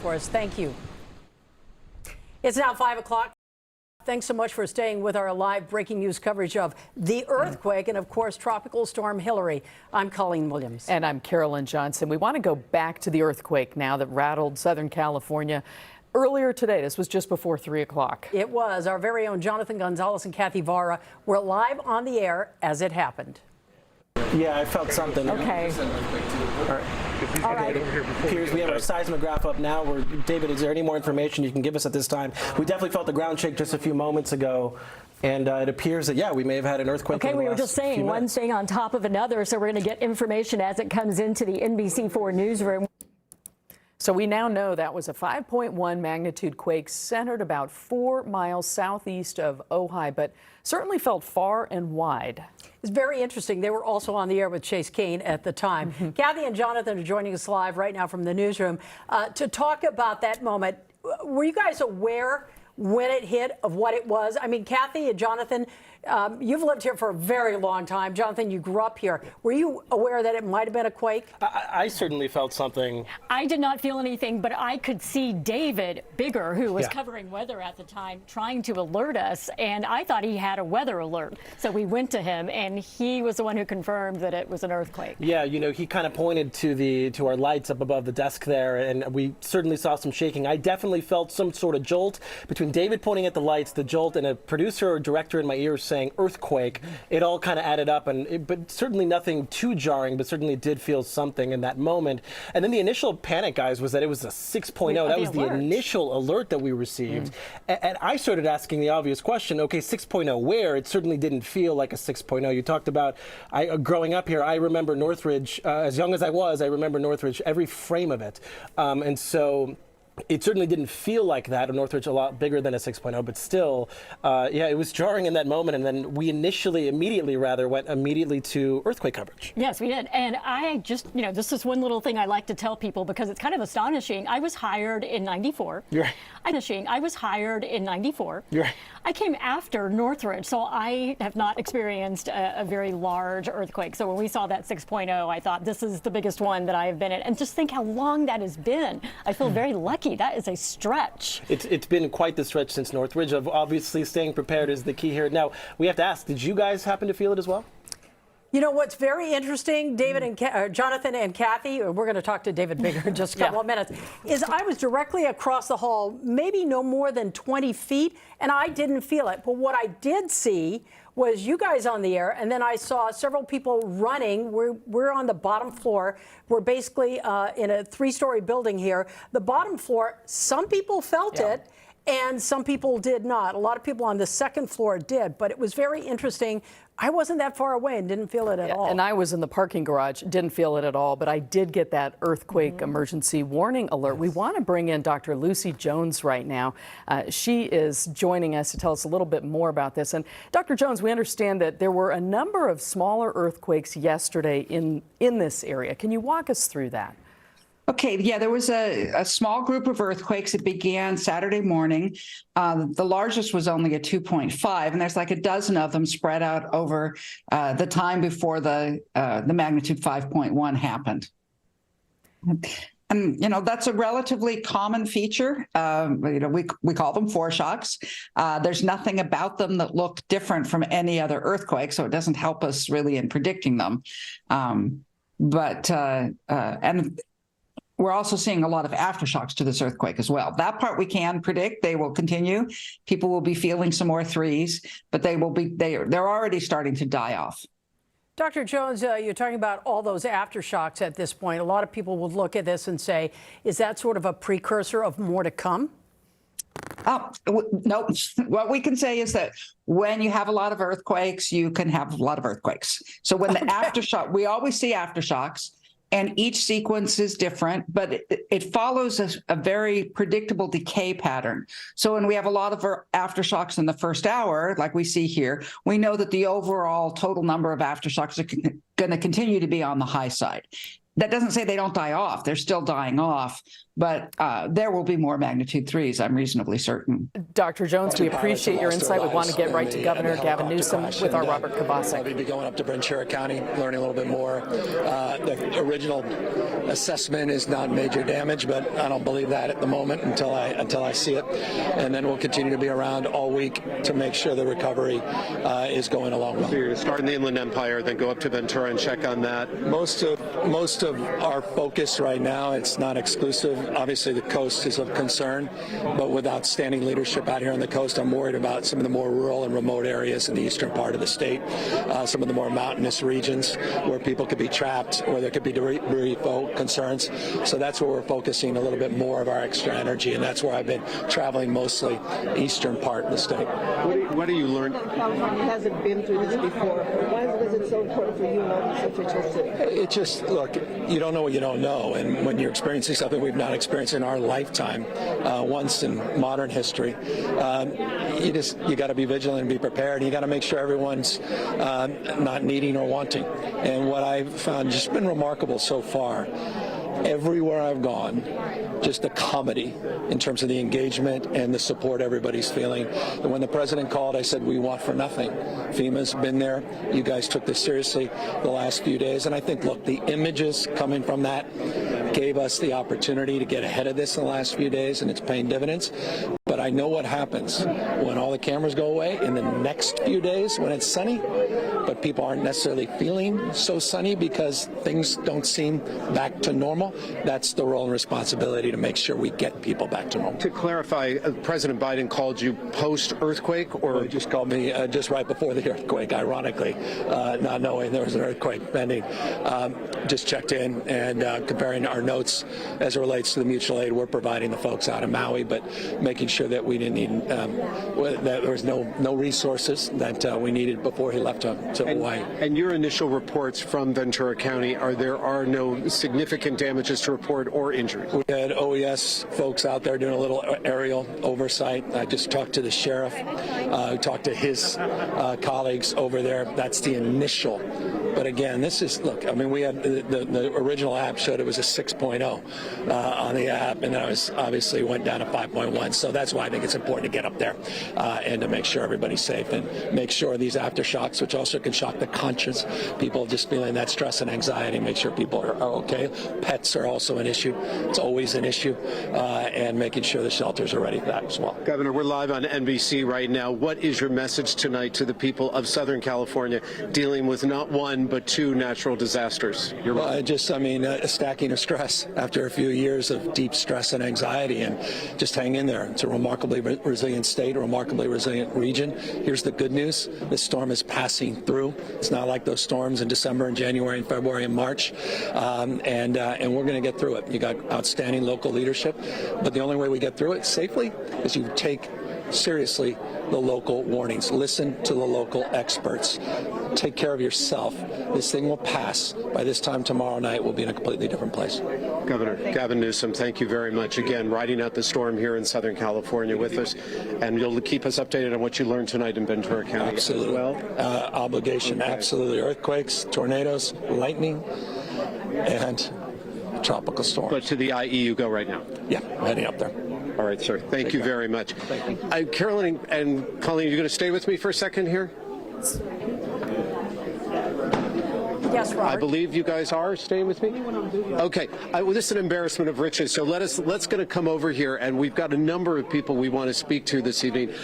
For us. Thank you. It's now 5 o'clock. Thanks so much for staying with our live breaking news coverage of the earthquake and, of course, Tropical Storm Hilary. I'm Colleen Williams. And I'm Carolyn Johnson. We want to go back to the earthquake now that rattled Southern California earlier today. This was just before 3 o'clock. It was. Our very own Jonathan Gonzalez and Kathy Vara were live on the air as it happened. Yeah, I felt something. Okay. All right. It appears we have our seismograph up now. David, is there any more information you can give us at this time? We definitely felt the ground shake just a few moments ago. And it appears that, yeah, we may have had an earthquake. Okay, we were just saying one thing on top of another, so we're going to get information as it comes into the NBC4 newsroom. So we now know that was a 5.1 magnitude quake centered about 4 miles southeast of Ojai, but certainly felt far and wide. It's very interesting. They were also on the air with Chase Kane at the time. Kathy and Jonathan are joining us live right now from the newsroom to talk about that moment. Were you guys aware when it hit of what it was? I mean, Kathy and Jonathan, you've lived here for a very long time. Jonathan, you grew up here. Were you aware that it might have been a quake? I certainly felt something. I did not feel anything, but I could see David Bigger, who was covering weather at the time, trying to alert us, and I thought he had a weather alert. So we went to him, and he was the one who confirmed that it was an earthquake. Yeah, you know, he kind of pointed to our lights up above the desk there, and we certainly saw some shaking. I definitely felt some sort of jolt between David pointing at the lights, the jolt, and a producer or director in my ears saying earthquake. It all kind of added up, but certainly nothing too jarring, but certainly did feel something in that moment. And then the initial panic, guys, was that it was a 6.0. That was the initial alert that we received. And I started asking the obvious question, okay, 6.0 where? It certainly didn't feel like a 6.0. You talked about growing up here. I remember Northridge, as young as I was, I remember Northridge, every frame of it. And so it certainly didn't feel like that. Northridge a lot bigger than a 6.0, but still, yeah, it was jarring in that moment. And then we immediately went immediately to earthquake coverage. Yes, we did. And I just, you know, this is one little thing I like to tell people because it's kind of astonishing. I was hired in '94. You're right. I was hired in '94. You're right. I came after Northridge, so I have not experienced a very large earthquake. So when we saw that 6.0, I thought this is the biggest one that I have been in. And just think how long that has been. I feel very lucky. That is a stretch. It's been quite the stretch since Northridge. Obviously, staying prepared is the key here. Now, we have to ask, did you guys happen to feel it as well? You know what's very interesting, David and Jonathan and Kathy, we're going to talk to David Bigger in just a couple of minutes, is I was directly across the hall, maybe no more than 20 feet, and I didn't feel it. But what I did see was you guys on the air, and then I saw several people running. We're on the bottom floor. We're basically in a 3-story building here. The bottom floor, some people felt it, and some people did not. A lot of people on the second floor did, but it was very interesting. I wasn't that far away and didn't feel it at all. And I was in the parking garage, didn't feel it at all, but I did get that earthquake emergency warning alert. We want to bring in Dr. Lucy Jones right now. She is joining us to tell us a little bit more about this. And Dr. Jones, we understand that there were a number of smaller earthquakes yesterday in this area. Can you walk us through that? Okay, yeah, there was a small group of earthquakes. It began Saturday morning. The largest was only a 2.5, and there's like a dozen of them spread out over the time before the magnitude 5.1 happened. And, you know, that's a relatively common feature. You know, we call them foreshocks. There's nothing about them that look different from any other earthquake, so it doesn't help us really in predicting them. And we're also seeing a lot of aftershocks to this earthquake as well. That part we can predict. They will continue. People will be feeling some more threes, but they're already starting to die off. Dr. Jones, you're talking about all those aftershocks at this point. A lot of people would look at this and say, is that sort of a precursor of more to come? No, what we can say is that when you have a lot of earthquakes, you can have a lot of earthquakes. So when the aftershock, we always see aftershocks. And each sequence is different, but it follows a very predictable decay pattern. So when we have a lot of aftershocks in the first hour, like we see here, we know that the overall total number of aftershocks are going to continue to be on the high side. that doesn't say they don't die off. They're still dying off, but there will be more magnitude 3s, I'm reasonably certain. Dr. Jones, we appreciate your insight. We want to get right to Governor Gavin Newsom with our Robert Kubasik. We'll be going up to Ventura County, learning a little bit more. The original assessment is not major damage, but I don't believe that at the moment until I see it. And then we'll continue to be around all week to make sure the recovery is going along well. So you're going to start in the Inland Empire, then go up to Ventura and check on that. Most of our focus right now, it's not exclusive. Obviously, the coast is of concern, but with outstanding leadership out here on the coast, I'm worried about some of the more rural and remote areas in the eastern part of the state, some of the more mountainous regions where people could be trapped, where there could be debris concerns. So that's where we're focusing a little bit more of our extra energy, and that's where I've been traveling mostly, eastern part of the state. What do you learn? California hasn't been through this before. Why was it so important for you as officials to? It just, look, you don't know what you don't know, and when you're experiencing something we've not experienced in our lifetime, once in modern history, you got to be vigilant and be prepared. You got to make sure everyone's not needing or wanting. And what I've found just been remarkable so far, everywhere I've gone, just the comedy in terms of the engagement and the support everybody's feeling. And when the president called, I said, we want for nothing. FEMA's been there. You guys took this seriously the last few days. And I think, look, the images coming from that gave us the opportunity to get ahead of this in the last few days, and it's paying dividends. But I know what happens when all the cameras go away in the next few days when it's sunny, but people aren't necessarily feeling so sunny because things don't seem back to normal. That's the role and responsibility to make sure we get people back to normal. To clarify, President Biden called you post-earthquake, or He just called me just right before the earthquake, ironically, not knowing there was an earthquake pending. Just checked in and comparing our notes as it relates to the mutual aid we're providing the folks out of Maui, but making sure that we didn't need, that there was no resources that we needed before he left to Hawaii. And your initial reports from Ventura County there are no significant damages to report or injuries? We had OES folks out there doing a little aerial oversight. I just talked to the sheriff, talked to his colleagues over there. That's the initial. But again, this is, look, I mean, we had the original app showed it was a 6.0 on the app, and then it obviously went down to 5.1. So that's why I think it's important to get up there and to make sure everybody's safe and make sure these aftershocks, which also can shock the conscience, people just feeling that stress and anxiety, make sure people are okay. Pets are also an issue. It's always an issue, and making sure the shelters are ready for that as well. Governor, we're live on NBC right now. What is your message tonight to the people of Southern California dealing with not one but two natural disasters? A stacking of stress after a few years of deep stress and anxiety, and just hang in there. It's a remarkably resilient state, a remarkably resilient region. Here's the good news. This storm is passing through. It's not like those storms in December and January and February and March, and we're going to get through it. You got outstanding local leadership, but the only way we get through it safely is you take seriously the local warnings. Listen to the local experts. Take care of yourself. This thing will pass. By this time tomorrow night, we'll be in a completely different place. Governor Gavin Newsom, thank you very much. Again, riding out the storm here in Southern California with us, and you'll keep us updated on what you learned tonight in Ventura County. Absolutely. As well. Obligation, okay. Absolutely. Earthquakes, tornadoes, lightning, and tropical storms. But to the IE you go right now? Yeah, heading up there. All right, sir. Thank you very much. Thank you. Carolyn and Colleen, are you going to stay with me for a second here? Yes, Robert. I believe you guys are staying with me. Okay. Well, this is an embarrassment of riches. So let's going to come over here, and we've got a number of people we want to speak to this evening.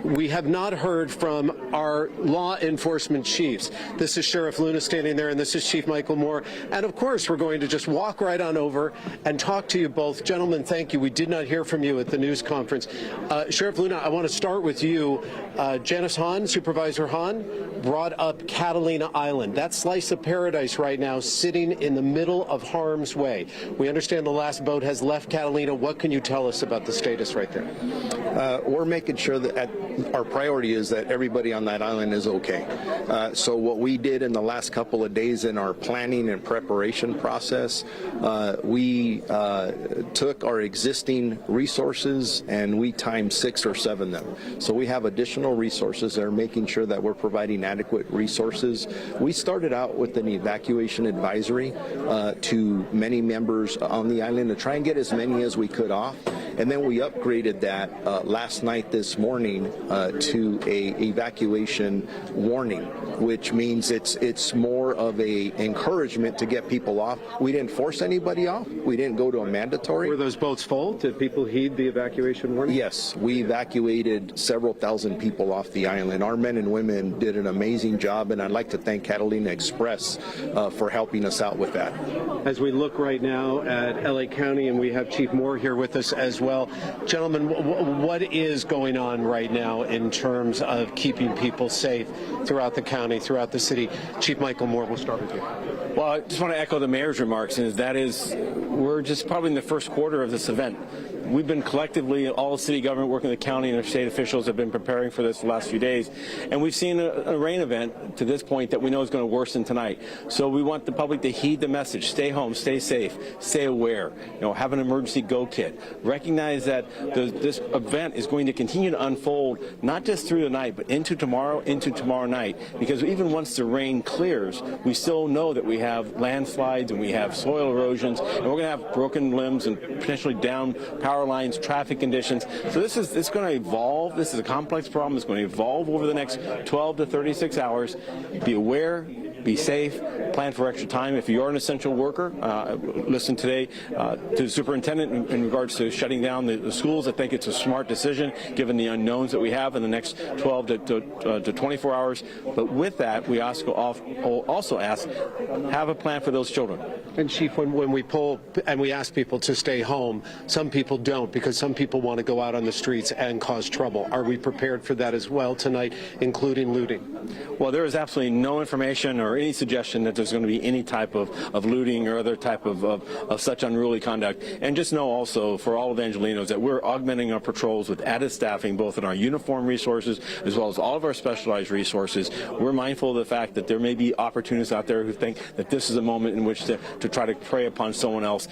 We have not heard from our law enforcement chiefs. This is Sheriff Luna standing there, and this is Chief Michael Moore. And of course, we're going to just walk right on over and talk to you both. Gentlemen, thank you. We did not hear from you at the news conference. Sheriff Luna, I want to start with you. Janice Hahn, Supervisor Hahn, brought up Catalina Island. That slice of paradise right now sitting in the middle of harm's way. We understand the last boat has left Catalina. What can you tell us about the status right there? We're making sure that our priority is that everybody on that island is okay. So what we did in the last couple of days in our planning and preparation process, we took our existing resources and we times 6 or 7 them. So we have additional resources that are making sure that we're providing adequate resources. We started started out with an evacuation advisory to many members on the island to try and get as many as we could off. And then we upgraded that last night this morning to a evacuation warning, which means it's more of a encouragement to get people off. We didn't force anybody off. We didn't go to a mandatory. Were those boats full? Did people heed the evacuation warning? Yes, we evacuated several thousand people off the island. Our men and women did an amazing job, and I'd like to thank Catalina Express for helping us out with that. As we look right now at LA County, and we have Chief Moore here with us as well. Gentlemen, what is going on right now in terms of keeping people safe throughout the county, throughout the city? Chief Michael Moore, we'll start with you. Well, I just want to echo the mayor's remarks, and that is, we're just probably in the first quarter of this event. We've been collectively, all the city government working with the county and our state officials have been preparing for this the last few days. And we've seen a rain event to this point that we know is going to worsen tonight. So we want the public to heed the message. Stay home, stay safe, stay aware. Have an emergency go kit. Recognize that this event is going to continue to unfold, not just through the night, but into tomorrow night. Because even once the rain clears, we still know that we have landslides and we have soil erosions, and we're going to have broken limbs and potentially down power lines, traffic conditions. So it's going to evolve. This is a complex problem. It's going to evolve over the next 12 to 36 hours. Be aware, be safe, plan for extra time. If you are an essential worker, listen today to the superintendent in regards to shutting down the schools. I think it's a smart decision given the unknowns that we have in the next 12 to 24 hours. But with that, we also ask, have a plan for those children. And Chief, when we poll and we ask people to stay home, some people don't, because some people want to go out on the streets and cause trouble. Are we prepared for that as well tonight, including looting? Well, there is absolutely no information or any suggestion that there's going to be any type of looting or other type of such unruly conduct. And just know also for all of Angelenos that we're augmenting our patrols with added staffing, both in our uniform resources as well as all of our specialized resources. We're mindful of the fact that there may be opportunists out there who think that this is a moment in which to try to prey upon someone else.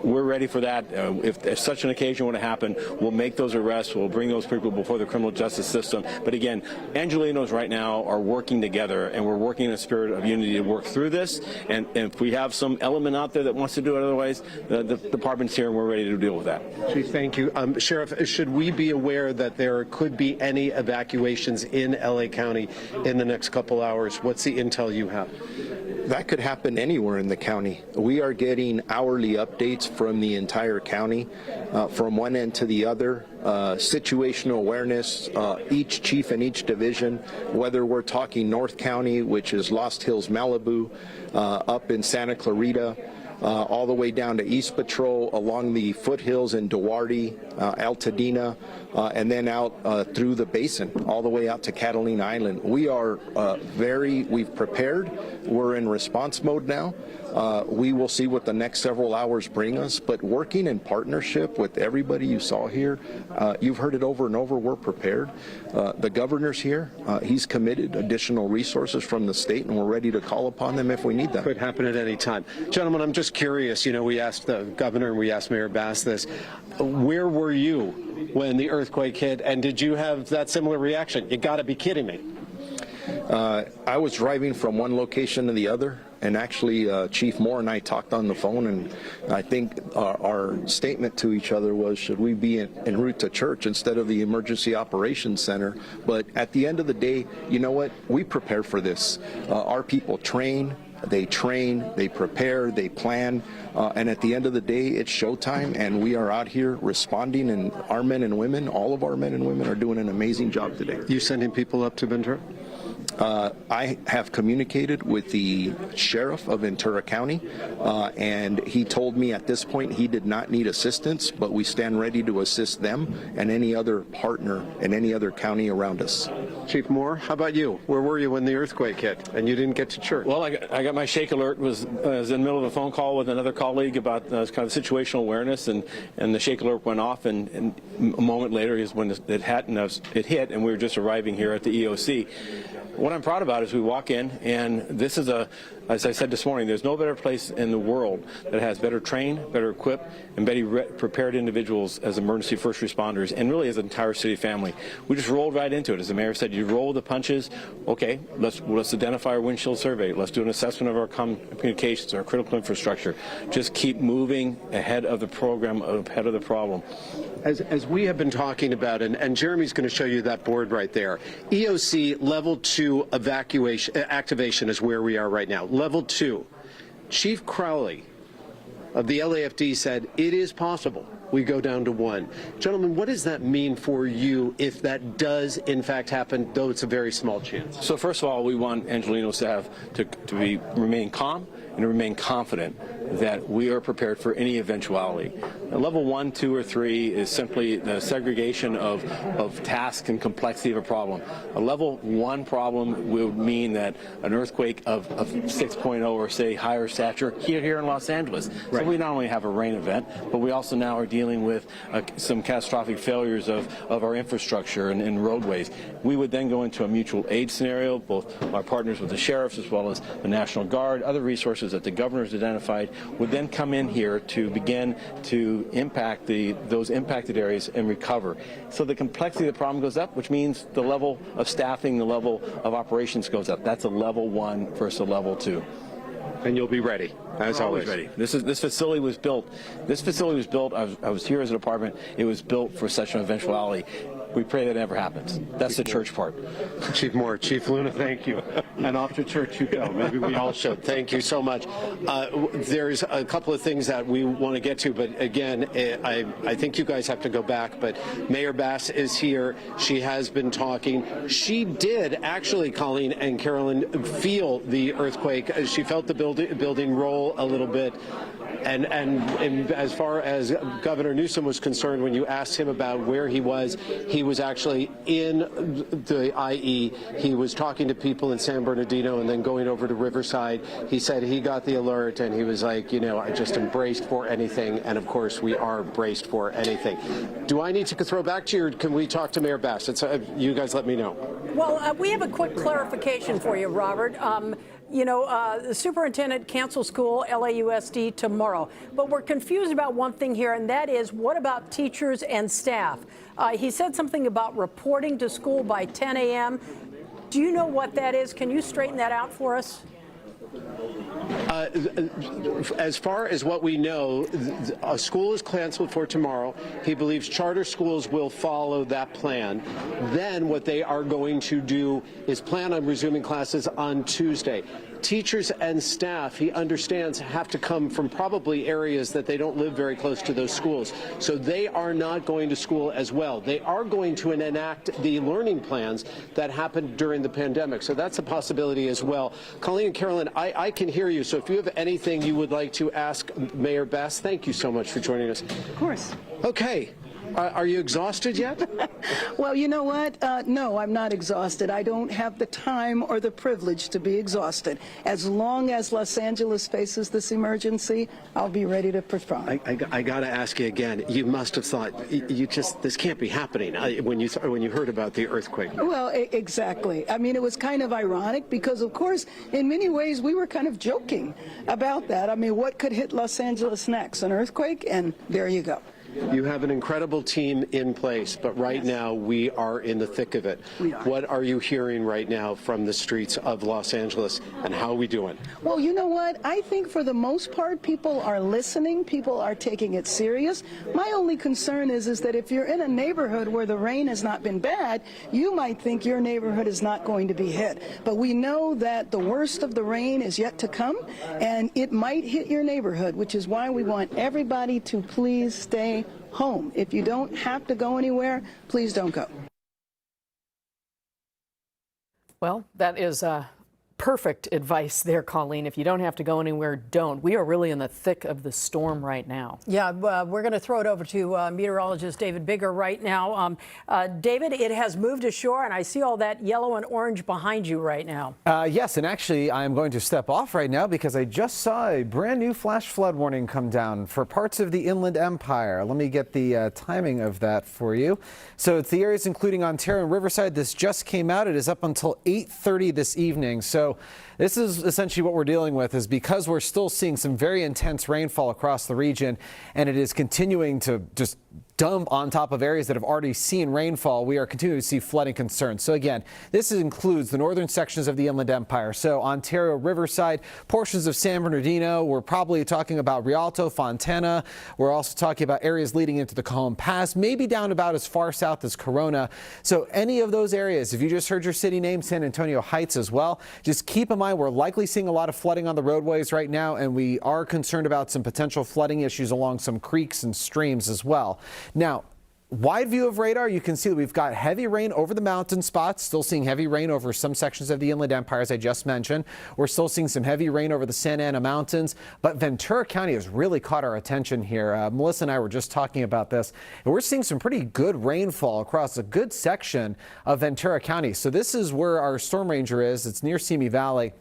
We're ready for that. If such an occasion were to happen, we'll make those arrests. We'll bring those people before the criminal justice system. But again, Angelenos right now are working together, and we're working in a spirit of unity to work through this. And if we have some element out there that wants to do it otherwise, the department's here and we're ready to deal with that. Chief, thank you. Sheriff, should we be aware that there could be any evacuations in LA County in the next couple hours? What's the intel you have? That could happen anywhere in the county. We are getting hourly updates from the entire county, from one end to the other. Situational awareness, each chief in each division, whether we're talking North County, which is Lost Hills, Malibu, up in Santa Clarita, all the way down to East Patrol, along the foothills in Duarte, Altadena, and then out through the basin, all the way out to Catalina Island. We are we've prepared. We're in response mode now. We will see what the next several hours bring us, but working in partnership with everybody you saw here, you've heard it over and over, we're prepared. The governor's here. He's committed additional resources from the state, and we're ready to call upon them if we need them. Could happen at any time. Gentlemen, I'm just curious, we asked the governor and we asked Mayor Bass this. Where were you when the earthquake hit, and did you have that similar reaction? You got to be kidding me. I was driving from one location to the other, and actually Chief Moore and I talked on the phone, and I think our statement to each other was, should we be en route to church instead of the Emergency Operations Center? But at the end of the day, you know what? We prepare for this. Our people train, they prepare, they plan, and at the end of the day, it's showtime, and we are out here responding, and our men and women, all of our men and women are doing an amazing job today. You sending people up to Ventura? I have communicated with the sheriff of Ventura County, and he told me at this point he did not need assistance, but we stand ready to assist them and any other partner in any other county around us. Chief Moore, how about you? Where were you when the earthquake hit and you didn't get to church? Well, I got my shake alert. Was in the middle of a phone call with another colleague about kind of situational awareness, and the shake alert went off, and a moment later is when it hit, and we were just arriving here at the EOC. What I'm proud about is we walk in, and this is As I said this morning, there's no better place in the world that has better trained, better equipped, and better prepared individuals as emergency first responders, and really as an entire city family. We just rolled right into it. As the mayor said, you roll the punches. Okay, let's identify our windshield survey. Let's do an assessment of our communications, our critical infrastructure. Just keep moving ahead of the program, ahead of the problem. As we have been talking about, and Jeremy's going to show you that board right there, EOC level 2 activation is where we are right now. Level 2. Chief Crowley of the LAFD said it is possible we go down to 1. Gentlemen, what does that mean for you if that does in fact happen, though it's a very small chance? So first of all, we want Angelenos to have to remain calm and to remain confident that we are prepared for any eventuality. Now, level 1, 2, or 3 is simply the segregation of task and complexity of a problem. A level 1 problem would mean that an earthquake of 6.0 or say higher stature here in Los Angeles. Right. So we not only have a rain event, but we also now are dealing with some catastrophic failures of our infrastructure and roadways. We would then go into a mutual aid scenario, both our partners with the sheriffs as well as the National Guard, other resources that the governor has identified would then come in here to begin to impact those impacted areas and recover. So the complexity of the problem goes up, which means the level of staffing, the level of operations goes up. That's a level 1 versus a level 2. And you'll be ready, as always. Ready. This facility was built. I was here as a department. It was built for such an eventuality. We pray that never happens. That's the church part. Chief Moore, Chief Luna, thank you. And off to church you go. Maybe we all should. Thank you so much. There's a couple of things that we want to get to, but again, I think you guys have to go back. But Mayor Bass is here. She has been talking. She did actually, Colleen and Carolyn, feel the earthquake. She felt the building roll a little bit. And as far as Governor Newsom was concerned, when you asked him about where he was actually in the IE. He was talking to people in San Bernardino and then going over to Riverside. He said he got the alert and he was like, I just am braced for anything. And of course, we are braced for anything. Do I need to throw back to you, or can we talk to Mayor Bass? You guys let me know. Well, we have a quick clarification for you, Robert. The superintendent cancels school, LAUSD, tomorrow. But we're confused about one thing here, and that is, what about teachers and staff? He said something about reporting to school by 10 a.m. Do you know what that is? Can you straighten that out for us? As far as what we know, a school is canceled for tomorrow. He believes charter schools will follow that plan. Then what they are going to do is plan on resuming classes on Tuesday. Teachers and staff, he understands, have to come from probably areas that they don't live very close to those schools. So they are not going to school as well. They are going to enact the learning plans that happened during the pandemic. So that's a possibility as well. Colleen and Carolyn, I can hear you. So if you have anything you would like to ask Mayor Bass, thank you so much for joining us. Of course. Okay. Are you exhausted yet? Well, you know what? No, I'm not exhausted. I don't have the time or the privilege to be exhausted. As long as Los Angeles faces this emergency, I'll be ready to perform. I got to ask you again. You must have thought, this can't be happening when you heard about the earthquake. Well, exactly. I mean, it was kind of ironic because, of course, in many ways, we were kind of joking about that. I mean, what could hit Los Angeles next? An earthquake? And there you go. You have an incredible team in place, but right now we are in the thick of it. We are. What are you hearing right now from the streets of Los Angeles, and how are we doing? Well, you know what? I think for the most part, people are listening. People are taking it serious. My only concern is that if you're in a neighborhood where the rain has not been bad, you might think your neighborhood is not going to be hit. But we know that the worst of the rain is yet to come, and it might hit your neighborhood, which is why we want everybody to please stay home. If you don't have to go anywhere, please don't go. Well, that is perfect advice there, Colleen. If you don't have to go anywhere, don't. We are really in the thick of the storm right now. Yeah, we're going to throw it over to meteorologist David Bigger right now. David, it has moved ashore, and I see all that yellow and orange behind you right now. Yes, and actually, I'm going to step off right now because I just saw a brand new flash flood warning come down for parts of the Inland Empire. Let me get the timing of that for you. So it's the areas including Ontario and Riverside. This just came out. It is up until 8:30 this evening. So This is essentially what we're dealing with, is because we're still seeing some very intense rainfall across the region, and it is continuing to just dump on top of areas that have already seen rainfall. We are continuing to see flooding concerns. So again, this includes the northern sections of the Inland Empire. So Ontario Riverside, portions of San Bernardino. We're probably talking about Rialto, Fontana. We're also talking about areas leading into the Cajon Pass, maybe down about as far south as Corona. So any of those areas, if you just heard your city name, San Antonio Heights as well, just keep in mind we're likely seeing a lot of flooding on the roadways right now, and we are concerned about some potential flooding issues along some creeks and streams as well. Now, wide view of radar, you can see that we've got heavy rain over the mountain spots, still seeing heavy rain over some sections of the Inland Empire, as I just mentioned. We're still seeing some heavy rain over the Santa Ana Mountains, but Ventura County has really caught our attention here. Melissa and I were just talking about this, and we're seeing some pretty good rainfall across a good section of Ventura County. So this is where our storm ranger is. It's near Simi Valley.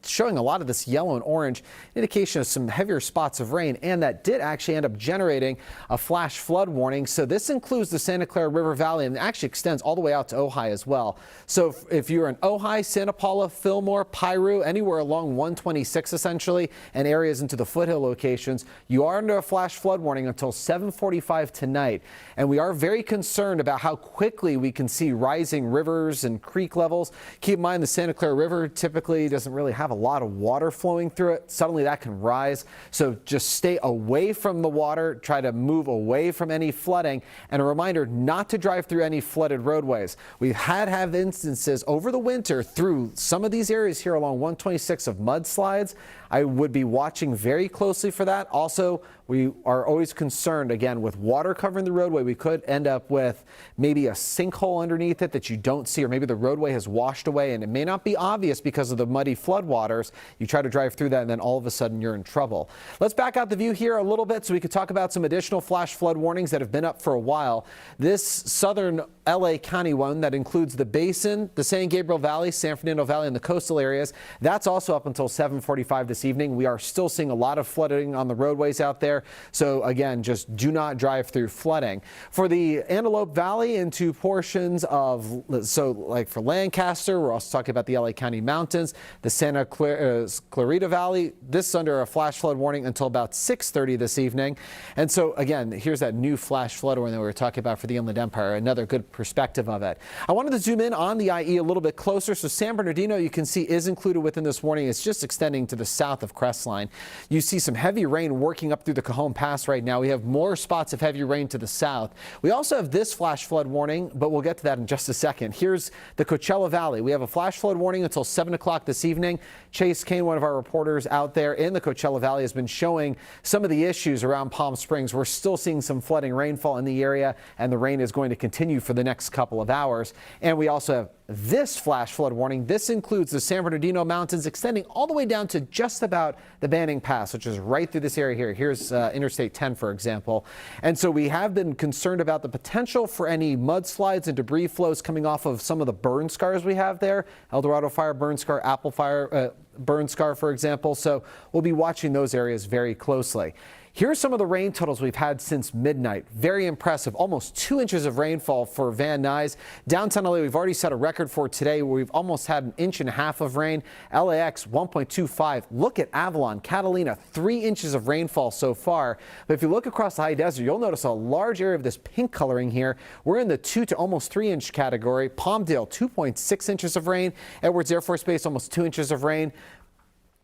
Showing a lot of this yellow and orange indication of some heavier spots of rain, and that did actually end up generating a flash flood warning. So this includes the Santa Clara River Valley and actually extends all the way out to Ojai as well. So if you're in Ojai, Santa Paula, Fillmore, Piru, anywhere along 126 essentially, and areas into the foothill locations, you are under a flash flood warning until 7:45 tonight. And we are very concerned about how quickly we can see rising rivers and creek levels. Keep in mind the Santa Clara River typically doesn't really have a lot of water flowing through it. Suddenly that can rise. So just stay away from the water, try to move away from any flooding, and a reminder not to drive through any flooded roadways. We've had instances over the winter through some of these areas here along 126 of mudslides. I would be watching very closely for that. Also, we are always concerned, again, with water covering the roadway. We could end up with maybe a sinkhole underneath it that you don't see, or maybe the roadway has washed away and it may not be obvious because of the muddy floodwaters. You try to drive through that and then all of a sudden you're in trouble. Let's back out the view here a little bit so we could talk about some additional flash flood warnings that have been up for a while. This southern LA County one that includes the Basin, the San Gabriel Valley, San Fernando Valley, and the coastal areas, that's also up until 7:45 this evening. We are still seeing a lot of flooding on the roadways out there. So again, just do not drive through flooding. For the Antelope Valley into portions of, so like for Lancaster, we're also talking about the LA County Mountains, the Santa Clarita Valley, this is under a flash flood warning until about 6:30 this evening. And so again, here's that new flash flood warning that we were talking about for the Inland Empire, another good perspective of it. I wanted to zoom in on the IE a little bit closer. So San Bernardino, you can see, is included within this warning. It's just extending to the south of Crestline. You see some heavy rain working up through the Cajon Pass right now. We have more spots of heavy rain to the south. We also have this flash flood warning, but we'll get to that in just a second. Here's the Coachella Valley. We have a flash flood warning until 7 o'clock this evening. Chase Kane, one of our reporters out there in the Coachella Valley, has been showing some of the issues around Palm Springs. We're still seeing some flooding rainfall in the area, and the rain is going to continue for the next couple of hours. And we also have this flash flood warning. This includes the San Bernardino Mountains extending all the way down to just about the Banning Pass, which is right through this area here. Here's Interstate 10, for example. And so we have been concerned about the potential for any mudslides and debris flows coming off of some of the burn scars we have there. El Dorado Fire burn scar, Apple Fire burn scar, for example. So we'll be watching those areas very closely. Here's some of the rain totals we've had since midnight. Very impressive. Almost 2 inches of rainfall for Van Nuys. Downtown LA, we've already set a record for today where we've almost had 1.5 inches of rain. LAX 1.25. Look at Avalon, Catalina, 3 inches of rainfall so far. But if you look across the high desert, you'll notice a large area of this pink coloring here. We're in the 2 to almost 3 inch category. Palmdale, 2.6 inches of rain. Edwards Air Force Base, almost 2 inches of rain.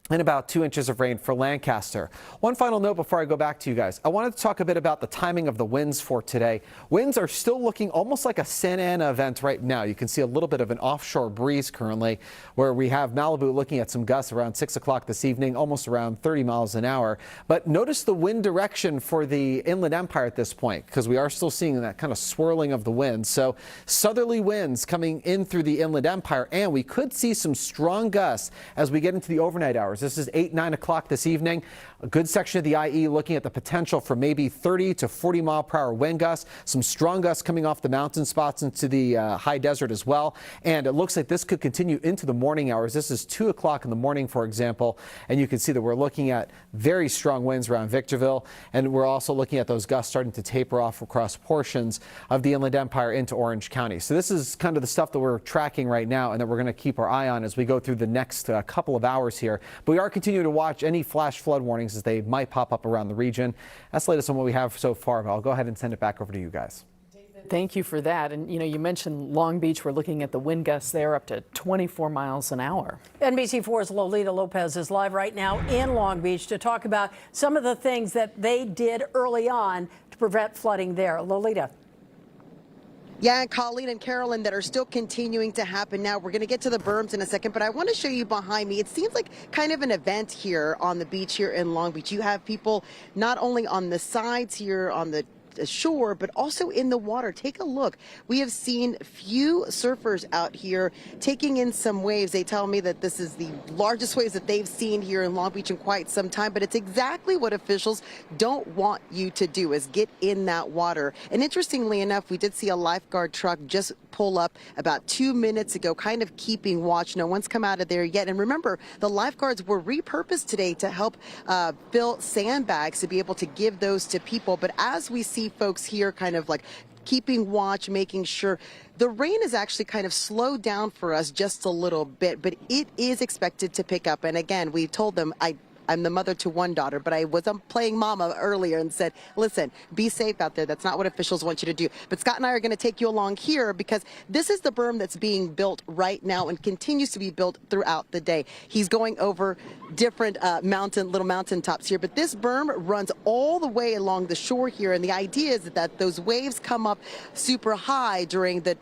And about 2 inches of rain for Lancaster. One final note before I go back to you guys. I wanted to talk a bit about the timing of the winds for today. Winds are still looking almost like a Santa Ana event right now. You can see a little bit of an offshore breeze currently, where we have Malibu looking at some gusts around 6 o'clock this evening, almost around 30 miles an hour. But notice the wind direction for the Inland Empire at this point, because we are still seeing that kind of swirling of the wind. So southerly winds coming in through the Inland Empire, and we could see some strong gusts as we get into the overnight hours. hours. This is 8, 9 o'clock this evening. A good section of the IE looking at the potential for maybe 30 to 40 mile per hour wind gusts. Some strong gusts coming off the mountain spots into the high desert as well. And it looks like this could continue into the morning hours. This is 2 o'clock in the morning, for example. And you can see that we're looking at very strong winds around Victorville. And we're also looking at those gusts starting to taper off across portions of the Inland Empire into Orange County. So this is kind of the stuff that we're tracking right now and that we're going to keep our eye on as we go through the next couple of hours here. But we are continuing to watch any flash flood warnings as they might pop up around the region. That's the latest on what we have so far, but I'll go ahead and send it back over to you guys. Thank you for that. And you mentioned Long Beach. We're looking at the wind gusts there up to 24 miles an hour. NBC4's Lolita Lopez is live right now in Long Beach to talk about some of the things that they did early on to prevent flooding there. Lolita. Yeah, and Colleen and Carolyn, that are still continuing to happen now. We're going to get to the berms in a second, but I want to show you behind me. It seems like kind of an event here on the beach here in Long Beach. You have people not only on the sides here on the shore, but also in the water. Take a look. We have seen few surfers out here taking in some waves. They tell me that this is the largest waves that they've seen here in Long Beach in quite some time, but it's exactly what officials don't want you to do, is get in that water. And interestingly enough, we did see a lifeguard truck just pull up about 2 minutes ago, kind of keeping watch. No one's come out of there yet. And remember, the lifeguards were repurposed today to help fill sandbags to be able to give those to people. But as we see folks here kind of like keeping watch, making sure, the rain is actually kind of slowed down for us just a little bit, but it is expected to pick up. And again, we told them, I'm the mother to one daughter, but I was playing mama earlier and said, listen, be safe out there. That's not what officials want you to do. But Scott and I are going to take you along here because this is the berm that's being built right now and continues to be built throughout the day. He's going over different little mountain tops here, but this berm runs all the way along the shore here. And the idea is that those waves come up super high during the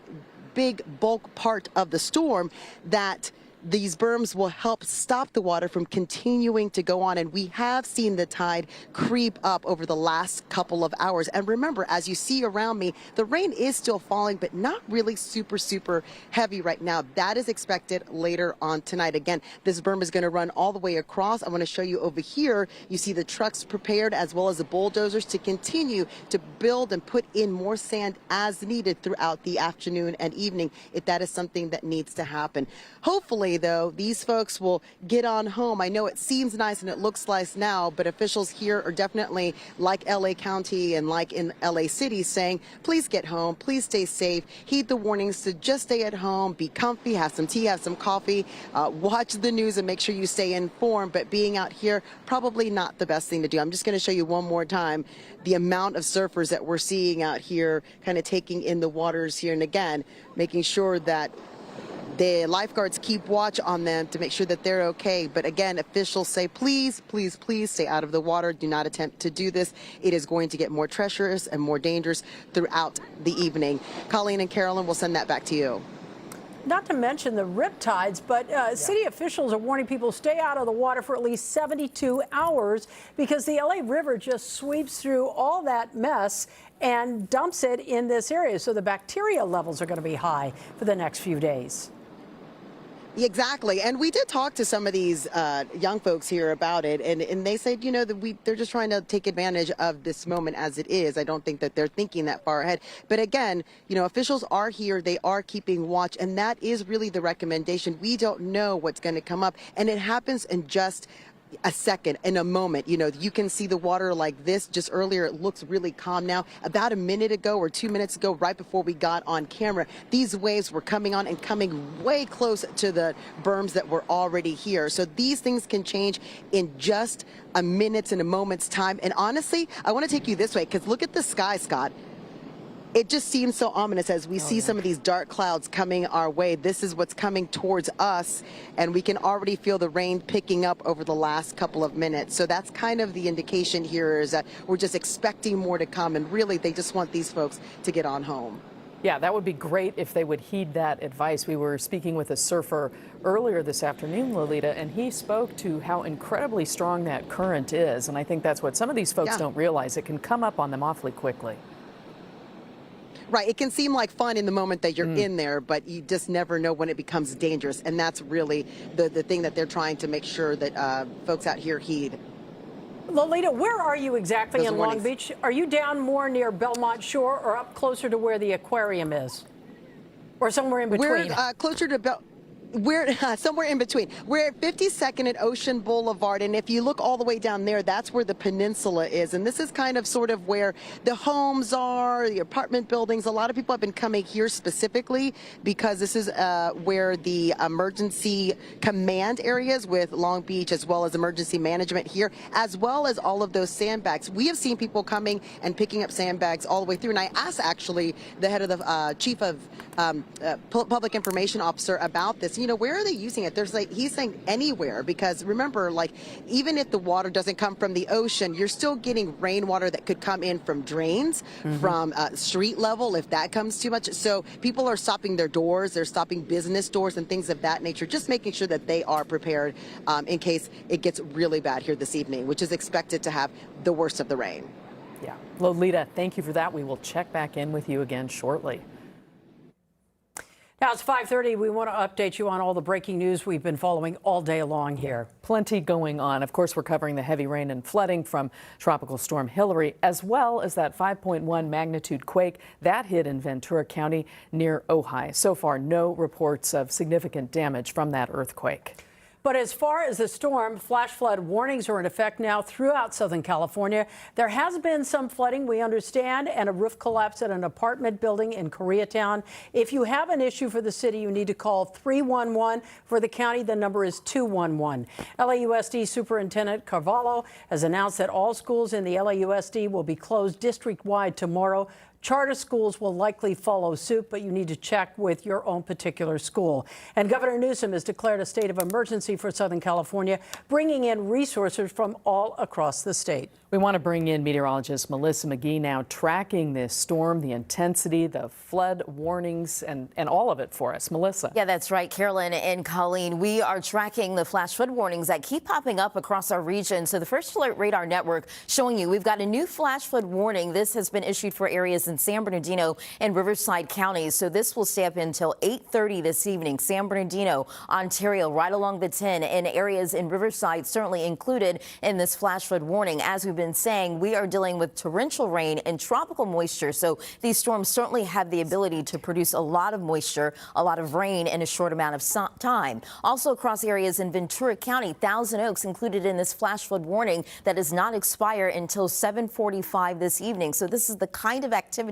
big bulk part of the storm, that these berms will help stop the water from continuing to go on. And we have seen the tide creep up over the last couple of hours. And remember, as you see around me, the rain is still falling, but not really super, super heavy right now. That is expected later on tonight. Again, this berm is going to run all the way across. I want to show you over here. You see the trucks prepared as well as the bulldozers to continue to build and put in more sand as needed throughout the afternoon and evening, if that is something that needs to happen. Hopefully, though, these folks will get on home. I know it seems nice and it looks nice now, but officials here are definitely, like LA County and like in LA City, saying, please get home, please stay safe, heed the warnings to just stay at home, be comfy, have some tea, have some coffee, watch the news and make sure you stay informed. But being out here, probably not the best thing to do. I'm just going to show you one more time the amount of surfers that we're seeing out here kind of taking in the waters here. And again, making sure that the lifeguards keep watch on them to make sure that they're okay. But again, officials say, please, please, please stay out of the water. Do not attempt to do this. It is going to get more treacherous and more dangerous throughout the evening. Colleen and Carolyn, we'll send that back to you. Not to mention the rip tides, but city officials are warning people stay out of the water for at least 72 hours because the LA River just sweeps through all that mess and dumps it in this area. So the bacteria levels are going to be high for the next few days. Exactly. And we did talk to some of these young folks here about it. And they said, that they're just trying to take advantage of this moment as it is. I don't think that they're thinking that far ahead. But again, officials are here. They are keeping watch. And that is really the recommendation. We don't know what's going to come up. And it happens in just a second, in a moment. You can see the water like this. Just earlier, it looks really calm now. About a minute ago or 2 minutes ago, right before we got on camera, these waves were coming on and coming way close to the berms that were already here. So these things can change in just a minute and a moment's time. And honestly, I want to take you this way, because look at the sky, Scott. It just seems so ominous as we see some of these dark clouds coming our way. This is what's coming towards us, and we can already feel the rain picking up over the last couple of minutes. So that's kind of the indication here, is that we're just expecting more to come, and really they just want these folks to get on home. Yeah, that would be great if they would heed that advice. We were speaking with a surfer earlier this afternoon, Lolita, and he spoke to how incredibly strong that current is. And I think that's what some of these folks don't realize. It can come up on them awfully quickly. Right. It can seem like fun in the moment that you're in there, but you just never know when it becomes dangerous. And that's really the thing that they're trying to make sure that folks out here heed. Lolita, where are you exactly Those in Long Beach? Are you down more near Belmont Shore or up closer to where the aquarium is? Or somewhere in between? We're closer to We're somewhere in between. We're at 52nd at Ocean Boulevard, and if you look all the way down there, that's where the peninsula is. And this is kind of sort of where the homes are, the apartment buildings. A lot of people have been coming here specifically because this is where the emergency command areas with Long Beach, as well as emergency management here, as well as all of those sandbags. We have seen people coming and picking up sandbags all the way through. And I asked actually the head of the chief of public information officer about this. You know, where are they using it? He's saying anywhere, because remember, like, even if the water doesn't come from the ocean, you're still getting rainwater that could come in from drains, from street level if that comes too much. So people are stopping their doors, they're stopping business doors and things of that nature, just making sure that they are prepared in case it gets really bad here this evening, which is expected to have the worst of the rain. Yeah. Lolita, thank you for that. We will check back in with you again shortly. Now it's 5:30. We want to update you on all the breaking news we've been following all day long here. Plenty going on. Of course, we're covering the heavy rain and flooding from Tropical Storm Hilary, as well as that 5.1 magnitude quake that hit in Ventura County near Ojai. So far, no reports of significant damage from that earthquake. But as far as the storm, flash flood warnings are in effect now throughout Southern California. There has been some flooding, we understand, and a roof collapse at an apartment building in Koreatown. If you have an issue for the city, you need to call 311. For the county, the number is 211. LAUSD Superintendent Carvalho has announced that all schools in the LAUSD will be closed district-wide tomorrow. Charter schools will likely follow suit, but you need to check with your own particular school. And Governor Newsom has declared a state of emergency for Southern California, bringing in resources from all across the state. We want to bring in meteorologist Melissa McGee now, tracking this storm, the intensity, the flood warnings, and all of it for us. Melissa. Yeah, that's right, Carolyn and Colleen. We are tracking the flash flood warnings that keep popping up across our region. So the First Alert Radar Network showing you we've got a new flash flood warning. This has been issued for areas in San Bernardino and Riverside counties. So this will stay up until 8:30 this evening. San Bernardino, Ontario, right along the 10, and areas in Riverside certainly included in this flash flood warning. As we've been saying, we are dealing with torrential rain and tropical moisture. So these storms certainly have the ability to produce a lot of moisture, a lot of rain in a short amount of time. Also across areas in Ventura County, Thousand Oaks included in this flash flood warning that does not expire until 7:45 this evening. So this is the kind of activity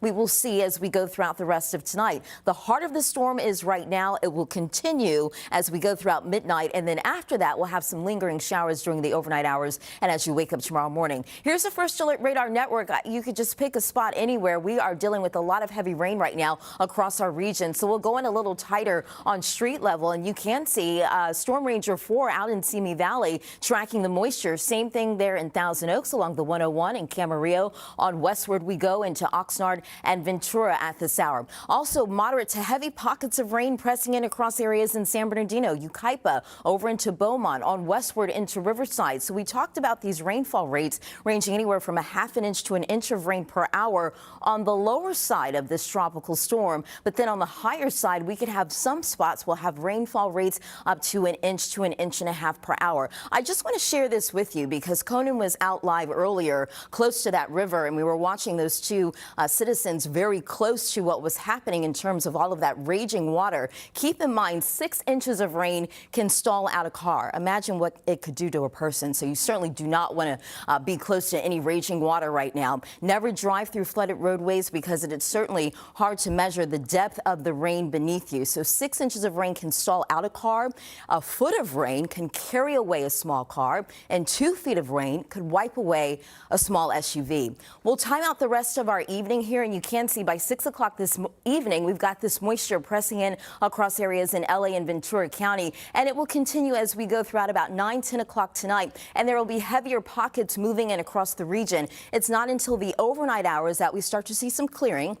we will see as we go throughout the rest of tonight. The heart of the storm is right now. It will continue as we go throughout midnight. And then after that, we'll have some lingering showers during the overnight hours and as you wake up tomorrow morning. Here's the First Alert Radar Network. You could just pick a spot anywhere. We are dealing with a lot of heavy rain right now across our region. So we'll go in a little tighter on street level. And you can see Storm Ranger 4 out in Simi Valley tracking the moisture. Same thing there in Thousand Oaks along the 101 in Camarillo. On westward we go into Oxnard and Ventura at this hour. Also moderate to heavy pockets of rain pressing in across areas in San Bernardino, Yucaipa, over into Beaumont, on westward into Riverside. So we talked about these rainfall rates ranging anywhere from a half an inch to an inch of rain per hour on the lower side of this tropical storm. But then on the higher side, we could have some spots will have rainfall rates up to an inch and a half per hour. I just want to share this with you because Conan was out live earlier close to that river, and we were watching those two citizens very close to what was happening in terms of all of that raging water. Keep in mind, 6 inches of rain can stall out a car. Imagine what it could do to a person. So you certainly do not want to be close to any raging water right now. Never drive through flooded roadways because it is certainly hard to measure the depth of the rain beneath you. So 6 inches of rain can stall out a car. A foot of rain can carry away a small car, and 2 feet of rain could wipe away a small SUV. We'll time out the rest of our evening here, and you can see by 6 o'clock this evening, we've got this moisture pressing in across areas in LA and Ventura County, and it will continue as we go throughout about 9-10 o'clock tonight, and there will be heavier pockets moving in across the region. It's not until the overnight hours that we start to see some clearing.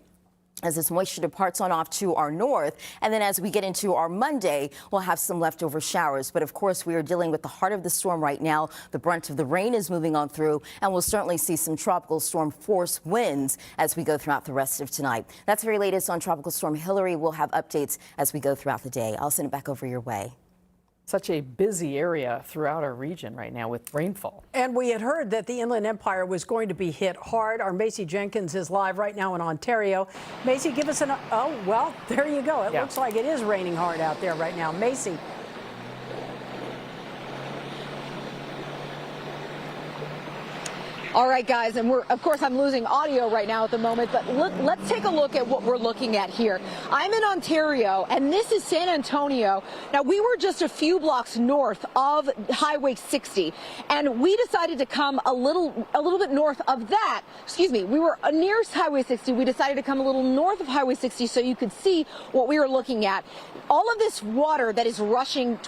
as this moisture departs on off to our north. And then as we get into our Monday, we'll have some leftover showers. But of course, we are dealing with the heart of the storm right now. The brunt of the rain is moving on through, and we'll certainly see some tropical storm force winds as we go throughout the rest of tonight. That's the very latest on Tropical Storm Hilary. We'll have updates as we go throughout the day. I'll send it back over your way. Such a busy area throughout our region right now with rainfall. And we had heard that the Inland Empire was going to be hit hard. Our Macy Jenkins is live right now in Ontario. Macy, give us oh, well, there you go. It looks like it is raining hard out there right now. Macy. All right, guys, and of course, I'm losing audio right now at the moment, but let's take a look at what we're looking at here. I'm in Ontario, and this is San Antonio. Now, we were just a few blocks north of Highway 60, and we decided to come a little bit north of that. Excuse me, we were near Highway 60. We decided to come a little north of Highway 60 so you could see what we were looking at. All of this water that is rushing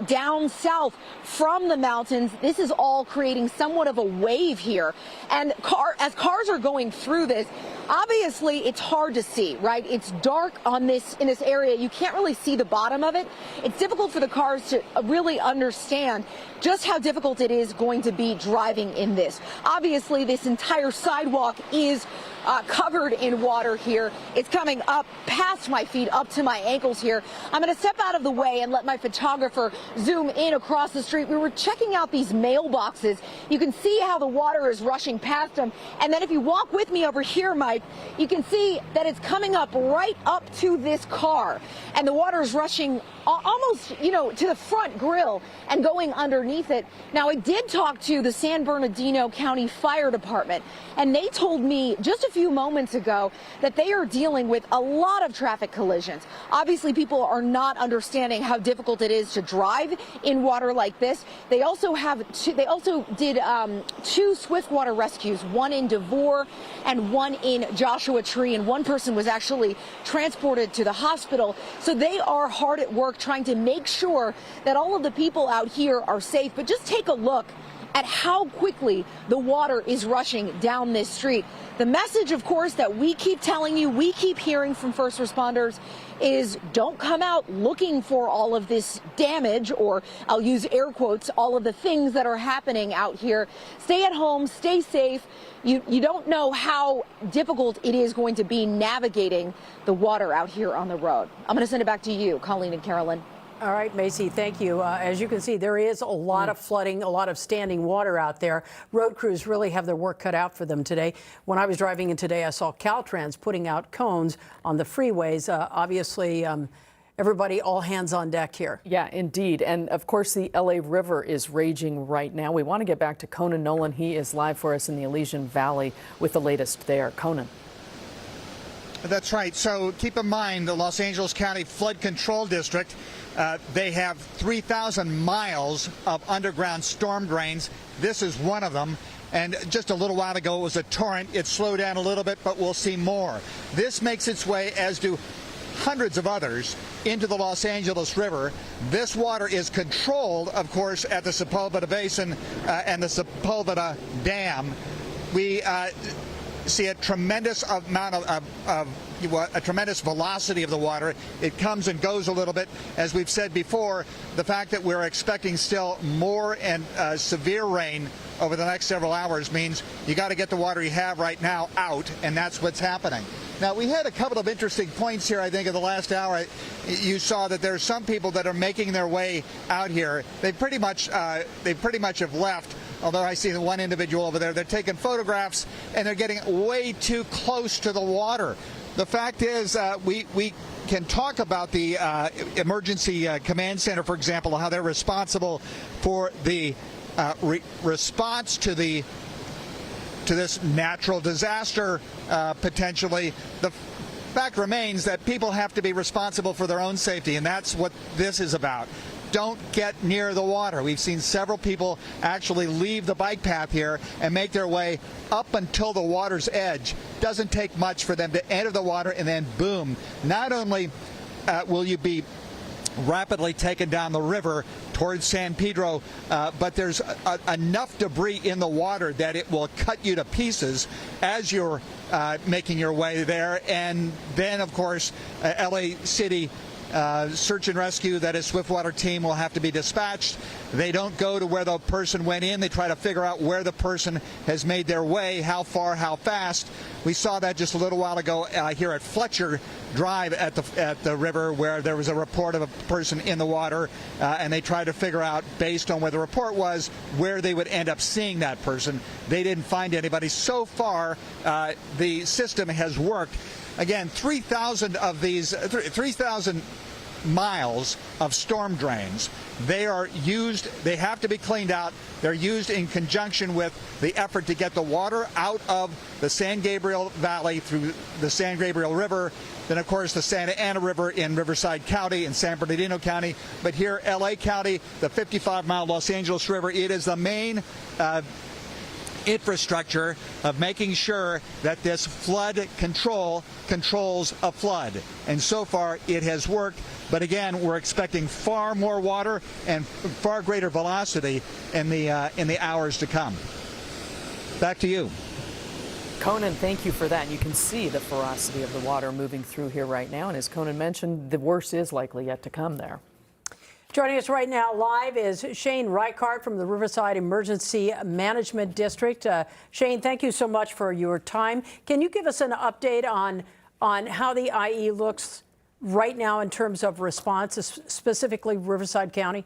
down south from the mountains, this is all creating somewhat of a wave here. And as cars are going through this, obviously it's hard to see, right? It's dark in this area. You can't really see the bottom of it. It's difficult for the cars to really understand just how difficult it is going to be driving in this. Obviously, this entire sidewalk is covered in water here. It's coming up past my feet, up to my ankles here. I'm going to step out of the way and let my photographer zoom in across the street. We were checking out these mailboxes. You can see how the water is rushing past them. And then if you walk with me over here, Mike, you can see that it's coming up right up to this car. And the water is rushing almost, you know, to the front grill and going underneath it. Now, I did talk to the San Bernardino County Fire Department, and they told me just a few moments ago that they are dealing with a lot of traffic collisions. Obviously, people are not understanding how difficult it is to drive in water like this. They also did two swift water rescues, one in Devore and one in Joshua Tree, and one person was actually transported to the hospital. So they are hard at work trying to make sure that all of the people out here are safe. But just take a look at how quickly the water is rushing down this street. The message, of course, that we keep telling you, we keep hearing from first responders is don't come out looking for all of this damage, or I'll use air quotes, all of the things that are happening out here. Stay at home, stay safe. You don't know how difficult it is going to be navigating the water out here on the road. I'm going to send it back to you, Colleen and Carolyn. All right, Macy, thank you. As you can see, there is a lot of flooding, a lot of standing water out there. Road crews really have their work cut out for them today. When I was driving in today, I saw Caltrans putting out cones on the freeways. Obviously, everybody, all hands on deck here. Yeah, indeed. And of course, the LA River is raging right now. We want to get back to Conan Nolan. He is live for us in the Elysian Valley with the latest there. Conan. That's right. So keep in mind the Los Angeles County Flood Control District. They have 3,000 miles of underground storm drains. This is one of them. And just a little while ago, it was a torrent. It slowed down a little bit, but we'll see more. This makes its way, as do hundreds of others, into the Los Angeles River. This water is controlled, of course, at the Sepulveda Basin and the Sepulveda Dam. We see a tremendous amount a tremendous velocity of the water. It comes and goes a little bit. As we've said before, the fact that we're expecting still more and severe rain over the next several hours means you got to get the water you have right now out, and that's what's happening. Now, we had a couple of interesting points here, I think, in the last hour. You saw that there are some people that are making their way out here. They pretty much have left. Although I see the one individual over there, they're taking photographs and they're getting way too close to the water. The fact is, we can talk about the emergency command center, for example, how they're responsible for the response to this natural disaster potentially. The fact remains that people have to be responsible for their own safety, and that's what this is about. Don't get near the water. We've seen several people actually leave the bike path here and make their way up until the water's edge. Doesn't take much for them to enter the water, and then boom. Not only will you be rapidly taken down the river towards San Pedro, but there's enough debris in the water that it will cut you to pieces as you're making your way there. And then, of course, LA City search and rescue, that is Swiftwater team, will have to be dispatched. They don't go to where the person went in. They try to figure out where the person has made their way, how far, how fast. We saw that just a little while ago here at Fletcher Drive at the river, where there was a report of a person in the water, and they tried to figure out, based on where the report was, where they would end up seeing that person. They didn't find anybody. So far, the system has worked. Again, 3,000 of these, 3,000 miles of storm drains. They are used, they have to be cleaned out. They're used in conjunction with the effort to get the water out of the San Gabriel Valley through the San Gabriel River, then of course the Santa Ana River in Riverside County and San Bernardino County. But here, LA County, the 55-mile Los Angeles River, it is the main infrastructure of making sure that this flood controls a flood. And so far it has worked, but again, we're expecting far more water and far greater velocity in the hours to come. Back to you. Conan, thank you for that. You can see the ferocity of the water moving through here right now, and as Conan mentioned, the worst is likely yet to come there. Joining us right now live is Shane Reichart from the Riverside Emergency Management District. Shane, thank you so much for your time. Can you give us an update on how the IE looks right now in terms of response, specifically Riverside County?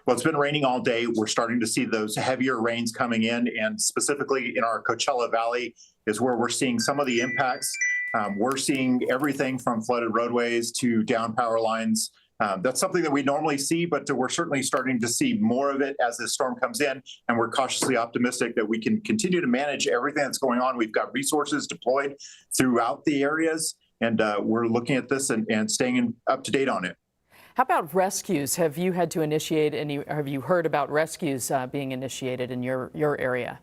Well, it's been raining all day. We're starting to see those heavier rains coming in, and specifically in our Coachella Valley is where we're seeing some of the impacts. We're seeing everything from flooded roadways to down power lines. That's something that we normally see, but we're certainly starting to see more of it as this storm comes in, and we're cautiously optimistic that we can continue to manage everything that's going on. We've got resources deployed throughout the areas, and we're looking at this and staying up to date on it. How about rescues? Have you had to initiate any, have you heard about rescues being initiated in your area?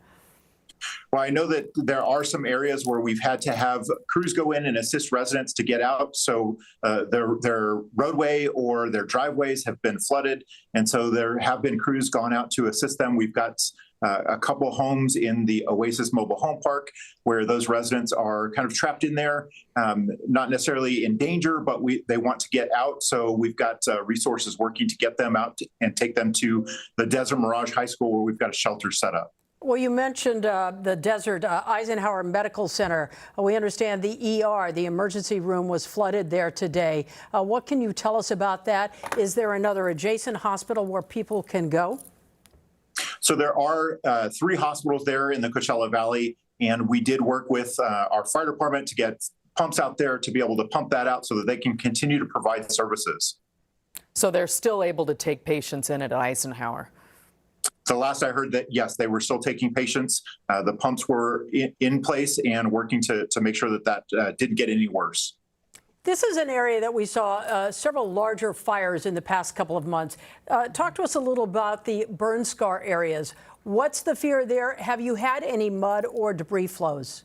Well, I know that there are some areas where we've had to have crews go in and assist residents to get out. So their roadway or their driveways have been flooded. And so there have been crews gone out to assist them. We've got a couple homes in the Oasis Mobile Home Park where those residents are kind of trapped in there, not necessarily in danger, but they want to get out. So we've got resources working to get them out and take them to the Desert Mirage High School, where we've got a shelter set up. Well, you mentioned the Desert Eisenhower Medical Center. We understand the ER, the emergency room, was flooded there today. What can you tell us about that? Is there another adjacent hospital where people can go? So there are 3 hospitals there in the Coachella Valley, and we did work with our fire department to get pumps out there to be able to pump that out so that they can continue to provide services. So they're still able to take patients in at Eisenhower? The last I heard that, yes, they were still taking patients. The pumps were in place and working to make sure that didn't get any worse. This is an area that we saw several larger fires in the past couple of months. Talk to us a little about the burn scar areas. What's the fear there? Have you had any mud or debris flows?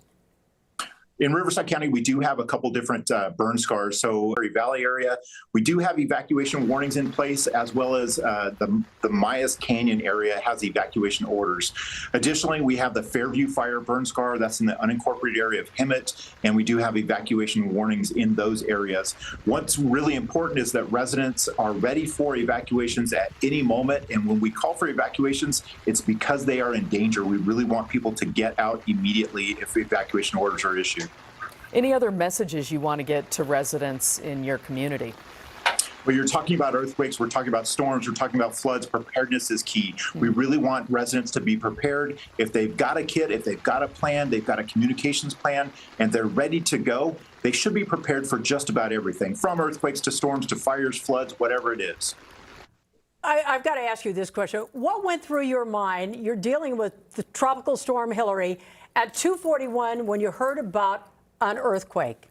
In Riverside County, we do have a couple different burn scars. So Valley area, we do have evacuation warnings in place, as well as the Myas Canyon area has evacuation orders. Additionally, we have the Fairview Fire burn scar. That's in the unincorporated area of Hemet, and we do have evacuation warnings in those areas. What's really important is that residents are ready for evacuations at any moment. And when we call for evacuations, it's because they are in danger. We really want people to get out immediately if evacuation orders are issued. Any other messages you want to get to residents in your community? Well, you're talking about earthquakes, we're talking about storms, we're talking about floods. Preparedness is key. We really want residents to be prepared. If they've got a kit, if they've got a plan, they've got a communications plan, and they're ready to go, they should be prepared for just about everything, from earthquakes to storms to fires, floods, whatever it is. I've got to ask you this question. What went through your mind? You're dealing with the tropical storm Hilary at 2:41 when you heard about an earthquake.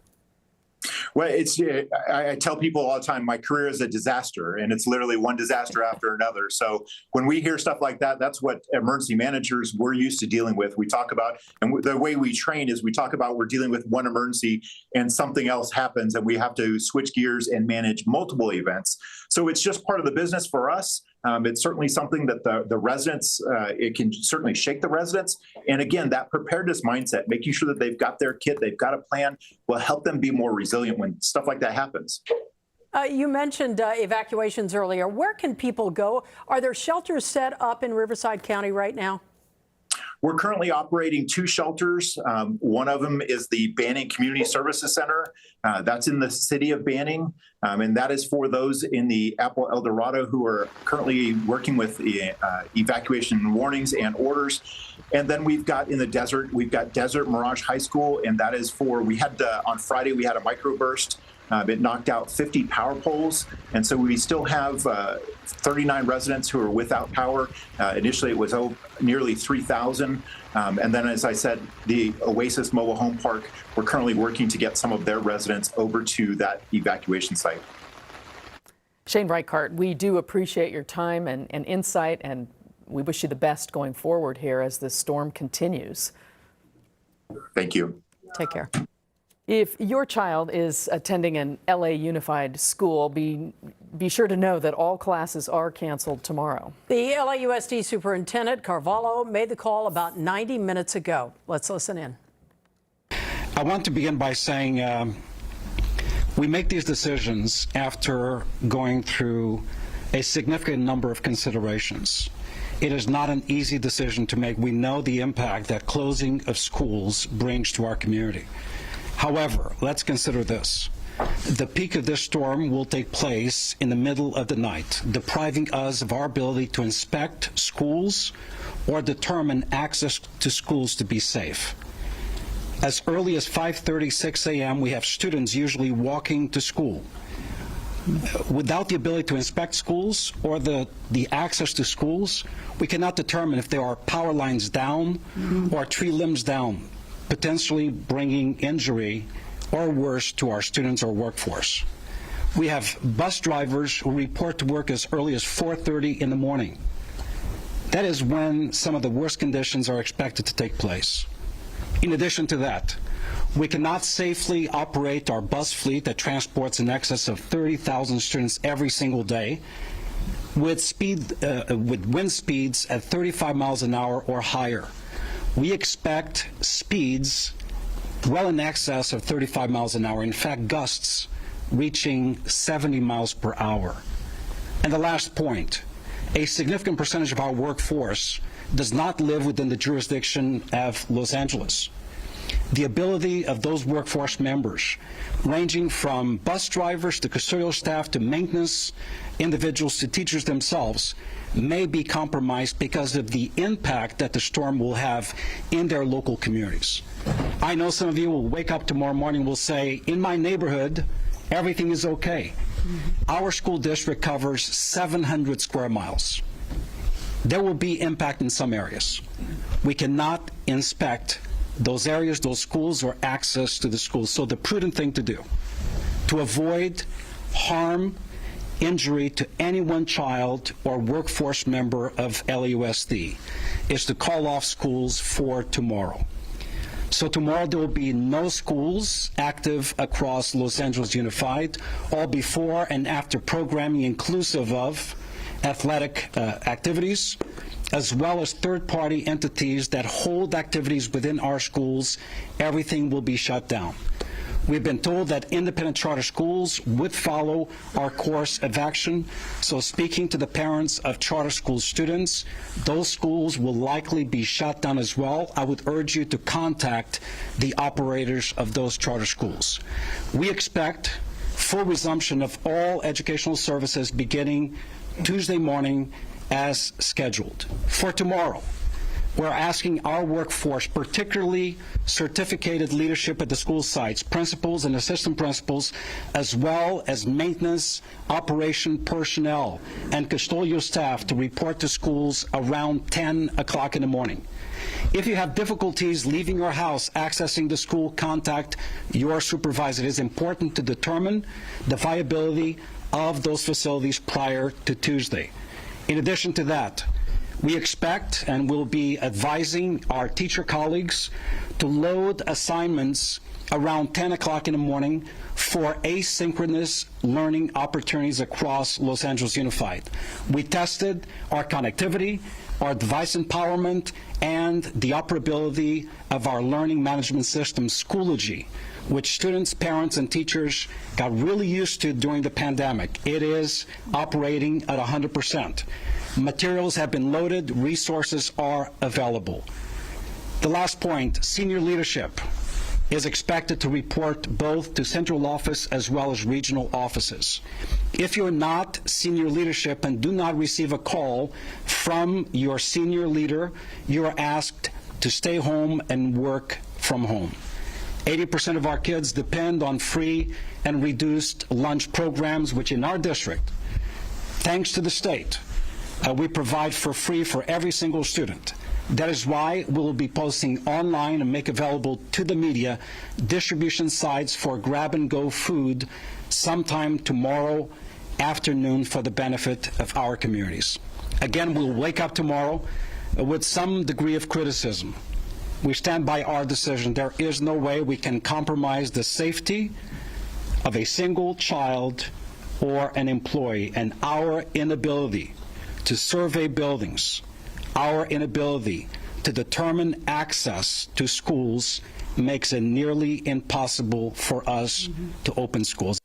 Well, I tell people all the time, my career is a disaster, and it's literally one disaster after another. So when we hear stuff like that, that's what emergency managers we're used to dealing with. We talk about, and the way we train is we talk about we're dealing with one emergency and something else happens and we have to switch gears and manage multiple events. So it's just part of the business for us. It's certainly something that the residents, it can certainly shake the residents. And again, that preparedness mindset, making sure that they've got their kit, they've got a plan, will help them be more resilient when stuff like that happens. You mentioned evacuations earlier. Where can people go? Are there shelters set up in Riverside County right now? We're currently operating 2 shelters. One of them is the Banning Community Services Center. That's in the city of Banning, and that is for those in the Apple El Dorado who are currently working with the evacuation warnings and orders. And then we've got in the desert, we've got Desert Mirage High School, and that is for, we had on Friday, we had a microburst. It knocked out 50 power poles, and so we still have 39 residents who are without power. Initially, it was nearly 3,000. And then, as I said, the Oasis Mobile Home Park, we're currently working to get some of their residents over to that evacuation site. Shane Reichart, we do appreciate your time and insight, and we wish you the best going forward here as this storm continues. Thank you. Take care. If your child is attending an LA Unified school, be sure to know that all classes are canceled tomorrow. The LAUSD Superintendent Carvalho made the call about 90 minutes ago. Let's listen in. I want to begin by saying we make these decisions after going through a significant number of considerations. It is not an easy decision to make. We know the impact that closing of schools brings to our community. However, let's consider this. The peak of this storm will take place in the middle of the night, depriving us of our ability to inspect schools or determine access to schools to be safe. As early as 5:30, 6 a.m., we have students usually walking to school. Without the ability to inspect schools or the access to schools, we cannot determine if there are power lines down or tree limbs down, potentially bringing injury or worse to our students or workforce. We have bus drivers who report to work as early as 4:30 in the morning. That is when some of the worst conditions are expected to take place. In addition to that, we cannot safely operate our bus fleet that transports in excess of 30,000 students every single day with wind speeds at 35 miles an hour or higher. We expect speeds well in excess of 35 miles an hour. In fact, gusts reaching 70 miles per hour. And the last point, a significant percentage of our workforce does not live within the jurisdiction of Los Angeles. The ability of those workforce members, ranging from bus drivers to custodial staff to maintenance individuals to teachers themselves, may be compromised because of the impact that the storm will have in their local communities. I know some of you will wake up tomorrow morning and will say, in my neighborhood, everything is okay. Our school district covers 700 square miles. There will be impact in some areas. We cannot inspect those areas, those schools, or access to the schools. So the prudent thing to do, to avoid harm, injury to any one child or workforce member of LAUSD, is to call off schools for tomorrow. So tomorrow there will be no schools active across Los Angeles Unified, all before and after programming inclusive of athletic activities, as well as third-party entities that hold activities within our schools. Everything will be shut down. We've been told that independent charter schools would follow our course of action. So speaking to the parents of charter school students, those schools will likely be shut down as well. I would urge you to contact the operators of those charter schools. We expect full resumption of all educational services beginning Tuesday morning as scheduled. For tomorrow, we're asking our workforce, particularly certificated leadership at the school sites, principals and assistant principals, as well as maintenance, operation personnel, and custodial staff to report to schools around 10 o'clock in the morning. If you have difficulties leaving your house, accessing the school, contact your supervisor. It is important to determine the viability of those facilities prior to Tuesday. In addition to that, we expect and will be advising our teacher colleagues to load assignments around 10 o'clock in the morning for asynchronous learning opportunities across Los Angeles Unified. We tested our connectivity, our device empowerment, and the operability of our learning management system, Schoology, which students, parents, and teachers got really used to during the pandemic. It is operating at 100%. Materials have been loaded, resources are available. The last point, senior leadership is expected to report both to central office as well as regional offices. If you're not senior leadership and do not receive a call from your senior leader, you are asked to stay home and work from home. 80% of our kids depend on free and reduced lunch programs, which in our district, thanks to the state, we provide for free for every single student. That is why we will be posting online and make available to the media distribution sites for grab-and-go food sometime tomorrow afternoon for the benefit of our communities. Again, we'll wake up tomorrow with some degree of criticism. We stand by our decision. There is no way we can compromise the safety of a single child or an employee, and our inability to survey buildings, our inability to determine access to schools makes it nearly impossible for us to open schools.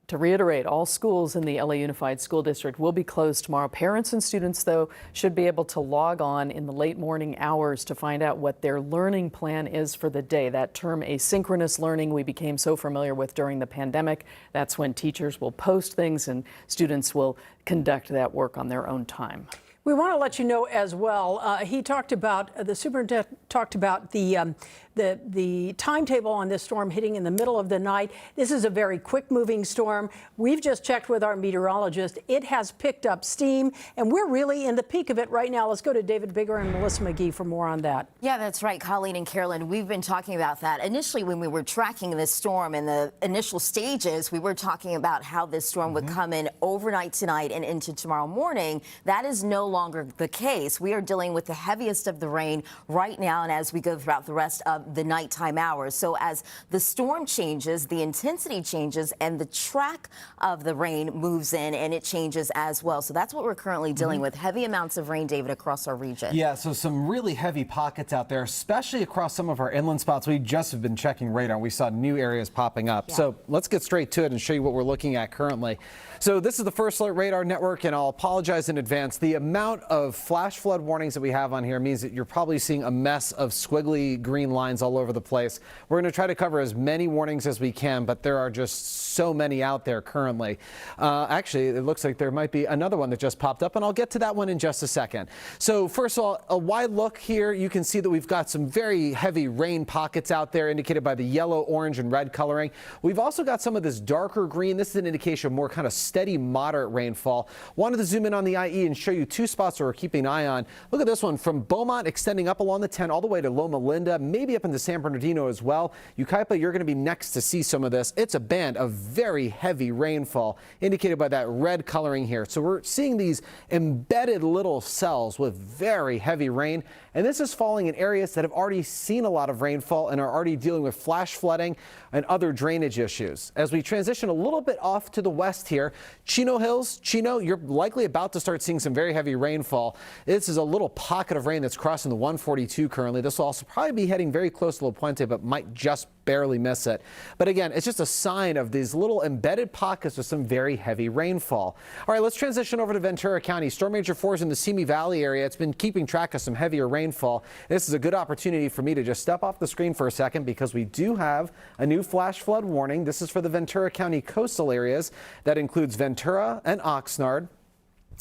To reiterate, all schools in the LA Unified School District will be closed tomorrow. Parents and students, though, should be able to log on in the late morning hours to find out what their learning plan is for the day. That term, asynchronous learning, we became so familiar with during the pandemic. That's when teachers will post things and students will conduct that work on their own time. We want to let you know as well, he talked about, the superintendent talked about the timetable on this storm hitting in the middle of the night. This is a very quick moving storm. We've just checked with our meteorologist. It has picked up steam and we're really in the peak of it right now. Let's go to David Bigger and Melissa McGee for more on that. Yeah, that's right, Colleen and Carolyn. We've been talking about that. Initially, when we were tracking this storm in the initial stages, we were talking about how this storm would come in overnight tonight and into tomorrow morning. That is no longer the case. We are dealing with the heaviest of the rain right now and as we go throughout the rest of the nighttime hours. So as the storm changes, the intensity changes and the track of the rain moves in and it changes as well. So that's what we're currently dealing with. Heavy amounts of rain, David, across our region. Yeah, so some really heavy pockets out there, especially across some of our inland spots. We just have been checking radar. We saw new areas popping up. Yeah. So let's get straight to it and show you what we're looking at currently. So this is the First Alert Radar Network, and I'll apologize in advance. The amount of flash flood warnings that we have on here means that you're probably seeing a mess of squiggly green lines all over the place. We're going to try to cover as many warnings as we can, but there are just so many out there currently. Actually, it looks like there might be another one that just popped up, and I'll get to that one in just a second. So first of all, a wide look here. You can see that we've got some very heavy rain pockets out there indicated by the yellow, orange, and red coloring. We've also got some of this darker green. This is an indication of more kind of steady, moderate rainfall. Wanted to zoom in on the IE and show you two spots that we're keeping an eye on. Look at this one from Beaumont extending up along the 10 all the way to Loma Linda, maybe up into San Bernardino as well. Yucaipa, you're going to be next to see some of this. It's a band of very heavy rainfall indicated by that red coloring here. So we're seeing these embedded little cells with very heavy rain. And this is falling in areas that have already seen a lot of rainfall and are already dealing with flash flooding and other drainage issues. As we transition a little bit off to the west here, Chino Hills, Chino, you're likely about to start seeing some very heavy rainfall. This is a little pocket of rain that's crossing the 142 currently. This will also probably be heading very close to La Puente, but might just barely miss it. But again, it's just a sign of these little embedded pockets with some very heavy rainfall. All right, let's transition over to Ventura County. Storm Major 4 is in the Simi Valley area. It's been keeping track of some heavier rainfall. This is a good opportunity for me to just step off the screen for a second because we do have a new flash flood warning. This is for the Ventura County coastal areas. That includes Ventura and Oxnard.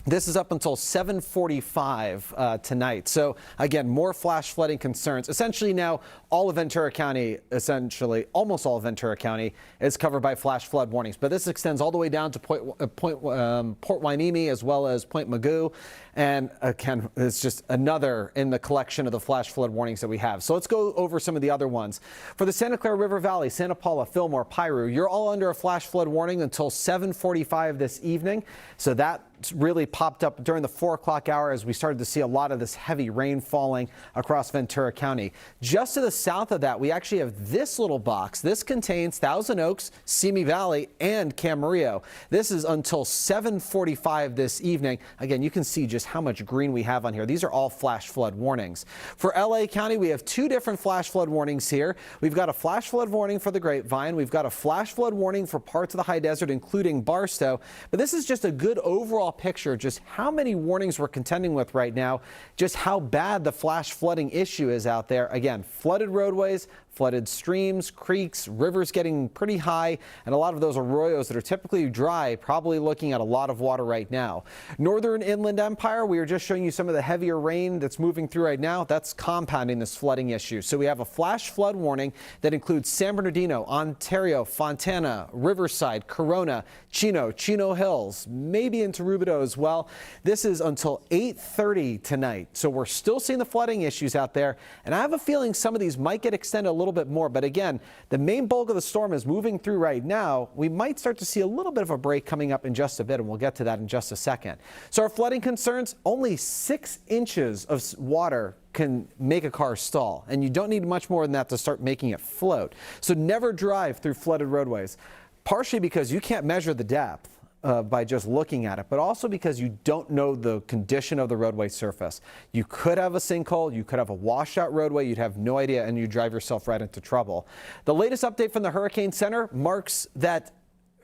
This is up until 7:45 tonight. So again, more flash flooding concerns. Essentially now all of Ventura County, almost all of Ventura County is covered by flash flood warnings. But this extends all the way down to Port Hueneme as well as Point Mugu. And again, it's just another in the collection of the flash flood warnings that we have. So let's go over some of the other ones. For the Santa Clara River Valley, Santa Paula, Fillmore, Piru, you're all under a flash flood warning until 7:45 this evening. So that really popped up during the 4 o'clock hour as we started to see a lot of this heavy rain falling across Ventura County. Just to the south of that, we actually have this little box. This contains Thousand Oaks, Simi Valley, and Camarillo. This is until 7:45 this evening. Again, you can see just how much green we have on here. These are all flash flood warnings. For LA County, we have 2 different flash flood warnings here. We've got a flash flood warning for the Grapevine. We've got a flash flood warning for parts of the high desert, including Barstow. But this is just a good overall picture of just how many warnings we're contending with right now, just how bad the flash flooding issue is out there. Again, flooded roadways, flooded streams, creeks, rivers getting pretty high, and a lot of those arroyos that are typically dry, probably looking at a lot of water right now. Northern Inland Empire, we were just showing you some of the heavier rain that's moving through right now. That's compounding this flooding issue. So we have a flash flood warning that includes San Bernardino, Ontario, Fontana, Riverside, Corona, Chino Hills, maybe into Rubidoux as well. This is until 8:30 tonight. So we're still seeing the flooding issues out there, and I have a feeling some of these might get extended a little bit more. But again, the main bulk of the storm is moving through right now. We might start to see a little bit of a break coming up in just a bit, and we'll get to that in just a second. So our flooding concerns, only 6 inches of water can make a car stall, and you don't need much more than that to start making it float. So never drive through flooded roadways, partially because you can't measure the depth by just looking at it, but also because you don't know the condition of the roadway surface. You could have a sinkhole, you could have a washed-out roadway, you'd have no idea, and you drive yourself right into trouble. The latest update from the Hurricane Center marks that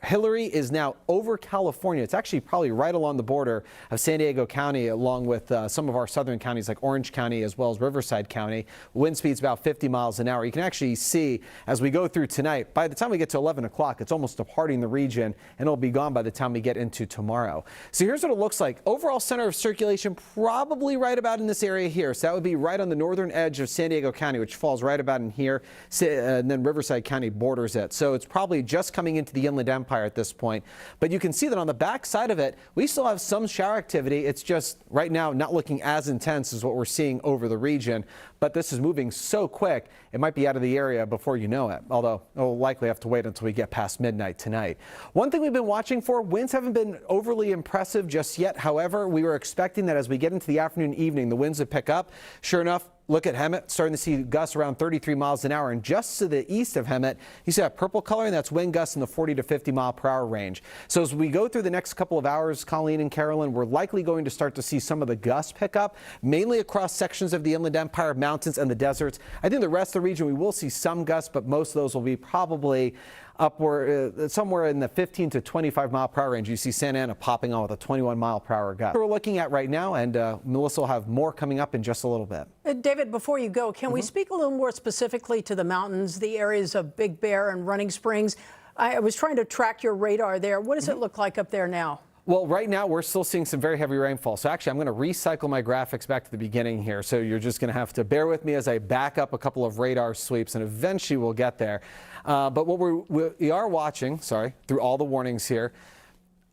Hilary is now over California. It's actually probably right along the border of San Diego County, along with some of our southern counties like Orange County as well as Riverside County. Wind speed's about 50 miles an hour. You can actually see as we go through tonight, by the time we get to 11 o'clock, it's almost departing the region, and it'll be gone by the time we get into tomorrow. So here's what it looks like. Overall center of circulation probably right about in this area here. So that would be right on the northern edge of San Diego County, which falls right about in here, and then Riverside County borders it. So it's probably just coming into the Inland Empire at this point. But you can see that on the back side of it, we still have some shower activity. It's just right now not looking as intense as what we're seeing over the region. But this is moving so quick, it might be out of the area before you know it, although we'll likely have to wait until we get past midnight tonight. One thing we've been watching for, winds haven't been overly impressive just yet. However, we were expecting that as we get into the afternoon, evening, the winds would pick up. Sure enough, look at Hemet, starting to see gusts around 33 miles an hour. And just to the east of Hemet, you see that purple color, and that's wind gusts in the 40 to 50 mile per hour range. So as we go through the next couple of hours, Colleen and Carolyn, we're likely going to start to see some of the gusts pick up, mainly across sections of the Inland Empire, mountains, and the deserts. I think the rest of the region, we will see some gusts, but most of those will be probably upward somewhere in the 15 to 25 mile per hour range. You see Santa Ana popping on with a 21 mile per hour gust. We're looking at right now, and Melissa will have more coming up in just a little bit. David, before you go, can we speak a little more specifically to the mountains, the areas of Big Bear and Running Springs? I was trying to track your radar there. What does it look like up there now? Well, right now we're still seeing some very heavy rainfall. So actually, I'm going to recycle my graphics back to the beginning here. So you're just going to have to bear with me as I back up a couple of radar sweeps, and eventually we'll get there. But what we are watching, through all the warnings here,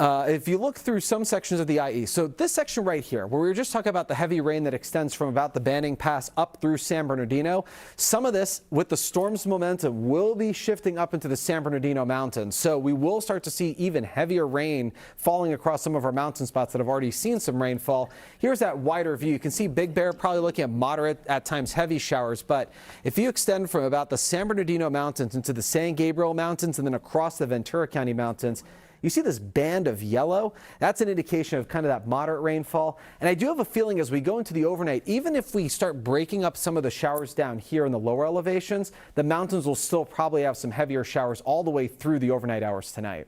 if you look through some sections of the IE, so this section right here, where we were just talking about the heavy rain that extends from about the Banning Pass up through San Bernardino, some of this, with the storm's momentum, will be shifting up into the San Bernardino Mountains. So we will start to see even heavier rain falling across some of our mountain spots that have already seen some rainfall. Here's that wider view. You can see Big Bear probably looking at moderate, at times heavy showers. But if you extend from about the San Bernardino Mountains into the San Gabriel Mountains and then across the Ventura County Mountains, you see this band of yellow? That's an indication of kind of that moderate rainfall. And I do have a feeling as we go into the overnight, even if we start breaking up some of the showers down here in the lower elevations, the mountains will still probably have some heavier showers all the way through the overnight hours tonight.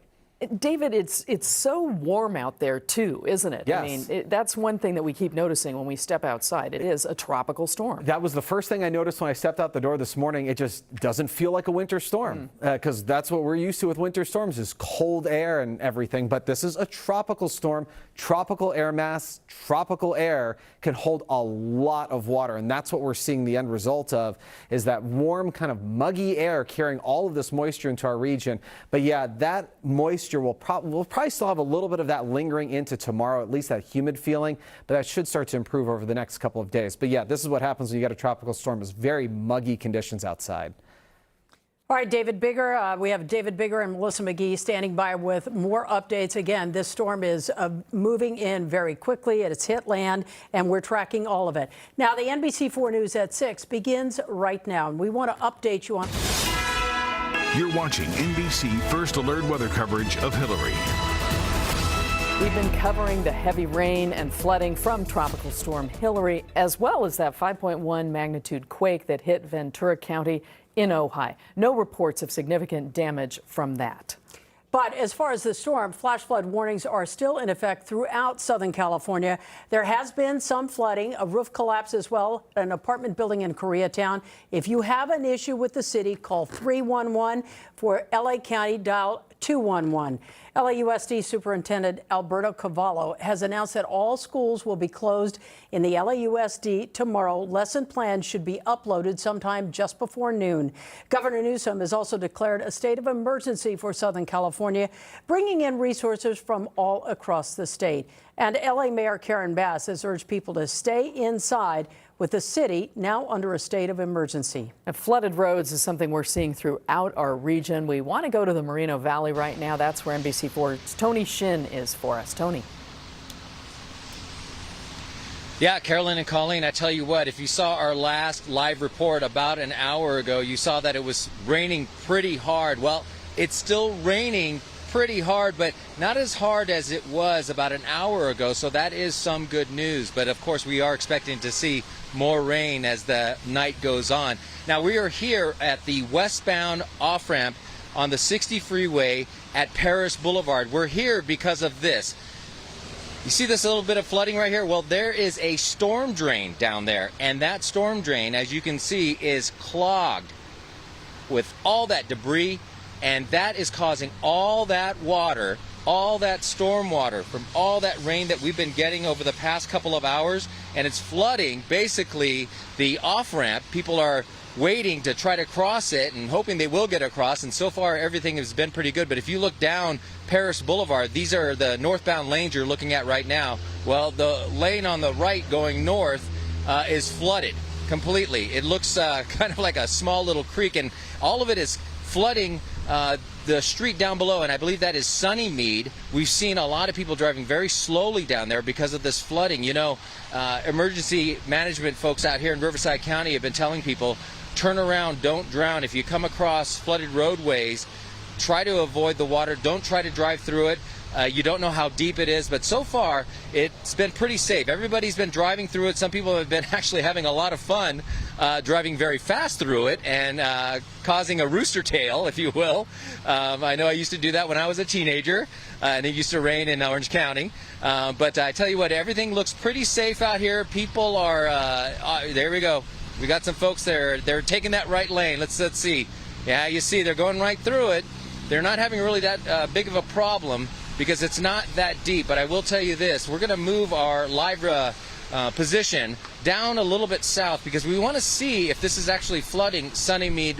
David, it's so warm out there too, isn't it? Yes. I mean, that's one thing that we keep noticing when we step outside. It is a tropical storm. That was the first thing I noticed when I stepped out the door this morning. It just doesn't feel like a winter storm, because that's what we're used to with winter storms, is cold air and everything. But this is a tropical storm, tropical air mass, tropical air can hold a lot of water. And that's what we're seeing the end result of, is that warm kind of muggy air carrying all of this moisture into our region. But yeah, that moisture we'll probably still have a little bit of that lingering into tomorrow, at least that humid feeling, but that should start to improve over the next couple of days. But yeah, this is what happens when you get a tropical storm, is very muggy conditions outside. All right, David Bigger. We have David Bigger and Melissa McGee standing by with more updates. Again, this storm is moving in very quickly. It's hit land, and we're tracking all of it. Now, the NBC4 News at 6 begins right now, and we want to update you on. You're watching NBC First Alert weather coverage of Hilary. We've been covering the heavy rain and flooding from Tropical Storm Hilary, as well as that 5.1 magnitude quake that hit Ventura County in Ojai. No reports of significant damage from that. But as far as the storm, flash flood warnings are still in effect throughout Southern California. There has been some flooding, a roof collapse as well, an apartment building in Koreatown. If you have an issue with the city, call 311. For LA County, dial 211. LAUSD Superintendent Alberto Cavallo has announced that all schools will be closed in the LAUSD tomorrow. Lesson plans should be uploaded sometime just before noon. Governor Newsom has also declared a state of emergency for Southern California, bringing in resources from all across the state. And LA Mayor Karen Bass has urged people to stay inside, with the city now under a state of emergency. Flooded roads is something we're seeing throughout our region. We want to go to the Moreno Valley right now. That's where NBC4's Tony Shin is for us. Tony. Yeah, Carolyn and Colleen, I tell you what, if you saw our last live report about an hour ago, you saw that it was raining pretty hard. Well, it's still raining pretty hard, but not as hard as it was about an hour ago, so that is some good news. But of course, we are expecting to see more rain as the night goes on. Now, we are here at the westbound off-ramp on the 60 freeway at Paris Boulevard. We're here because of this. You see this little bit of flooding right here? Well, there is a storm drain down there, and that storm drain, as you can see, is clogged with all that debris, and that is causing all that water, all that storm water from all that rain that we've been getting over the past couple of hours, and it's flooding basically the off-ramp. People are waiting to try to cross it and hoping they will get across, and so far everything has been pretty good. But if you look down Paris Boulevard, these are the northbound lanes you're looking at right now. Well, the lane on the right going north is flooded completely. It looks kind of like a small little creek, and all of it is flooding the street down below, and I believe that is Sunnymead. We've seen a lot of people driving very slowly down there because of this flooding. You know, emergency management folks out here in Riverside County have been telling people, turn around, don't drown. If you come across flooded roadways, try to avoid the water. Don't try to drive through it. You don't know how deep it is, but so far it's been pretty safe. Everybody's been driving through it. Some people have been actually having a lot of fun driving very fast through it and causing a rooster tail, if you will. I know I used to do that when I was a teenager, and it used to rain in Orange County. But I tell you what, everything looks pretty safe out here. People are, there we go. We got some folks there. They're taking that right lane. Let's see. Yeah, you see, they're going right through it. They're not having really that big of a problem, because it's not that deep. But I will tell you this, we're going to move our live position down a little bit south, because we want to see if this is actually flooding Sunnymead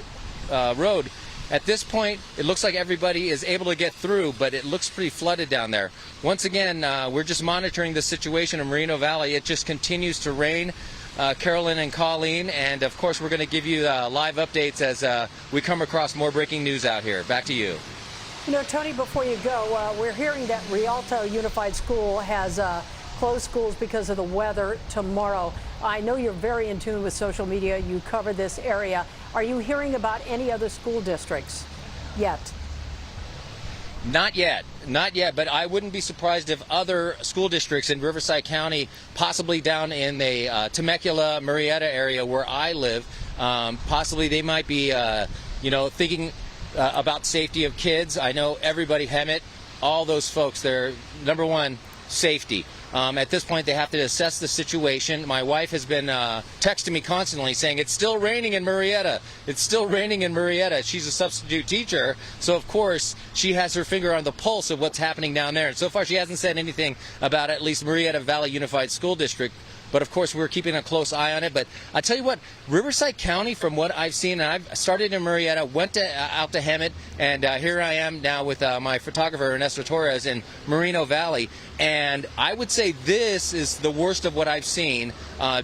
Road. At this point, it looks like everybody is able to get through, but it looks pretty flooded down there. Once again, we're just monitoring the situation in Moreno Valley. It just continues to rain. Carolyn and Colleen, and of course we're going to give you live updates as we come across more breaking news out here. Back to you. You know, Tony, before you go, we're hearing that Rialto Unified School has closed schools because of the weather tomorrow. I know you're very in tune with social media. You cover this area. Are you hearing about any other school districts yet? Not yet, but I wouldn't be surprised if other school districts in Riverside County, possibly down in the Temecula, Murrieta area where I live, possibly they might be, thinking about safety of kids. I know everybody, Hemet, all those folks, they're number one, safety. At this point, they have to assess the situation. My wife has been texting me constantly saying, it's still raining in Murrieta. It's still raining in Murrieta. She's a substitute teacher, so of course, she has her finger on the pulse of what's happening down there. And so far, she hasn't said anything about at least Murrieta Valley Unified School District. but of course we're keeping a close eye on it. But I tell you what, Riverside County, from what I've seen, and I've started in Murrieta, went out to Hemet, and here I am now with my photographer Ernesto Torres in Moreno Valley, and I would say this is the worst of what I've seen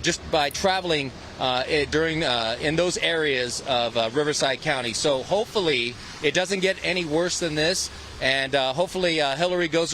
just by traveling in those areas of Riverside County. So hopefully it doesn't get any worse than this, and hopefully Hilary goes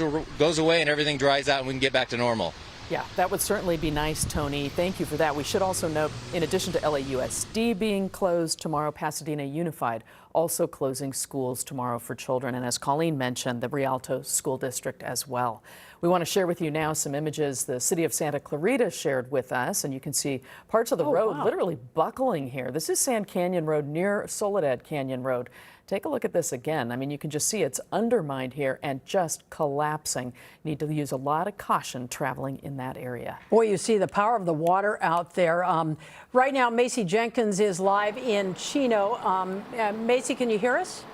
away and everything dries out and we can get back to normal. Yeah, that would certainly be nice, Tony. Thank you for that. We should also note, in addition to LAUSD being closed tomorrow, Pasadena Unified also closing schools tomorrow for children. And as Colleen mentioned, the Rialto School District as well. We want to share with you now some images the city of Santa Clarita shared with us, and you can see parts of the road literally buckling here. This is Sand Canyon Road near Soledad Canyon Road. Take a look at this again. I mean, you can just see it's undermined here and just collapsing. Need to use a lot of caution traveling in that area. Boy, you see the power of the water out there. Right now, Macy Jenkins is live in Chino. Macy, can you hear us?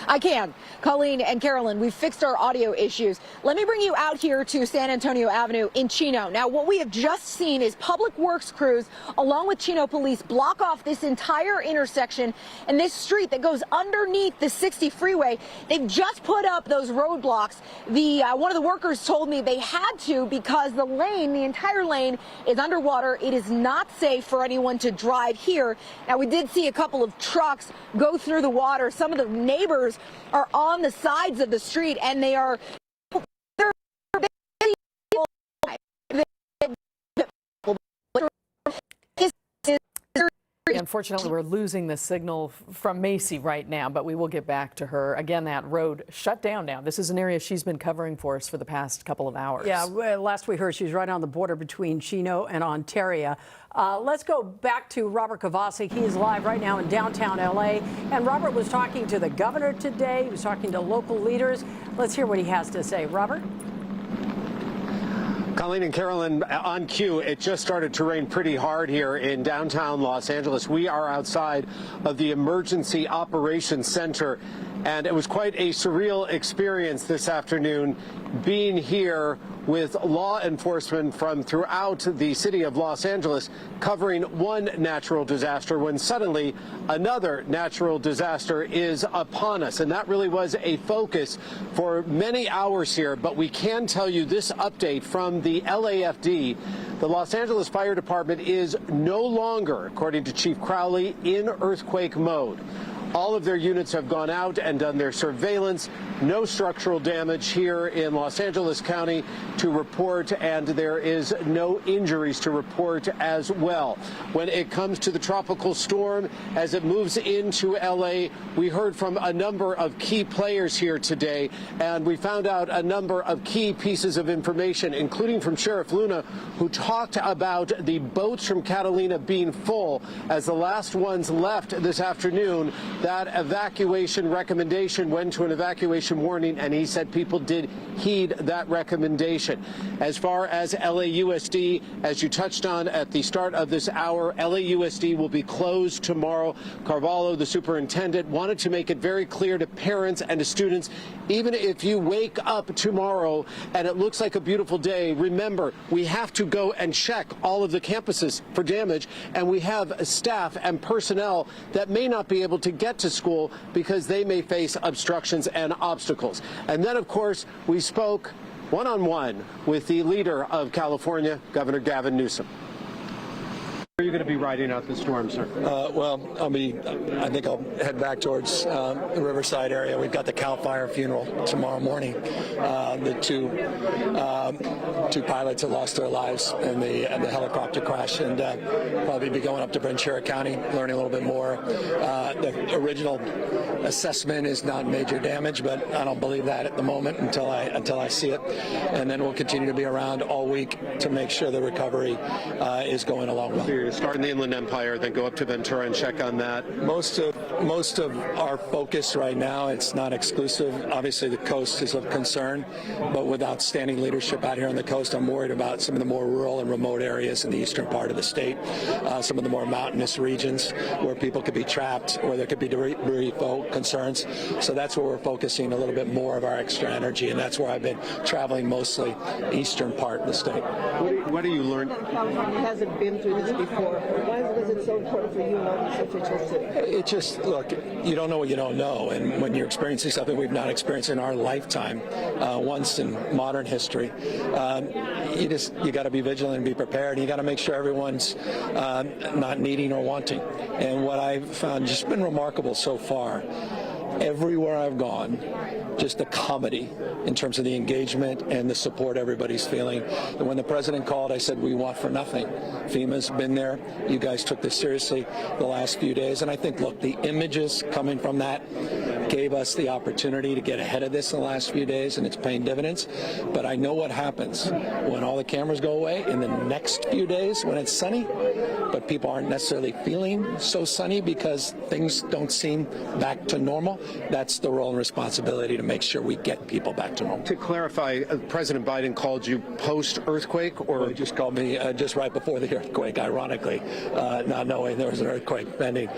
I can. Colleen and Carolyn, we've fixed our audio issues. Let me bring you out here to San Antonio Avenue in Chino. Now, what we have just seen is public works crews, along with Chino police, block off this entire intersection and this street that goes underneath the 60 freeway. They've just put up those roadblocks. One of the workers told me they had to because the entire lane is underwater. It is not safe for anyone to drive here. Now, we did see a couple of trucks go through the water. Some of the neighbors are on the sides of the street, and they are Unfortunately, we're losing the signal from Macy right now, but we will get back to her. Again, that road shut down now. This is an area she's been covering for us for the past couple of hours. Yeah, last we heard, she's right on the border between Chino and Ontario. Let's go back to Robert Kovacic. He is live right now in downtown LA. And Robert was talking to the governor today. He was talking to local leaders. Let's hear what he has to say. Robert? Colleen and Carolyn, on cue, it just started to rain pretty hard here in downtown Los Angeles. We are outside of the Emergency Operations Center, and it was quite a surreal experience this afternoon being here with law enforcement from throughout the city of Los Angeles covering one natural disaster when suddenly another natural disaster is upon us. And that really was a focus for many hours here. But we can tell you this update from the LAFD. The Los Angeles Fire Department is no longer, according to Chief Crowley, in earthquake mode. All of their units have gone out and done their surveillance. No structural damage here in Los Angeles County to report, and there is no injuries to report as well. When it comes to the tropical storm, as it moves into LA, we heard from a number of key players here today, and we found out a number of key pieces of information, including from Sheriff Luna, who talked about the boats from Catalina being full as the last ones left this afternoon. That evacuation recommendation went to an evacuation warning, and he said people did heed that recommendation. As far as LAUSD, as you touched on at the start of this hour, LAUSD will be closed tomorrow. Carvalho, the superintendent, wanted to make it very clear to parents and to students, even if you wake up tomorrow and it looks like a beautiful day, remember, we have to go and check all of the campuses for damage, and we have staff and personnel that may not be able to get to school because they may face obstructions and obstacles. And then, of course, we spoke one-on-one with the leader of California, Governor Gavin Newsom. Where are you going to be riding out the storm, sir? Well, I think I'll head back towards the Riverside area. We've got the Cal Fire funeral tomorrow morning. The two pilots have lost their lives in the helicopter crash, and probably be going up to Ventura County, learning a little bit more. The original assessment is not major damage, but I don't believe that at the moment until I see it. And then we'll continue to be around all week to make sure the recovery is going along well. start in the Inland Empire, then go up to Ventura and check on that? Most of our focus right now, it's not exclusive. Obviously, the coast is of concern, but with outstanding leadership out here on the coast, I'm worried about some of the more rural and remote areas in the eastern part of the state, some of the more mountainous regions where people could be trapped or there could be debris flow concerns. So that's where we're focusing a little bit more of our extra energy, and that's where I've been traveling mostly, eastern part of the state. What do you learn? California hasn't been through this before. Why was it so important for you and all these officials to? It just, look, you don't know what you don't know, and when you're experiencing something we've not experienced in our lifetime, once in modern history, you got to be vigilant and be prepared. You got to make sure everyone's not needing or wanting. And what I've found just been remarkable so far, everywhere I've gone, just the comedy in terms of the engagement and the support everybody's feeling. And when the president called, I said, we want for nothing. FEMA's been there. You guys took this seriously the last few days. And I think, look, the images coming from that gave us the opportunity to get ahead of this in the last few days, and it's paying dividends. But I know what happens when all the cameras go away in the next few days when it's sunny, but people aren't necessarily feeling so sunny because things don't seem back to normal. That's the role and responsibility to make sure we get people back to normal. To clarify, President Biden called you post-earthquake, or he just called me just right before the earthquake, ironically, not knowing there was an earthquake pending.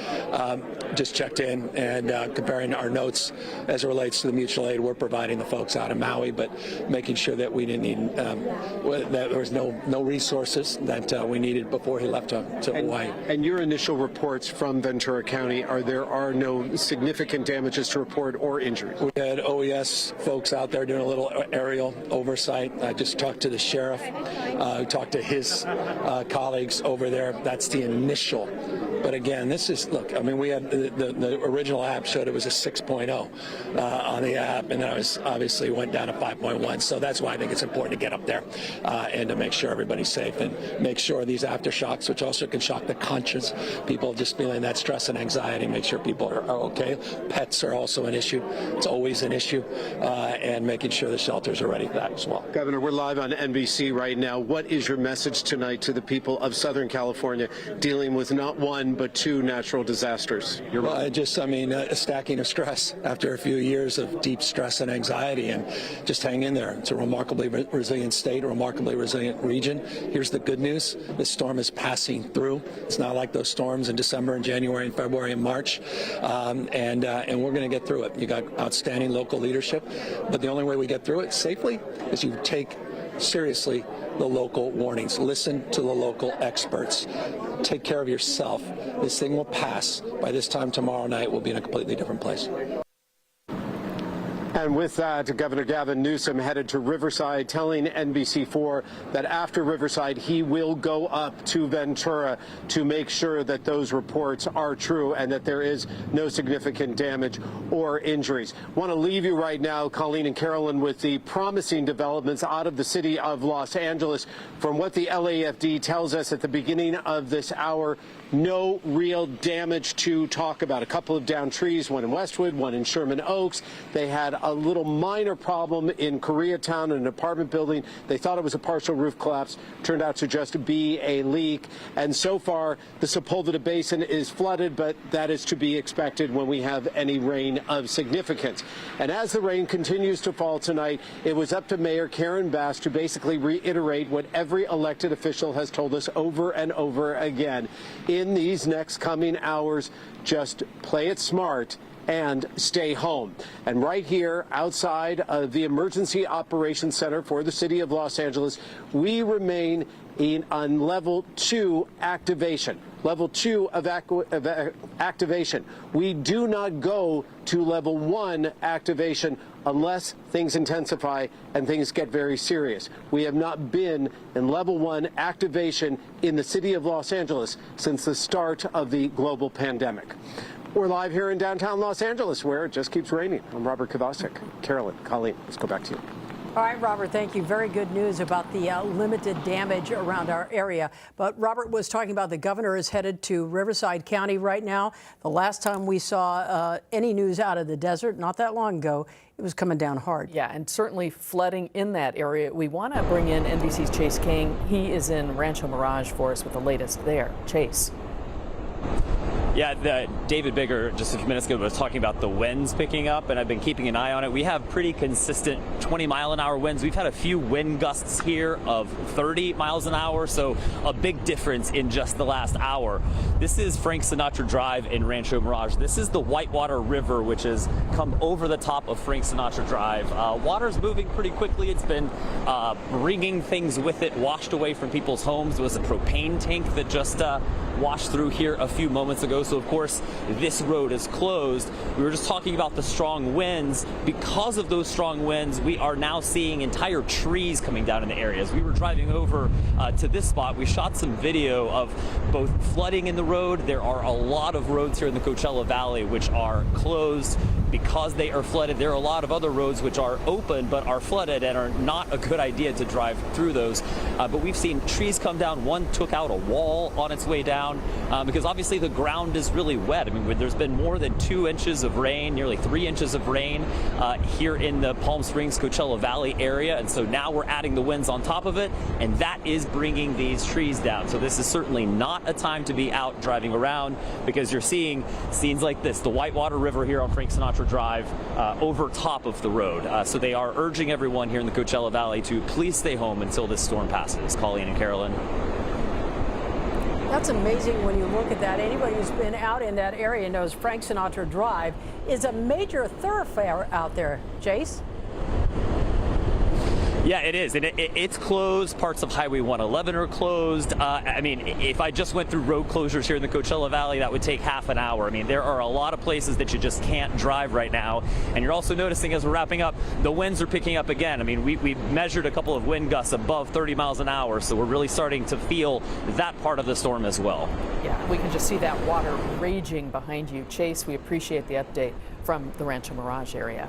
Just checked in and comparing our notes as it relates to the mutual aid we're providing the folks out in Maui, but making sure that we didn't need, that there was no resources that we needed before he left to Hawaii. And your initial reports from Ventura County there are no significant damages to report or injuries? We had OES folks out there doing a little aerial oversight. I just talked to the sheriff, talked to his colleagues over there. That's the initial. But again, this is, look, I mean, we had the original app showed it was a 6.0 on the app, and that was obviously went down to 5.1. So that's why I think it's important to get up there and to make sure everybody's safe and make sure these aftershocks, which also can shock the conscience, people just feeling that stress and anxiety, make sure people are okay. Pets are also an issue. It's always an issue, and making sure the shelters are ready for that as well. Governor, we're live on NBC right now. What is your message tonight to the people of Southern California dealing with not one but two natural disasters? A stacking of stress after a few years of deep stress and anxiety, and just hang in there. It's a remarkably resilient state, a remarkably resilient region. Here's the good news. This storm is passing through. It's not like those storms in December and January and February and March, and we're going to get through it. You got outstanding local leadership, but the only way we get through it safely is you take seriously the local warnings. Listen to the local experts. Take care of yourself. This thing will pass. By this time tomorrow night, we'll be in a completely different place. And with that, Governor Gavin Newsom headed to Riverside, telling NBC4 that after Riverside, he will go up to Ventura to make sure that those reports are true and that there is no significant damage or injuries. Want to leave you right now, Colleen and Carolyn, with the promising developments out of the city of Los Angeles. From what the LAFD tells us at the beginning of this hour, no real damage to talk about. A couple of downed trees, one in Westwood, one in Sherman Oaks. They had a little minor problem in Koreatown in an apartment building. They thought it was a partial roof collapse. Turned out to just be a leak. And so far, the Sepulveda Basin is flooded, but that is to be expected when we have any rain of significance. And as the rain continues to fall tonight, it was up to Mayor Karen Bass to basically reiterate what every elected official has told us over and over again. In these next coming hours, just play it smart and stay home. And right here outside of the Emergency Operations Center for the City of Los Angeles, we remain on level 2 activation. Level 2 of activation. We do not go to level 1 activation unless things intensify and things get very serious. We have not been in level 1 activation in the city of Los Angeles since the start of the global pandemic. We're live here in downtown Los Angeles, where it just keeps raining. I'm Robert Kovacic. Carolyn, Colleen, let's go back to you. All right, Robert, thank you. Very good news about the limited damage around our area. But Robert was talking about the governor is headed to Riverside County right now. The last time we saw any news out of the desert, not that long ago, it was coming down hard. Yeah, and certainly flooding in that area. We want to bring in NBC's Chase King. He is in Rancho Mirage for us with the latest there. Chase. Yeah, David Bigger just a few minutes ago was talking about the winds picking up, and I've been keeping an eye on it. We have pretty consistent 20-mile-an-hour winds. We've had a few wind gusts here of 30 miles an hour, so a big difference in just the last hour. This is Frank Sinatra Drive in Rancho Mirage. This is the Whitewater River, which has come over the top of Frank Sinatra Drive. Water's moving pretty quickly. It's been bringing things with it, washed away from people's homes. There was a propane tank that just washed through here a few moments ago. So, of course, this road is closed. We were just talking about the strong winds. Because of those strong winds, we are now seeing entire trees coming down in the areas. We were driving over to this spot. We shot some video of both flooding in the road. There are a lot of roads here in the Coachella Valley which are closed because they are flooded. There are a lot of other roads which are open but are flooded and are not a good idea to drive through those. But we've seen trees come down. One took out a wall on its way down because obviously the ground is really wet. I mean, there's been more than 2 inches of rain, nearly 3 inches of rain here in the Palm Springs, Coachella Valley area. And so now we're adding the winds on top of it, and that is bringing these trees down. So this is certainly not a time to be out driving around because you're seeing scenes like this, the Whitewater River here on Frank Sinatra Drive over top of the road. So they are urging everyone here in the Coachella Valley to please stay home until this storm passes. Colleen and Carolyn. That's amazing when you look at that. Anybody who's been out in that area knows Frank Sinatra Drive is a major thoroughfare out there. Jace? Yeah, it is. And it's closed. Parts of Highway 111 are closed. I mean, if I just went through road closures here in the Coachella Valley, that would take half an hour. I mean, there are a lot of places that you just can't drive right now. And you're also noticing as we're wrapping up, the winds are picking up again. I mean, we measured a couple of wind gusts above 30 miles an hour. So we're really starting to feel that part of the storm as well. Yeah, we can just see that water raging behind you. Chase, we appreciate the update from the Rancho Mirage area.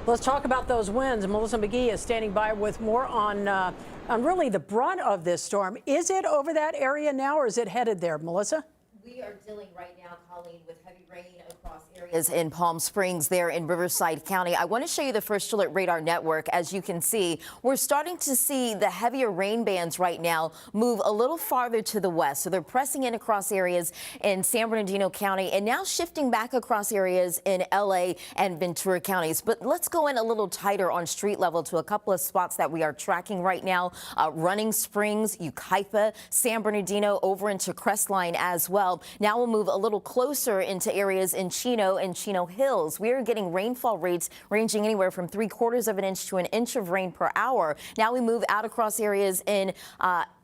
Let's talk about those winds. Melissa McGee is standing by with more on really the brunt of this storm. Is it over that area now, or is it headed there, Melissa? We are dealing right now, Colleen, with heavy rain across areas in Palm Springs there in Riverside County. I want to show you the First Alert Radar Network. As you can see, we're starting to see the heavier rain bands right now move a little farther to the west. So they're pressing in across areas in San Bernardino County and now shifting back across areas in LA and Ventura counties. But let's go in a little tighter on street level to a couple of spots that we are tracking right now. Running Springs, Yucaipa, San Bernardino, over into Crestline as well. Now we'll move a little closer into areas in Chino and Chino Hills. We are getting rainfall rates ranging anywhere from 3/4 of an inch to an inch of rain per hour. Now we move out across areas in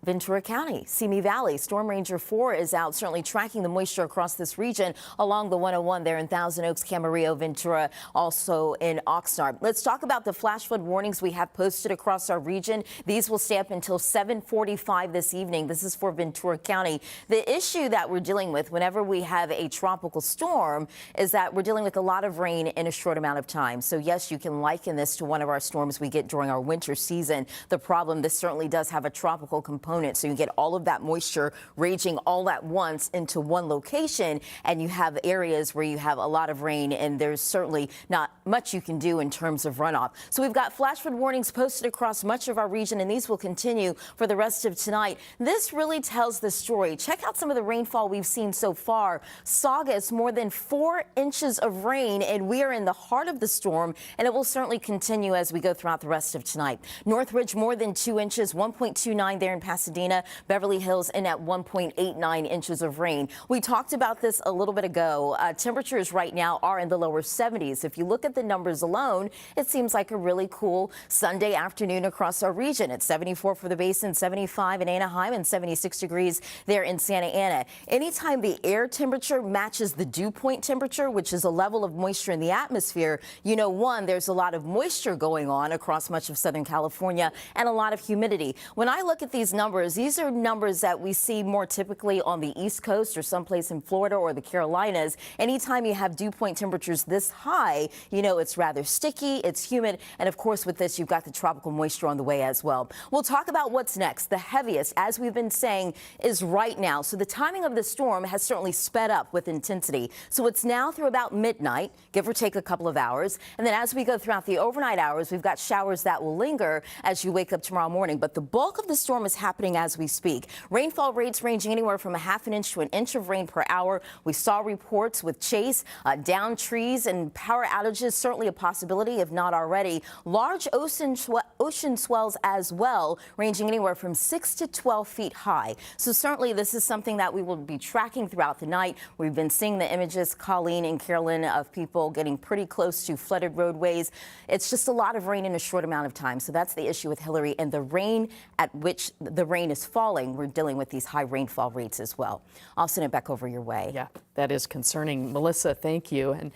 Ventura County, Simi Valley. Storm Ranger 4 is out, certainly tracking the moisture across this region along the 101 there in Thousand Oaks, Camarillo, Ventura, also in Oxnard. Let's talk about the flash flood warnings we have posted across our region. These will stay up until 7:45 this evening. This is for Ventura County. The issue that we're dealing with whenever we have a tropical storm is that we're dealing with a lot of rain in a short amount of time. So yes, you can liken this to one of our storms we get during our winter season. The problem, this certainly does have a tropical component. So you get all of that moisture raging all at once into one location, and you have areas where you have a lot of rain, and there's certainly not much you can do in terms of runoff. So we've got flash flood warnings posted across much of our region, and these will continue for the rest of tonight. This really tells the story. Check out some of the rainfall we've seen so far. Saugus, more than 4 inches of rain, and we are in the heart of the storm, and it will certainly continue as we go throughout the rest of tonight. Northridge, more than 2 inches, 1.29 there in Pasadena. Beverly Hills in at 1.89 inches of rain. We talked about this a little bit ago. Temperatures right now are in the lower 70s. If you look at the numbers alone, it seems like a really cool Sunday afternoon across our region. It's 74 for the Basin, 75 in Anaheim, and 76 degrees there in Santa Ana. Anytime the air temperature matches the dew point temperature, temperature, which is a level of moisture in the atmosphere, you know, one, there's a lot of moisture going on across much of Southern California and a lot of humidity. When I look at these numbers, these are numbers that we see more typically on the East Coast or someplace in Florida or the Carolinas. Anytime you have dew point temperatures this high, you know, it's rather sticky, it's humid, and of course with this you've got the tropical moisture on the way as well. We'll talk about what's next. The heaviest, as we've been saying, is right now. So the timing of the storm has certainly sped up with intensity. So it's now through about midnight, give or take a couple of hours. And then as we go throughout the overnight hours, we've got showers that will linger as you wake up tomorrow morning. But the bulk of the storm is happening as we speak. Rainfall rates ranging anywhere from a half an inch to an inch of rain per hour. We saw reports with chase, down trees, and power outages, certainly a possibility, if not already. Large ocean swells as well, ranging anywhere from 6 to 12 feet high. So certainly this is something that we will be tracking throughout the night. We've been seeing the images, Colleen and Carolyn, of people getting pretty close to flooded roadways. It's just a lot of rain in a short amount of time. So that's the issue with Hilary, and the rain at which the rain is falling. We're dealing with these high rainfall rates as well. I'll send it back over your way. Yeah, that is concerning. Melissa, thank you. And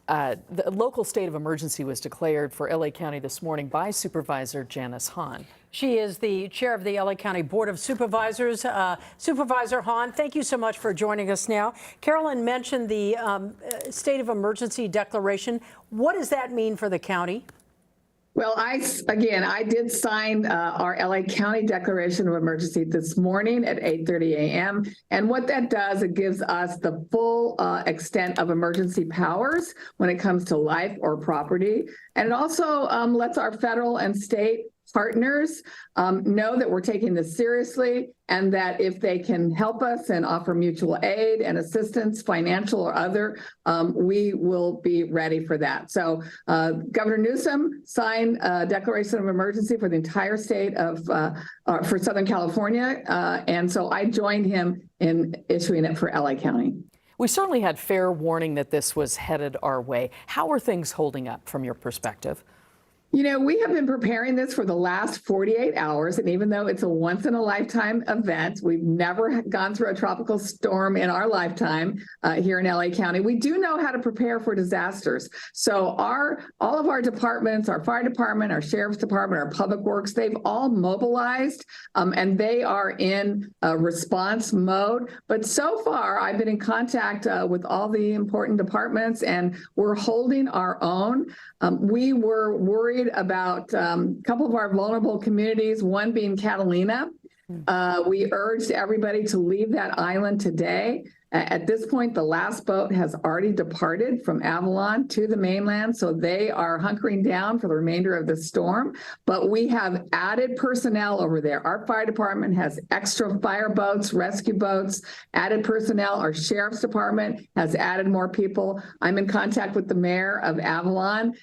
the local state of emergency was declared for LA County this morning by Supervisor Janice Hahn. She is the chair of the LA County Board of Supervisors. Supervisor Hahn, thank you so much for joining us now. Carolyn mentioned the state of emergency declaration. What does that mean for the county? Well, I did sign our LA County Declaration of Emergency this morning at 8:30 a.m. And what that does, it gives us the full extent of emergency powers when it comes to life or property. And it also lets our federal and state partners know that we're taking this seriously, and that if they can help us and offer mutual aid and assistance, financial or other, we will be ready for that. So Governor Newsom signed a declaration of emergency for the entire state of for Southern California, and so I joined him in issuing it for LA County. We certainly had fair warning that this was headed our way. How are things holding up from your perspective? You know, we have been preparing this for the last 48 hours, and even though it's a once-in-a-lifetime event, we've never gone through a tropical storm in our lifetime here in LA County. We do know how to prepare for disasters. So all of our departments, our fire department, our sheriff's department, our public works, they've all mobilized, and they are in response mode. But so far, I've been in contact with all the important departments, and we're holding our own. We were worried about a couple of our vulnerable communities, one being Catalina. We urged everybody to leave that island today. At this point, the last boat has already departed from Avalon to the mainland, so they are hunkering down for the remainder of the storm. But we have added personnel over there. Our fire department has extra fire boats, rescue boats, added personnel. Our sheriff's department has added more people. I'm in contact with the mayor of Avalon.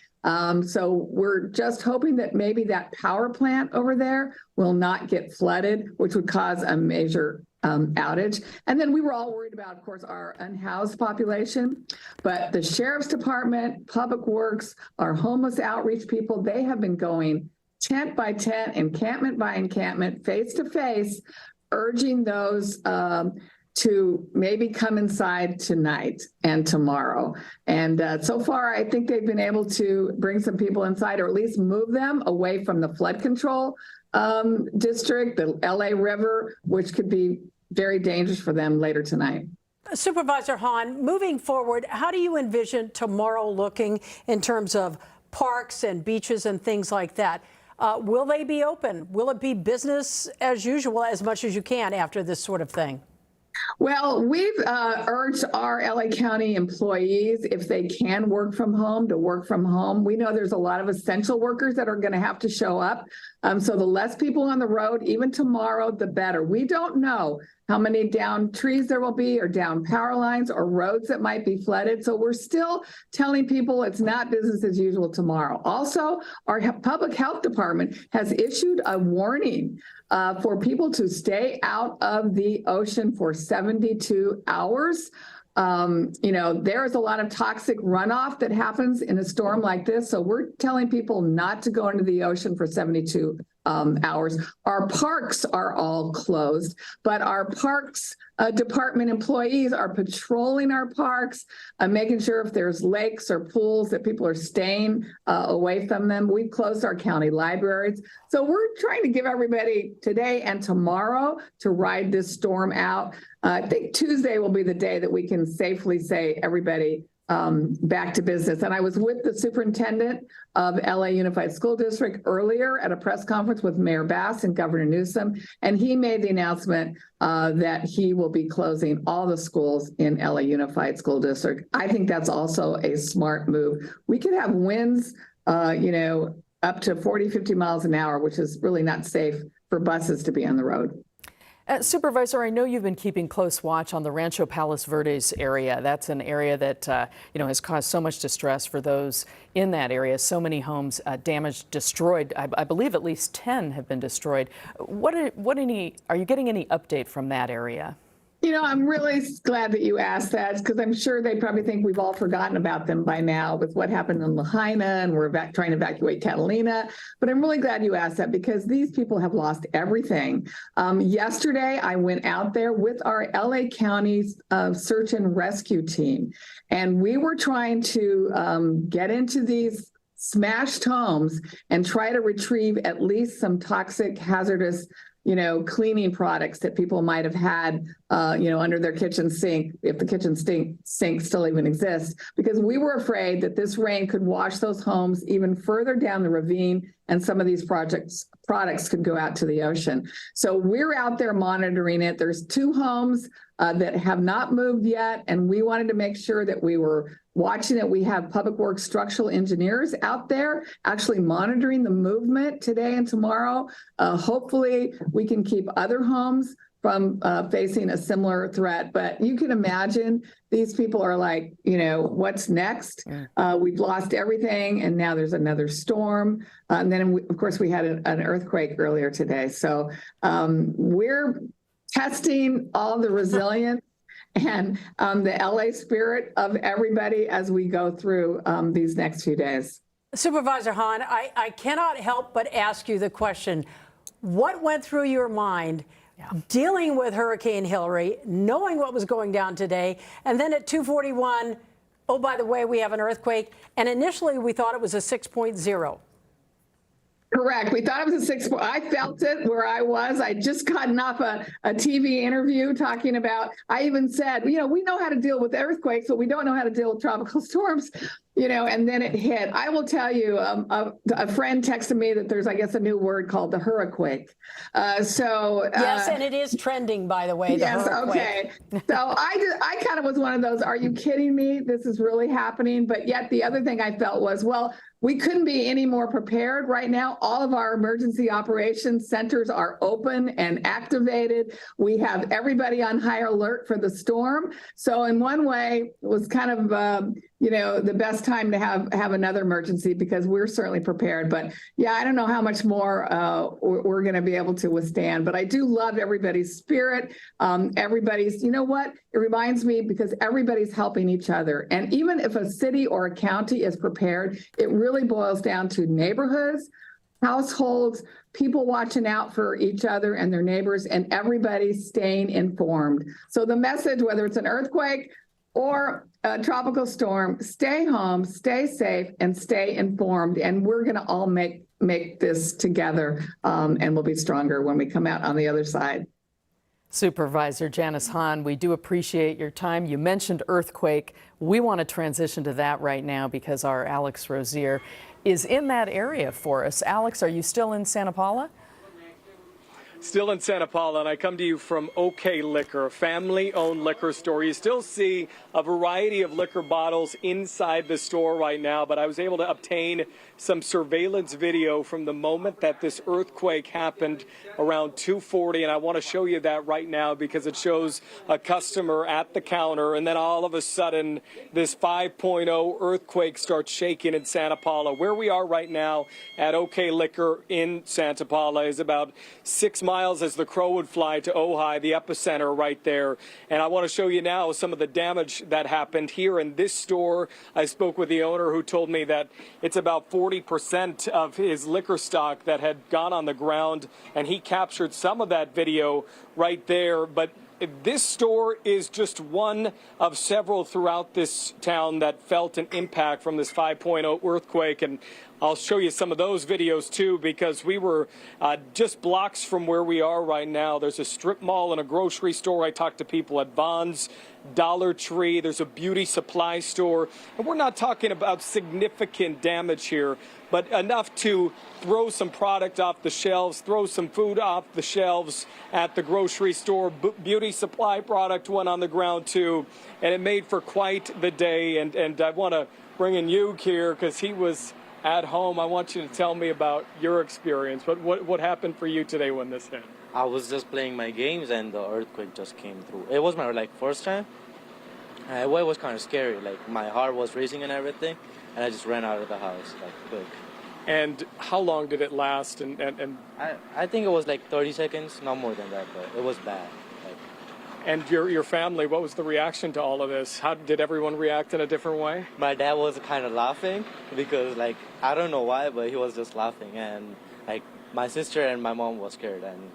So we're just hoping that maybe that power plant over there will not get flooded, which would cause a major outage. And then we were all worried about, of course, our unhoused population. But the sheriff's department, public works, our homeless outreach people, they have been going tent by tent, encampment by encampment, face to face, urging those to maybe come inside tonight and tomorrow. And so far, I think they've been able to bring some people inside, or at least move them away from the flood control district, the LA River, which could be very dangerous for them later tonight. Supervisor Hahn, moving forward, how do you envision tomorrow looking in terms of parks and beaches and things like that? Will they be open? Will it be business as usual as much as you can after this sort of thing? Well, we've urged our LA County employees, if they can work from home, to work from home. We know there's a lot of essential workers that are going to have to show up. So the less people on the road, even tomorrow, the better. We don't know how many downed trees there will be, or down power lines, or roads that might be flooded. So we're still telling people it's not business as usual tomorrow. Also, our public health department has issued a warning for people to stay out of the ocean for 72 hours. You know, there is a lot of toxic runoff that happens in a storm like this. So we're telling people not to go into the ocean for 72 hours. Our parks are all closed, but our parks department employees are patrolling our parks, making sure if there's lakes or pools that people are staying away from them. We've closed our county libraries. So we're trying to give everybody today and tomorrow to ride this storm out. I think Tuesday will be the day that we can safely say everybody back to business. And I was with the superintendent of LA Unified School District earlier at a press conference with Mayor Bass and Governor Newsom, and he made the announcement that he will be closing all the schools in LA Unified School District. I think that's also a smart move. We could have winds, up to 40, 50 miles an hour, which is really not safe for buses to be on the road. Supervisor, I know you've been keeping close watch on the Rancho Palos Verdes area. That's an area that has caused so much distress for those in that area. So many homes damaged, destroyed. I believe at least 10 have been destroyed. Are you getting any update from that area? I'm really glad that you asked that, because I'm sure they probably think we've all forgotten about them by now with what happened in Lahaina, and we're trying to evacuate Catalina. But I'm really glad you asked that, because these people have lost everything. Yesterday, I went out there with our LA County search and rescue team, and we were trying to get into these smashed homes and try to retrieve at least some toxic, hazardous cleaning products that people might have had, under their kitchen sink, if the kitchen sink still even exists, because we were afraid that this rain could wash those homes even further down the ravine, and some of these products could go out to the ocean. So we're out there monitoring it. There's 2 homes that have not moved yet, and we wanted to make sure that we were watching it. We have Public Works structural engineers out there actually monitoring the movement today and tomorrow. Hopefully we can keep other homes from facing a similar threat. But you can imagine these people are like, what's next? We've lost everything, and now there's another storm. And then, of course, we had an earthquake earlier today. So we're testing all the resilience and the LA spirit of everybody as we go through these next few days. Supervisor Hahn, I cannot help but ask you the question, what went through your mind dealing with Hurricane Hilary, knowing what was going down today, and then at 2:41, oh, by the way, we have an earthquake, and initially we thought it was a 6.0. Correct. We thought it was a 6. I felt it where I was. I just gotten off a TV interview talking about, I even said, we know how to deal with earthquakes, but we don't know how to deal with tropical storms. And then it hit. I will tell you, a friend texted me that there's, I guess, a new word called the hurricane. Yes, and it is trending, by the way. Yes, okay. So I kind of was one of those, are you kidding me? This is really happening. But yet the other thing I felt was, well, we couldn't be any more prepared right now. All of our emergency operations centers are open and activated. We have everybody on high alert for the storm. So in one way, it was kind of, the best time to have another emergency, because we're certainly prepared. But yeah, I don't know how much more we're going to be able to withstand. But I do love everybody's spirit. Everybody's, it reminds me, because everybody's helping each other. And even if a city or a county is prepared, it really boils down to neighborhoods, households, people watching out for each other and their neighbors, and everybody staying informed. So the message, whether it's an earthquake or a tropical storm, stay home, stay safe, and stay informed. And we're going to all make this together, and we'll be stronger when we come out on the other side. Supervisor Janice Hahn, we do appreciate your time. You mentioned earthquake. We want to transition to that right now, because our Alex Rozier is in that area for us. Alex, are you still in Santa Paula? Still in Santa Paula, and I come to you from OK Liquor, a family-owned liquor store. You still see a variety of liquor bottles inside the store right now, but I was able to obtain some surveillance video from the moment that this earthquake happened around 2:40, and I want to show you that right now, because it shows a customer at the counter, and then all of a sudden this 5.0 earthquake starts shaking in Santa Paula. Where we are right now at OK Liquor in Santa Paula is about 6 miles as the crow would fly to Ojai, the epicenter right there. And I want to show you now some of the damage that happened here in this store. I spoke with the owner who told me that it's about 40% of his liquor stock that had gone on the ground, and he captured some of that video right there. But this store is just one of several throughout this town that felt an impact from this 5.0 earthquake. And I'll show you some of those videos, too, because we were just blocks from where we are right now. There's a strip mall and a grocery store. I talked to people at Vons, Dollar Tree. There's a beauty supply store. And we're not talking about significant damage here, but enough to throw some product off the shelves, throw some food off the shelves at the grocery store. Beauty supply product went on the ground, too, and it made for quite the day. And I want to bring in Hugh here because he was at home. I want you to tell me about your experience. But what happened for you today when this hit? I was just playing my games and the earthquake just came through. It was my first time. It was kind of scary. My heart was racing and everything, and I just ran out of the house quick. And how long did it last? And I think it was 30 seconds, not more than that, but it was bad. And your family, what was the reaction to all of this? How did everyone react in a different way? My dad was kind of laughing because I don't know why, but he was just laughing, and my sister and my mom was scared, and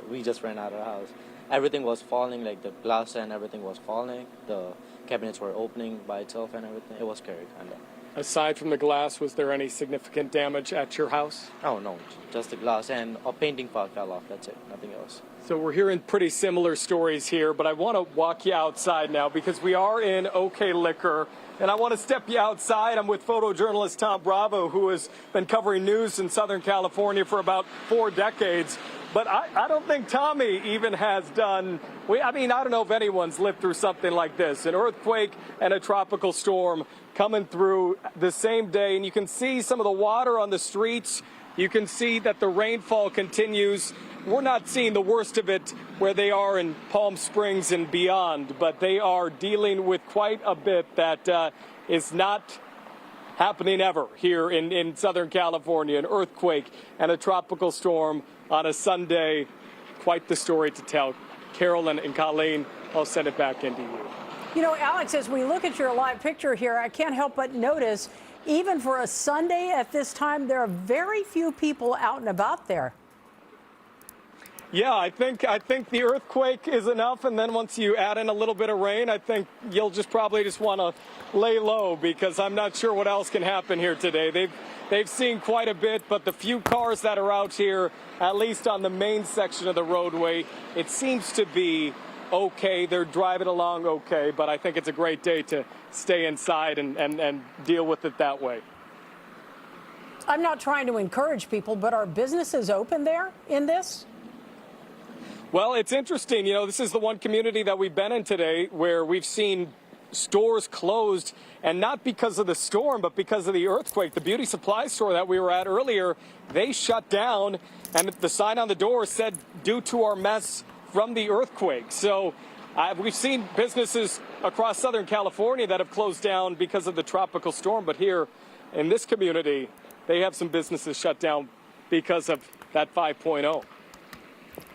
we just ran out of the house. Everything was falling, the glass and everything was falling. The cabinets were opening by itself and everything. It was scary, kind of. Aside from the glass, was there any significant damage at your house? Oh, no, just the glass and a painting pot fell off. That's it, nothing else. So we're hearing pretty similar stories here, but I want to walk you outside now because we are in OK Liquor, and I want to step you outside. I'm with photojournalist Tom Bravo, who has been covering news in Southern California for about 4 decades. But I don't think Tommy even has done, I don't know if anyone's lived through something like this, an earthquake and a tropical storm coming through the same day. And you can see some of the water on the streets. You can see that the rainfall continues. We're not seeing the worst of it where they are in Palm Springs and beyond, but they are dealing with quite a bit that is not happening ever here in Southern California. An earthquake and a tropical storm on a Sunday. Quite the story to tell. Carolyn and Colleen, I'll send it back into you. You know, Alex, as we look at your live picture here, I can't help but notice, even for a Sunday at this time, there are very few people out and about there. Yeah, I think the earthquake is enough, and then once you add in a little bit of rain, I think you'll probably just want to lay low because I'm not sure what else can happen here today. They've seen quite a bit, but the few cars that are out here, at least on the main section of the roadway, it seems to be okay. They're driving along okay, but I think it's a great day to stay inside and deal with it that way. I'm not trying to encourage people, but are businesses open there in this? Well, it's interesting. You know, this is the one community that we've been in today where we've seen stores closed, and not because of the storm, but because of the earthquake. The beauty supply store that we were at earlier, they shut down, and the sign on the door said, due to our mess from the earthquake. So we've seen businesses across Southern California that have closed down because of the tropical storm, but here in this community, they have some businesses shut down because of that 5.0.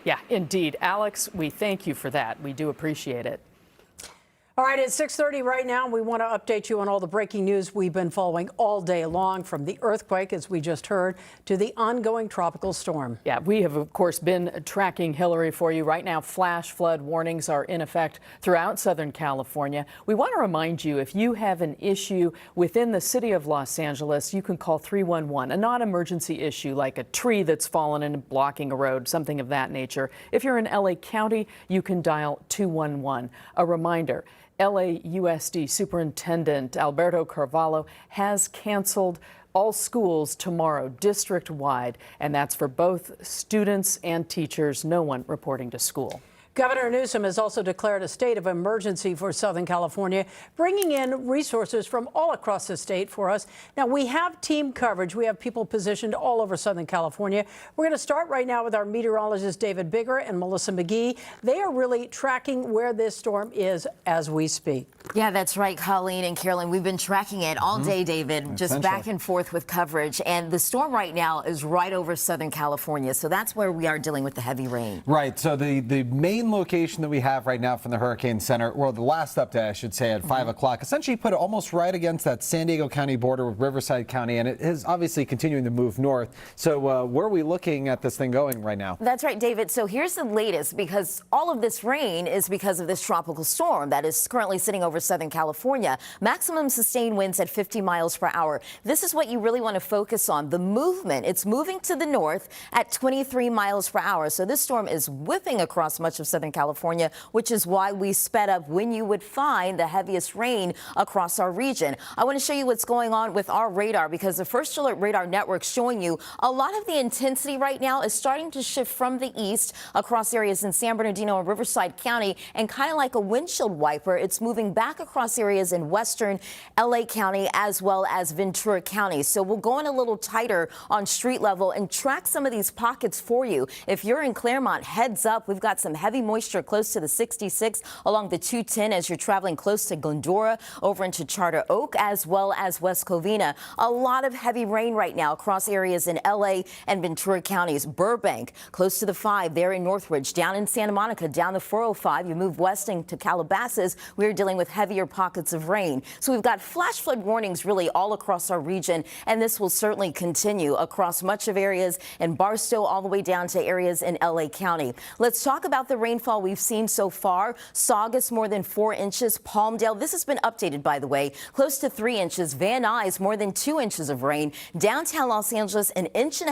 Yeah, indeed. Alex, we thank you for that. We do appreciate it. All right, it's 6:30 right now. We want to update you on all the breaking news we've been following all day long, from the earthquake, as we just heard, to the ongoing tropical storm. Yeah, we have, of course, been tracking Hilary for you. Right now, flash flood warnings are in effect throughout Southern California. We want to remind you, if you have an issue within the city of Los Angeles, you can call 311, a non-emergency issue like a tree that's fallen and blocking a road, something of that nature. If you're in LA County, you can dial 211. A reminder, LAUSD Superintendent Alberto Carvalho has canceled all schools tomorrow, district-wide, and that's for both students and teachers. No one reporting to school. Governor Newsom has also declared a state of emergency for Southern California, bringing in resources from all across the state for us. Now, we have team coverage. We have people positioned all over Southern California. We're going to start right now with our meteorologists, David Bigger and Melissa McGee. They are really tracking where this storm is as we speak. Yeah, that's right, Colleen and Carolyn. We've been tracking it all day, David, just back and forth with coverage. And the storm right now is right over Southern California. So that's where we are dealing with the heavy rain. Right. So the main location that we have right now from the Hurricane Center, or the last update, I should say, at 5 o'clock, essentially put it almost right against that San Diego County border with Riverside County. And it is obviously continuing to move north. So where are we looking at this thing going right now? That's right, David. So here's the latest, because all of this rain is because of this tropical storm that is currently sitting over Southern California. Maximum sustained winds at 50 miles per hour. This is what you really want to focus on. The movement. It's moving to the north at 23 miles per hour. So this storm is whipping across much of Southern California, which is why we sped up when you would find the heaviest rain across our region. I want to show you what's going on with our radar, because the First Alert Radar Network showing you a lot of the intensity right now is starting to shift from the east across areas in San Bernardino and Riverside County, and kind of like a windshield wiper, it's moving back across areas in western LA County as well as Ventura County. So we'll go in a little tighter on street level and track some of these pockets for you. If you're in Claremont, heads up, we've got some heavy moisture close to the 66 along the 210 as you're traveling close to Glendora over into Charter Oak as well as West Covina. A lot of heavy rain right now across areas in LA and Ventura counties. Burbank close to the 5 there in Northridge, down in Santa Monica, down the 405. You move west into Calabasas, we're dealing with heavier pockets of rain. So we've got flash flood warnings really all across our region, and this will certainly continue across much of areas in Barstow all the way down to areas in LA County. Let's talk about the rainfall we've seen so far. Saugus more than 4 inches. Palmdale, this has been updated, by the way, close to 3 inches. Van Nuys more than 2 inches of rain. Downtown Los Angeles, 1.5 inches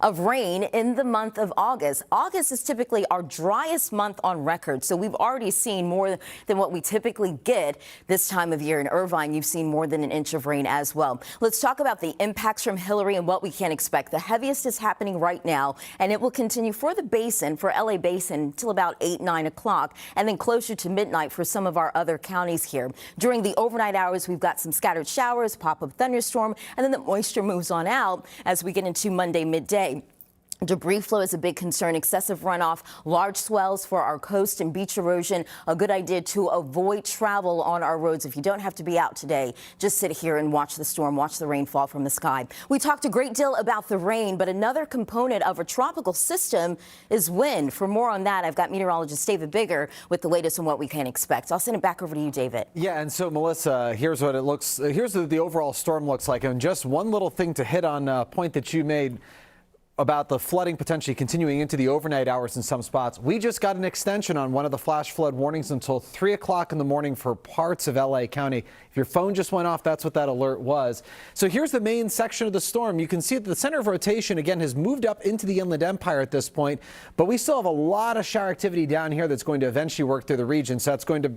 of rain in the month of August. August is typically our driest month on record, so we've already seen more than what we typically get this time of year. In Irvine, you've seen more than 1 inch of rain as well. Let's talk about the impacts from Hilary and what we can expect. The heaviest is happening right now, and it will continue for the basin, for LA Basin, until about 8, 9 o'clock, and then closer to midnight for some of our other counties here. During the overnight hours, we've got some scattered showers, pop-up thunderstorm, and then the moisture moves on out as we get into Monday midday. Debris flow is a big concern. Excessive runoff, large swells for our coast and beach erosion. A good idea to avoid travel on our roads. If you don't have to be out today, just sit here and watch the storm, watch the rain fall from the sky. We talked a great deal about the rain, but another component of a tropical system is wind. For more on that, I've got meteorologist David Bigger with the latest on what we can expect. I'll send it back over to you, David. Yeah, and so Melissa, here's what it looks. Here's what the overall storm looks like, and just one little thing to hit on a point that you made about the flooding potentially continuing into the overnight hours in some spots. We just got an extension on one of the flash flood warnings until 3 o'clock in the morning for parts of LA County. If your phone just went off, that's what that alert was. So here's the main section of the storm. You can see that the center of rotation again has moved up into the Inland Empire at this point, but we still have a lot of shower activity down here that's going to eventually work through the region. So that's going to,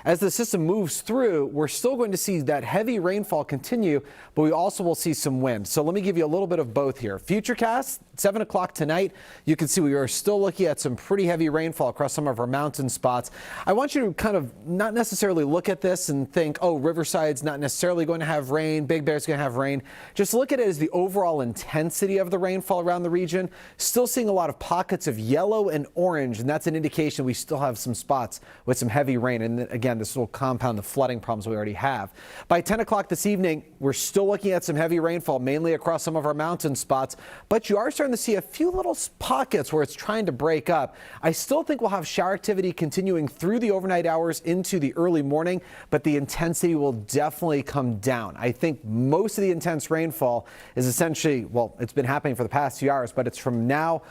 as the system moves through, we're still going to see that heavy rainfall continue, but we also will see some wind. So let me give you a little bit of both here. Futurecast, 7 o'clock tonight, you can see we are still looking at some pretty heavy rainfall across some of our mountain spots. I want you to kind of not necessarily look at this and think, oh, Riverside's not necessarily going to have rain, Big Bear's going to have rain. Just look at it as the overall intensity of the rainfall around the region. Still seeing a lot of pockets of yellow and orange, and that's an indication we still have some spots with some heavy rain. And again, this will compound the flooding problems we already have. By 10 o'clock this evening, we're still looking at some heavy rainfall, mainly across some of our mountain spots, but you are starting to see a few little pockets where it's trying to break up. I still think we'll have shower activity continuing through the overnight hours into the early morning, but the intensity will definitely come down. I think most of the intense rainfall is essentially, well, it's been happening for the past few hours, but it's from now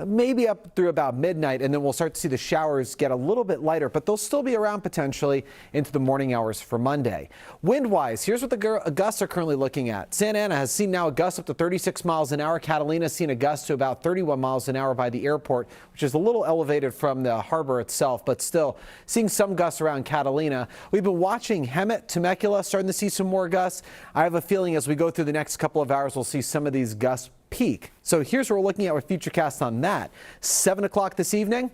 maybe up through about midnight, and then we'll start to see the showers get a little bit lighter, but they'll still be around potentially into the morning hours for Monday. Wind-wise, here's what the gusts are currently looking at. Santa Ana has seen now a gust up to 36 miles an hour. Catalina has seen a gust to about 31 miles an hour by the airport, which is a little elevated from the harbor itself, but still seeing some gusts around Catalina. We've been watching Hemet, Temecula, starting to see some more gusts. I have a feeling as we go through the next couple of hours, we'll see some of these gusts peak. So here's what we're looking at with Futurecast on that. 7 o'clock this evening.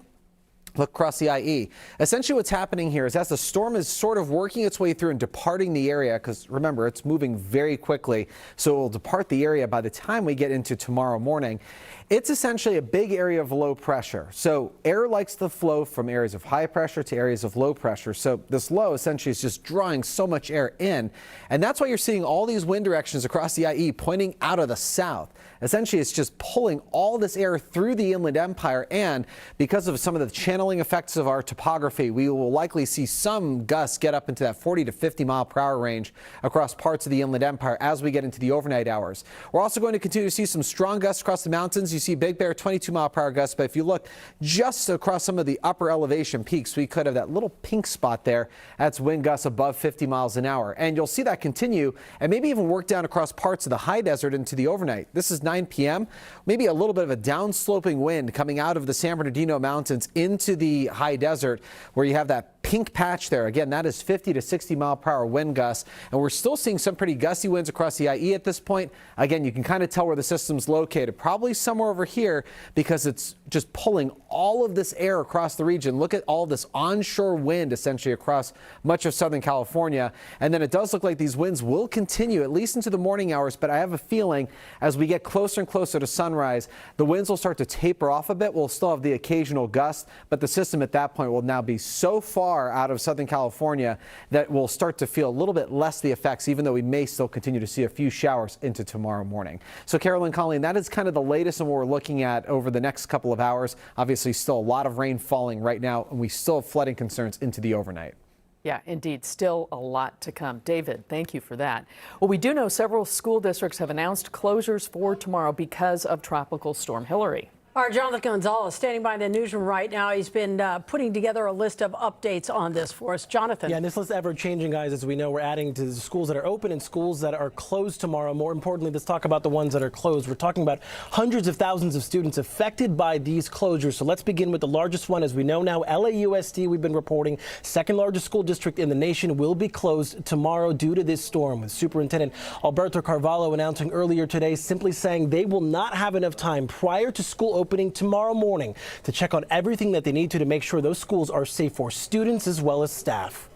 Look across the IE. Essentially what's happening here is as the storm is sort of working its way through and departing the area, because remember, it's moving very quickly, so it will depart the area by the time we get into tomorrow morning. It's essentially a big area of low pressure. So air likes to flow from areas of high pressure to areas of low pressure. So this low essentially is just drawing so much air in. And that's why you're seeing all these wind directions across the IE pointing out of the south. Essentially, it's just pulling all this air through the Inland Empire, and because of some of the channeling effects of our topography, we will likely see some gusts get up into that 40 to 50 mile per hour range across parts of the Inland Empire as we get into the overnight hours. We're also going to continue to see some strong gusts across the mountains. You see Big Bear 22 mile per hour gusts, but if you look just across some of the upper elevation peaks, we could have that little pink spot there. That's wind gusts above 50 miles an hour, and you'll see that continue and maybe even work down across parts of the high desert into the overnight. This is 9 p.m. Maybe a little bit of a downsloping wind coming out of the San Bernardino Mountains into the high desert where you have that pink patch there. Again, that is 50 to 60 mile per hour wind gusts, and we're still seeing some pretty gusty winds across the IE at this point. Again, you can kind of tell where the system's located, probably somewhere over here because it's just pulling all of this air across the region. Look at all this onshore wind essentially across much of Southern California, and then it does look like these winds will continue at least into the morning hours, but I have a feeling as we get closer and closer to sunrise, the winds will start to taper off a bit. We'll still have the occasional gust, but the system at that point will now be so far out of Southern California that we'll start to feel a little bit less the effects, even though we may still continue to see a few showers into tomorrow morning. So Carolyn, Colleen, that is kind of the latest on what we're looking at over the next couple of hours. Obviously still a lot of rain falling right now, and we still have flooding concerns into the overnight. Yeah, indeed. Still a lot to come. David, thank you for that. Well, we do know several school districts have announced closures for tomorrow because of Tropical Storm Hilary. Our Jonathan Gonzalez standing by in the newsroom right now. He's been putting together a list of updates on this for us. Jonathan. Yeah, and this list ever changing, guys. As we know, we're adding to the schools that are open and schools that are closed tomorrow. More importantly, let's talk about the ones that are closed. We're talking about hundreds of thousands of students affected by these closures. So let's begin with the largest one. As we know now, LAUSD, we've been reporting, second largest school district in the nation, will be closed tomorrow due to this storm, with Superintendent Alberto Carvalho announcing earlier today, simply saying they will not have enough time prior to school opening tomorrow morning to check on everything that they need to make sure those schools are safe for students as well as staff.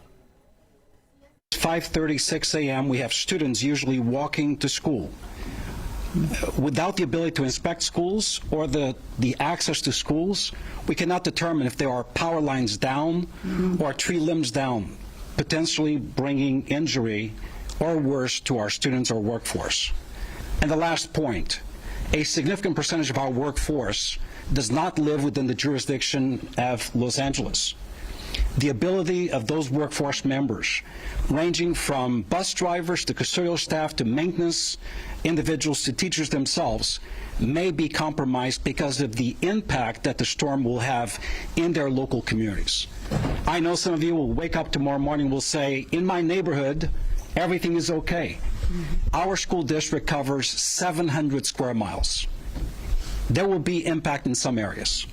5:36 a.m. we have students usually walking to school. Without the ability to inspect schools or the access to schools, we cannot determine if there are power lines down or tree limbs down, potentially bringing injury or worse to our students or workforce. And the last point, a significant percentage of our workforce does not live within the jurisdiction of Los Angeles. The ability of those workforce members, ranging from bus drivers to custodial staff to maintenance individuals to teachers themselves, may be compromised because of the impact that the storm will have in their local communities. I know some of you will wake up tomorrow morning and will say, in my neighborhood, everything is okay. Our school district covers 700 square miles. There will be impact in some areas.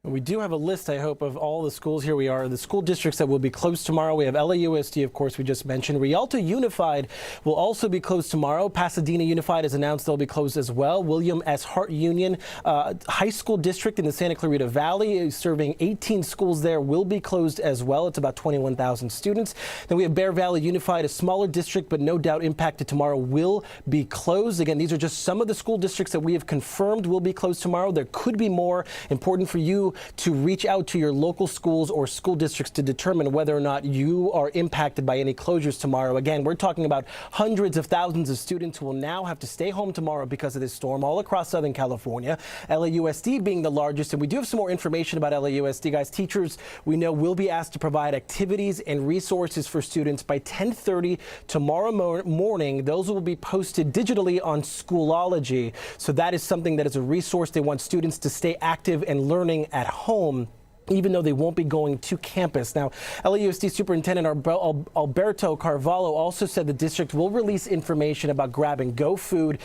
We do have a list, I hope, of all the schools. Here we are, the school districts that will be closed tomorrow. We have LAUSD, of course, we just mentioned. Rialto Unified will also be closed tomorrow. Pasadena Unified has announced they'll be closed as well. William S. Hart Union High School District in the Santa Clarita Valley, serving 18 schools there, will be closed as well. It's about 21,000 students. Then we have Bear Valley Unified, a smaller district, but no doubt impacted tomorrow, will be closed. Again, these are just some of the school districts that we have confirmed will be closed tomorrow. There could be more. Important for you to reach out to your local schools or school districts to determine whether or not you are impacted by any closures tomorrow. Again, we're talking about hundreds of thousands of students who will now have to stay home tomorrow because of this storm all across Southern California. LAUSD being the largest, and we do have some more information about LAUSD, guys. Teachers, we know, will be asked to provide activities and resources for students by 10:30 tomorrow morning. Those will be posted digitally on Schoolology. So that is something that is a resource. They want students to stay active and learning at home, even though they won't be going to campus. Now, LAUSD Superintendent Alberto Carvalho also said the district will release information about grab-and-go food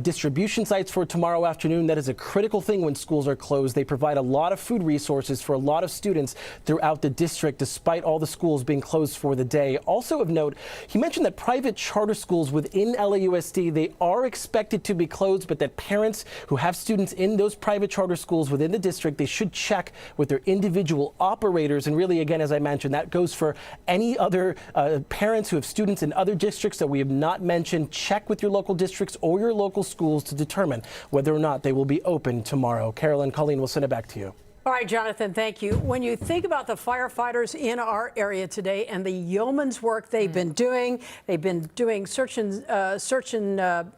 distribution sites for tomorrow afternoon. That is a critical thing when schools are closed. They provide a lot of food resources for a lot of students throughout the district, despite all the schools being closed for the day. Also of note, he mentioned that private charter schools within LAUSD, they are expected to be closed, but that parents who have students in those private charter schools within the district, they should check with their individual individual operators. And really, again, as I mentioned, that goes for any other parents who have students in other districts that we have not mentioned. Check with your local districts or your local schools to determine whether or not they will be open tomorrow. Carolyn, Colleen, we'll send it back to you. All right, Jonathan, thank you. When you think about the firefighters in our area today and the yeoman's work they've been doing search and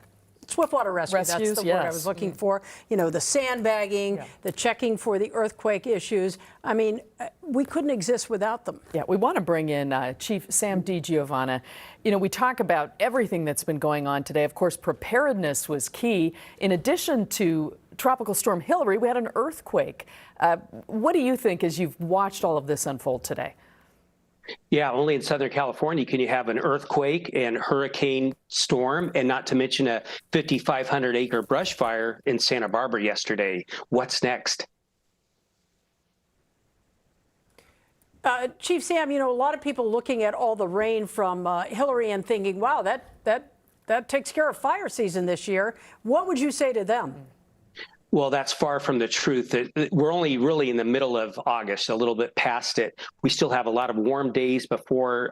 swiftwater rescue. That's the word I was looking for. You know, the sandbagging, the checking for the earthquake issues. I mean, we couldn't exist without them. Yeah, we want to bring in Chief Sam DiGiovanna. You know, we talk about everything that's been going on today. Of course, preparedness was key. In addition to Tropical Storm Hilary, we had an earthquake. What do you think as you've watched all of this unfold today? Yeah, only in Southern California can you have an earthquake and hurricane storm, and not to mention a 5,500 acre brush fire in Santa Barbara yesterday. What's next? Chief Sam, you know, a lot of people looking at all the rain from Hilary and thinking, wow, that takes care of fire season this year. What would you say to them? Well, that's far from the truth. We're only really in the middle of August, a little bit past it. We still have a lot of warm days before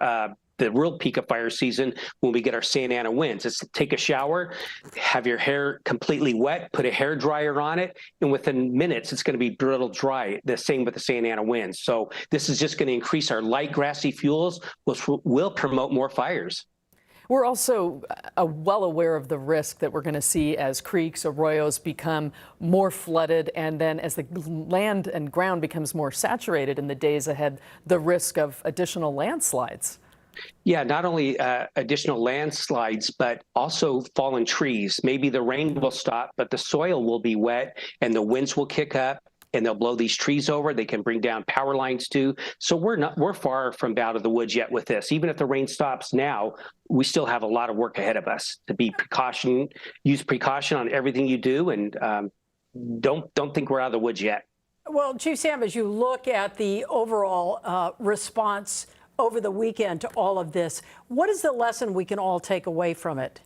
the real peak of fire season when we get our Santa Ana winds. It's take a shower, have your hair completely wet, put a hair dryer on it, and within minutes, it's going to be brittle dry. The same with the Santa Ana winds. So this is just going to increase our light grassy fuels, which will promote more fires. We're also well aware of the risk that we're going to see as creeks, arroyos become more flooded, and then as the land and ground becomes more saturated in the days ahead, the risk of additional landslides. Yeah, not only additional landslides, but also fallen trees. Maybe the rain will stop, but the soil will be wet and the winds will kick up and they'll blow these trees over. They can bring down power lines too. So we're far from out of the woods yet with this. Even if the rain stops now, we still have a lot of work ahead of us to use precaution on everything you do, and don't think we're out of the woods yet. Well, Chief Sam, as you look at the overall response over the weekend to all of this, what is the lesson we can all take away from it?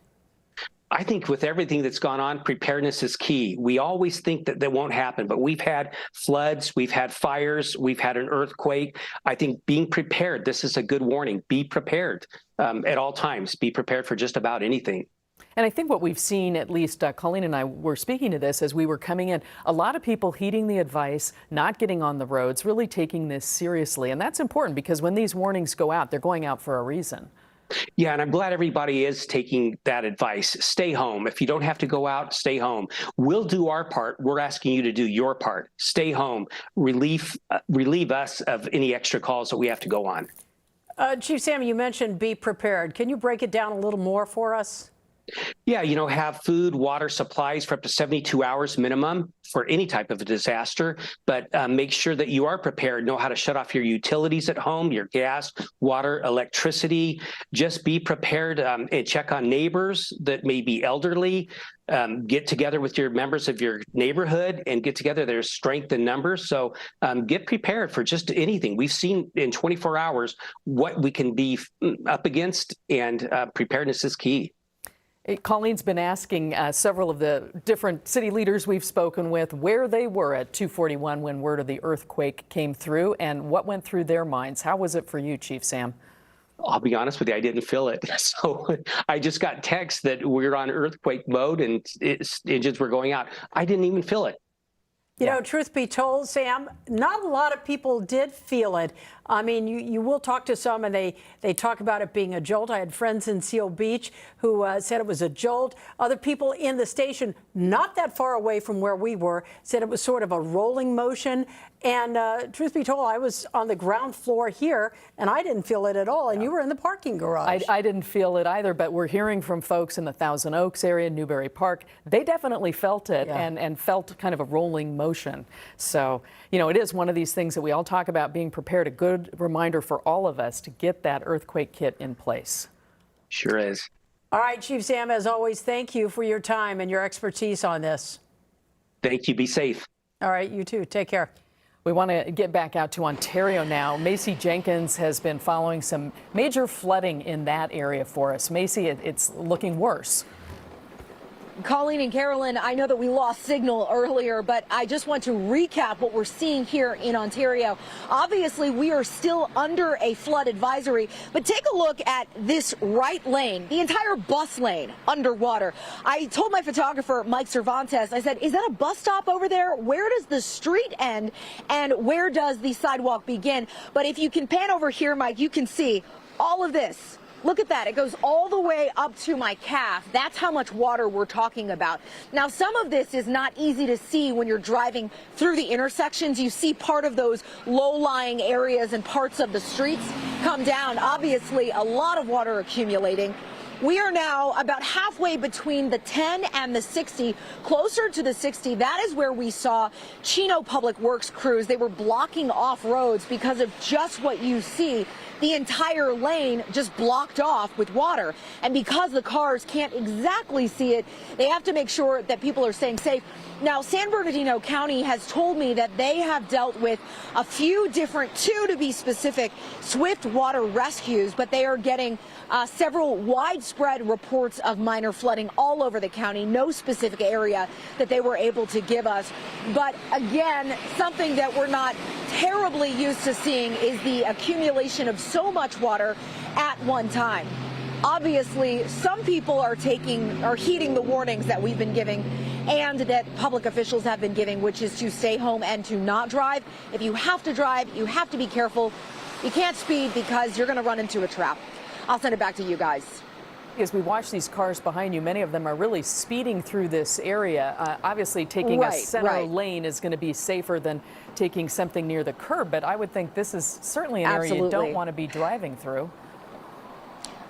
I think with everything that's gone on, preparedness is key. We always think that won't happen, but we've had floods, we've had fires, we've had an earthquake. I think being prepared, this is a good warning. Be prepared at all times. Be prepared for just about anything. And I think what we've seen, at least Colleen and I were speaking to this as we were coming in, a lot of people heeding the advice, not getting on the roads, really taking this seriously. And that's important because when these warnings go out, they're going out for a reason. Yeah, and I'm glad everybody is taking that advice. Stay home. If you don't have to go out, stay home. We'll do our part. We're asking you to do your part. Stay home. Relieve us of any extra calls that we have to go on. Chief Sam, you mentioned be prepared. Can you break it down a little more for us? Yeah, you know, have food, water, supplies for up to 72 hours minimum for any type of a disaster, but make sure that you are prepared. Know how to shut off your utilities at home, your gas, water, electricity. Just be prepared and check on neighbors that may be elderly. Get together with your members of your neighborhood and get together. There's strength in numbers. So get prepared for just anything. We've seen in 24 hours what we can be up against, and preparedness is key. Colleen's been asking several of the different city leaders we've spoken with where they were at 2:41 when word of the earthquake came through and what went through their minds. How was it for you, Chief Sam? I'll be honest with you, I didn't feel it. So I just got text that we're on earthquake mode and engines were going out. I didn't even feel it. You know, truth be told, Sam, not a lot of people did feel it. I mean, you will talk to some and they talk about it being a jolt. I had friends in Seal Beach who said it was a jolt. Other people in the station, not that far away from where we were, said it was sort of a rolling motion. And truth be told, I was on the ground floor here and I didn't feel it at all. And you were in the parking garage. I didn't feel it either, but we're hearing from folks in the Thousand Oaks area, Newberry Park. They definitely felt it and felt kind of a rolling motion. So, you know, it is one of these things that we all talk about, being prepared. A good reminder for all of us to get that earthquake kit in place. Sure is. All right, Chief Sam, as always, thank you for your time and your expertise on this. Thank you. Be safe. All right, you too. Take care. We want to get back out to Ontario now. Macy Jenkins has been following some major flooding in that area for us. Macy, it's looking worse. Colleen and Carolyn, I know that we lost signal earlier, but I just want to recap what we're seeing here in Ontario. Obviously, we are still under a flood advisory, but take a look at this right lane, the entire bus lane underwater. I told my photographer, Mike Cervantes, I said, is that a bus stop over there? Where does the street end and where does the sidewalk begin? But if you can pan over here, Mike, you can see all of this. Look at that. It goes all the way up to my calf. That's how much water we're talking about. Now, some of this is not easy to see when you're driving through the intersections. You see part of those low-lying areas and parts of the streets come down. Obviously, a lot of water accumulating. We are now about halfway between the 10 and the 60, closer to the 60. That is where we saw Chino Public Works crews. They were blocking off roads because of just what you see. The entire lane just blocked off with water. And because the cars can't exactly see it, they have to make sure that people are staying safe. Now, San Bernardino County has told me that they have dealt with a few different, 2 to be specific, swift water rescues, but they are getting several widespread reports of minor flooding all over the county. No specific area that they were able to give us. But again, something that we're not terribly used to seeing is the accumulation of so much water at one time. Obviously, some people are heeding the warnings that we've been giving and that public officials have been giving, which is to stay home and to not drive. If you have to drive, you have to be careful. You can't speed because you're going to run into a trap. I'll send it back to you guys. As we watch these cars behind you, many of them are really speeding through this area. Obviously, taking a center lane is going to be safer than taking something near the curb, but I would think this is certainly an area you don't want to be driving through.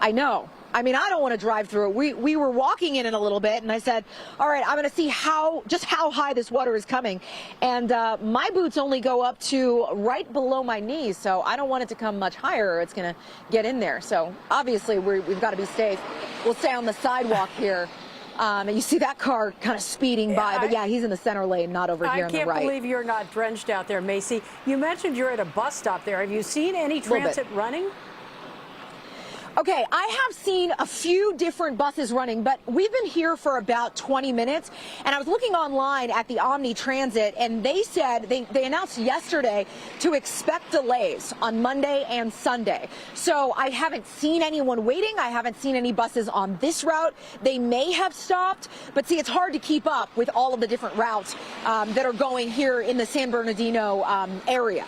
I know. I mean, I don't want to drive through it. We were walking in it a little bit, and I said, all right, I'm going to see just how high this water is coming. And my boots only go up to right below my knees, so I don't want it to come much higher or it's going to get in there. So obviously, we've got to be safe. We'll stay on the sidewalk here. And you see that car kind of speeding by, but yeah, he's in the center lane, not over here on the right. I can't believe you're not drenched out there, Macy. You mentioned you're at a bus stop there. Have you seen any transit running? Okay, I have seen a few different buses running, but we've been here for about 20 minutes, and I was looking online at the Omni Transit, and they said, they announced yesterday to expect delays on Monday and Sunday. So I haven't seen anyone waiting. I haven't seen any buses on this route. They may have stopped, but see, it's hard to keep up with all of the different routes that are going here in the San Bernardino area.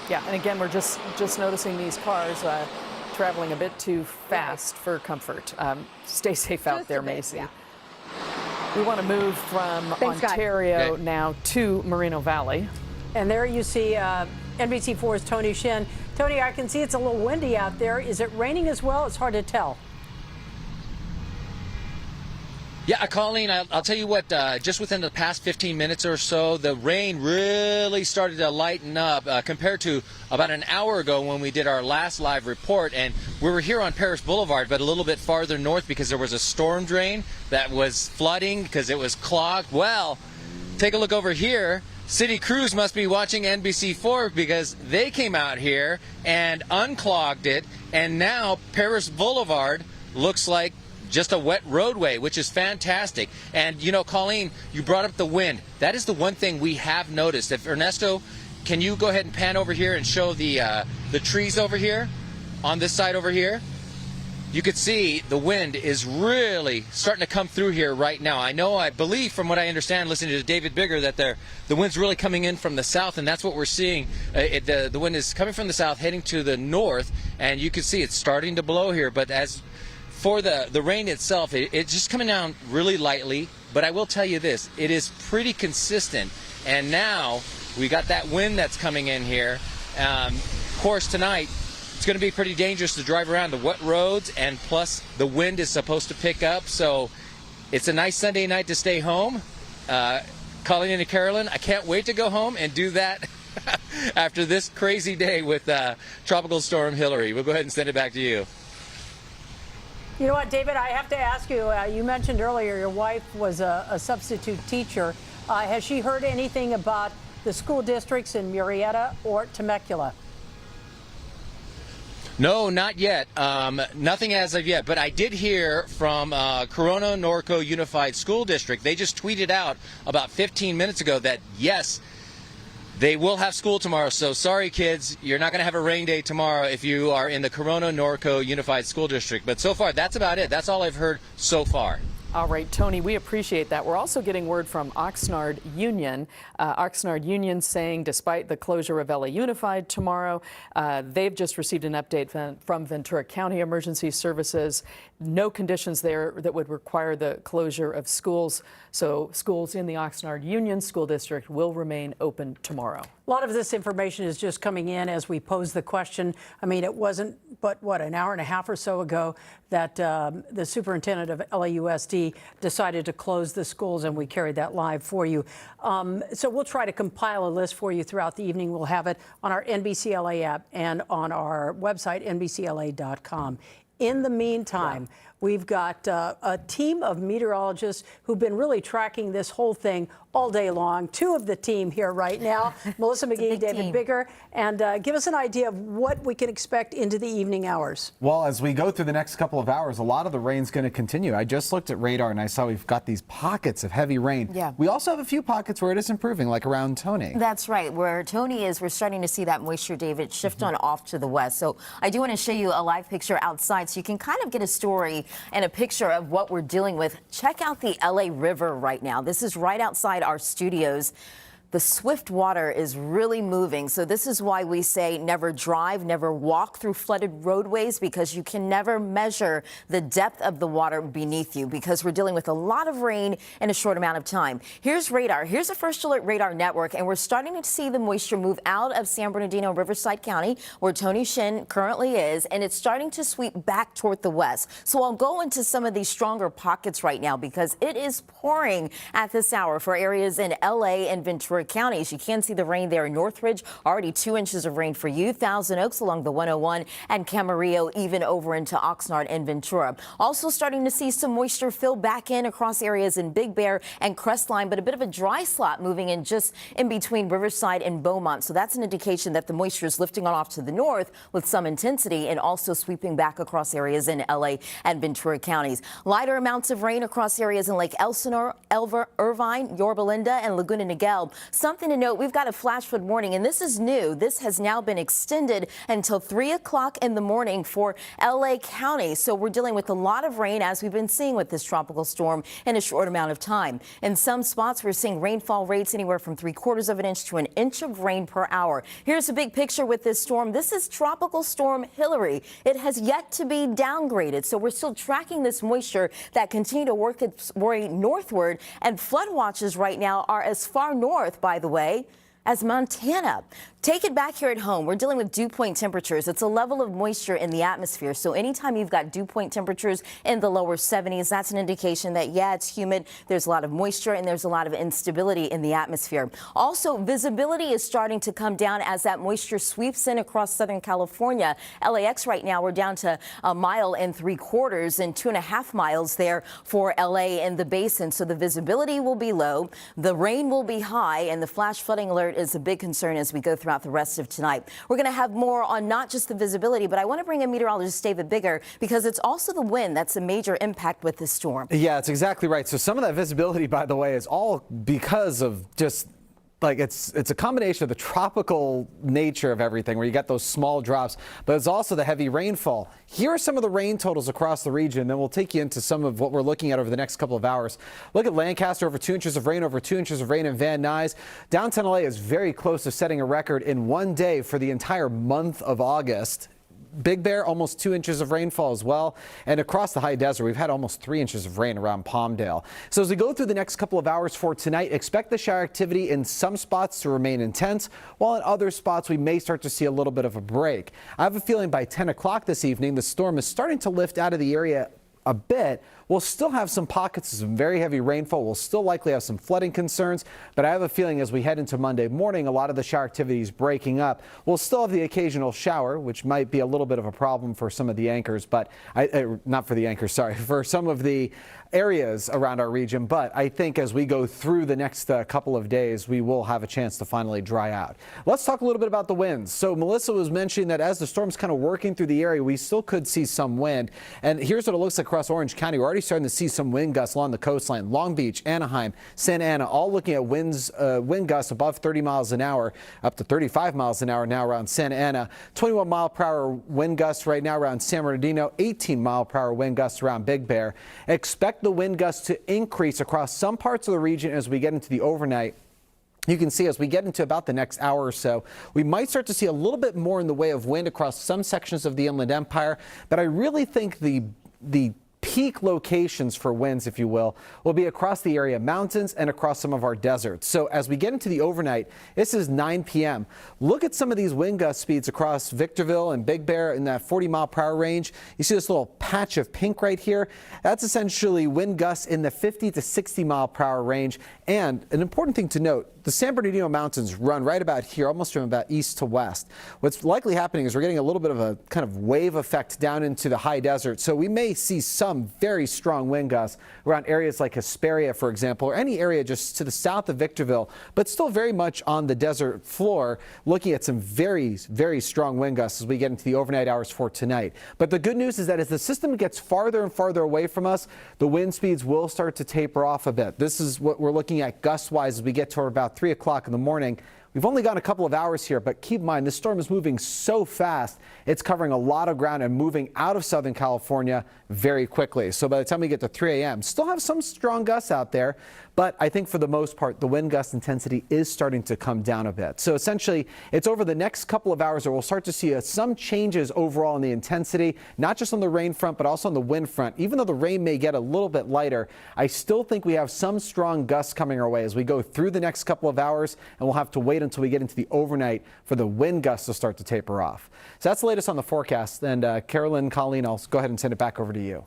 Yeah, and again, we're just noticing these cars traveling a bit too fast for comfort. Stay safe out there, Macy. Yeah. We want to move from Ontario now to Moreno Valley. And there you see NBC4's Tony Shin. Tony, I can see it's a little windy out there. Is it raining as well? It's hard to tell. Yeah, Colleen, I'll tell you what, just within the past 15 minutes or so, the rain really started to lighten up compared to about an hour ago when we did our last live report. And we were here on Paris Boulevard, but a little bit farther north because there was a storm drain that was flooding because it was clogged. Well, take a look over here. City crews must be watching NBC4 because they came out here and unclogged it. And now Paris Boulevard looks like just a wet roadway, which is fantastic. And, you know, Colleen, you brought up the wind. That is the one thing we have noticed. If Ernesto, can you go ahead and pan over here and show the trees over here on this side over here? You could see the wind is really starting to come through here right now. I believe from what I understand, listening to David Bigger, that the wind's really coming in from the south, and that's what we're seeing. The wind is coming from the south, heading to the north, and you can see it's starting to blow here. But as for the rain itself, it's just coming down really lightly, but I will tell you this, it is pretty consistent. And now we got that wind that's coming in here. Of course, tonight it's going to be pretty dangerous to drive around the wet roads, and plus the wind is supposed to pick up. So it's a nice Sunday night to stay home. Colleen and Carolyn, I can't wait to go home and do that after this crazy day with Tropical Storm Hilary. We'll go ahead and send it back to you. You know what, David, I have to ask you, you mentioned earlier your wife was a substitute teacher. Has she heard anything about the school districts in Murrieta or Temecula? No, not yet. Nothing as of yet. But I did hear from Corona Norco Unified School District. They just tweeted out about 15 minutes ago that, yes, they will have school tomorrow. So sorry, kids, you're not going to have a rain day tomorrow if you are in the Corona Norco Unified School District. But so far, that's about it. That's all I've heard so far. All right, Tony, we appreciate that. We're also getting word from Oxnard Union. Oxnard Union saying despite the closure of LA Unified tomorrow, they've just received an update from Ventura County Emergency Services. No conditions there that would require the closure of schools. So schools in the Oxnard Union School District will remain open tomorrow. A lot of this information is just coming in as we pose the question. I mean, it wasn't but, what, an hour and a half or so ago that the superintendent of LAUSD decided to close the schools, and we carried that live for you. So we'll try to compile a list for you throughout the evening. We'll have it on our NBC LA app and on our website, NBCLA.com. In the meantime, we've got a team of meteorologists who've been really tracking this whole thing all day long. Two of the team here right now, Melissa McGee, David Bigger, and give us an idea of what we can expect into the evening hours. Well, as we go through the next couple of hours, a lot of the rain's going to continue. I just looked at radar and I saw we've got these pockets of heavy rain. Yeah. We also have a few pockets where it is improving, like around Tony. That's right. Where Tony is, we're starting to see that moisture, David, shift on off to the west. So I do want to show you a live picture outside so you can kind of get a story and a picture of what we're dealing with. Check out the LA River right now. This is right outside our studios. The swift water is really moving. So this is why we say never drive, never walk through flooded roadways, because you can never measure the depth of the water beneath you, because we're dealing with a lot of rain in a short amount of time. Here's radar. Here's a First Alert radar network, and we're starting to see the moisture move out of San Bernardino, Riverside County, where Tony Shin currently is, and it's starting to sweep back toward the west. So I'll go into some of these stronger pockets right now, because it is pouring at this hour for areas in LA and Ventura counties. You can see the rain there in Northridge, already 2 inches of rain for you. Thousand Oaks along the 101 and Camarillo, even over into Oxnard and Ventura. Also starting to see some moisture fill back in across areas in Big Bear and Crestline, but a bit of a dry slot moving in just in between Riverside and Beaumont. So that's an indication that the moisture is lifting on off to the north with some intensity and also sweeping back across areas in LA and Ventura counties. Lighter amounts of rain across areas in Lake Elsinore, Irvine, Yorba Linda, and Laguna Niguel. Something to note, we've got a flash flood warning, and this is new. This has now been extended until 3 o'clock in the morning for LA County. So we're dealing with a lot of rain, as we've been seeing with this tropical storm, in a short amount of time. In some spots, we're seeing rainfall rates anywhere from 3/4 of an inch to an inch of rain per hour. Here's a big picture with this storm. This is Tropical Storm Hilary. It has yet to be downgraded, so we're still tracking this moisture that continue to work its way northward, and flood watches right now are as far north, by the way, as Montana. Take it back here at home. We're dealing with dew point temperatures. It's a level of moisture in the atmosphere. So anytime you've got dew point temperatures in the lower 70s, that's an indication that, yeah, it's humid. There's a lot of moisture and there's a lot of instability in the atmosphere. Also, visibility is starting to come down as that moisture sweeps in across Southern California. LAX right now, we're down to 1.75 miles and 2.5 miles there for LA in the basin. So the visibility will be low, the rain will be high, and the flash flooding alert is a big concern as we go throughout the rest of tonight. We're going to have more on not just the visibility, but I want to bring in meteorologist David Bigger, because it's also the wind that's a major impact with this storm. Yeah, it's exactly right. So some of that visibility, by the way, is all because of just like it's a combination of the tropical nature of everything, where you get those small drops, but it's also the heavy rainfall. Here are some of the rain totals across the region, then we'll take you into some of what we're looking at over the next couple of hours. Look at Lancaster, over 2 inches of rain, over 2 inches of rain in Van Nuys. Downtown LA is very close to setting a record in one day for the entire month of August. Big Bear, almost 2 inches of rainfall as well. And across the high desert, we've had almost 3 inches of rain around Palmdale. So as we go through the next couple of hours for tonight, expect the shower activity in some spots to remain intense, while in other spots we may start to see a little bit of a break. I have a feeling by 10 o'clock this evening, the storm is starting to lift out of the area a bit. We'll we'll still have some pockets of some very heavy rainfall. We'll still likely have some flooding concerns, but I have a feeling as we head into Monday morning, a lot of the shower activity is breaking up. We'll still have the occasional shower, which might be a little bit of a problem for some of the anchors, but not for the anchors, sorry, for some of the areas around our region. But I think as we go through the next couple of days, we will have a chance to finally dry out. Let's talk a little bit about the winds. So Melissa was mentioning that as the storm's kind of working through the area, we still could see some wind. And here's what it looks like across Orange County. We're already starting to see some wind gusts along the coastline. Long Beach, Anaheim, Santa Ana, all looking at wind gusts above 30 miles an hour, up to 35 miles an hour now around Santa Ana. 21 mile per hour wind gusts right now around San Bernardino. 18 mile per hour wind gusts around Big Bear. Expect the wind gusts to increase across some parts of the region as we get into the overnight. You can see as we get into about the next hour or so, we might start to see a little bit more in the way of wind across some sections of the Inland Empire. But I really think the peak locations for winds, if you will be across the area mountains and across some of our deserts. So as we get into the overnight, this is 9 p.m. Look at some of these wind gust speeds across Victorville and Big Bear in that 40 mile per hour range. You see this little patch of pink right here. That's essentially wind gusts in the 50 to 60 mile per hour range. And an important thing to note, the San Bernardino Mountains run right about here, almost from about east to west. What's likely happening is we're getting a little bit of a kind of wave effect down into the high desert. So we may see some very strong wind gusts around areas like Hesperia, for example, or any area just to the south of Victorville, but still very much on the desert floor, looking at some very, very strong wind gusts as we get into the overnight hours for tonight. But the good news is that as the system gets farther and farther away from us, the wind speeds will start to taper off a bit. This is what we're looking at gust-wise as we get to about 3 o'clock in the morning. We've only got a couple of hours here, but keep in mind this storm is moving so fast. It's covering a lot of ground and moving out of Southern California very quickly. So by the time we get to 3 a.m., still have some strong gusts out there, but I think for the most part, the wind gust intensity is starting to come down a bit. So essentially, it's over the next couple of hours that we'll start to see some changes overall in the intensity, not just on the rain front, but also on the wind front. Even though the rain may get a little bit lighter, I still think we have some strong gusts coming our way as we go through the next couple of hours, and we'll have to wait until we get into the overnight for the wind gusts to start to taper off. So that's the latest on the forecast. And Carolyn, Colleen, I'll go ahead and send it back over to you.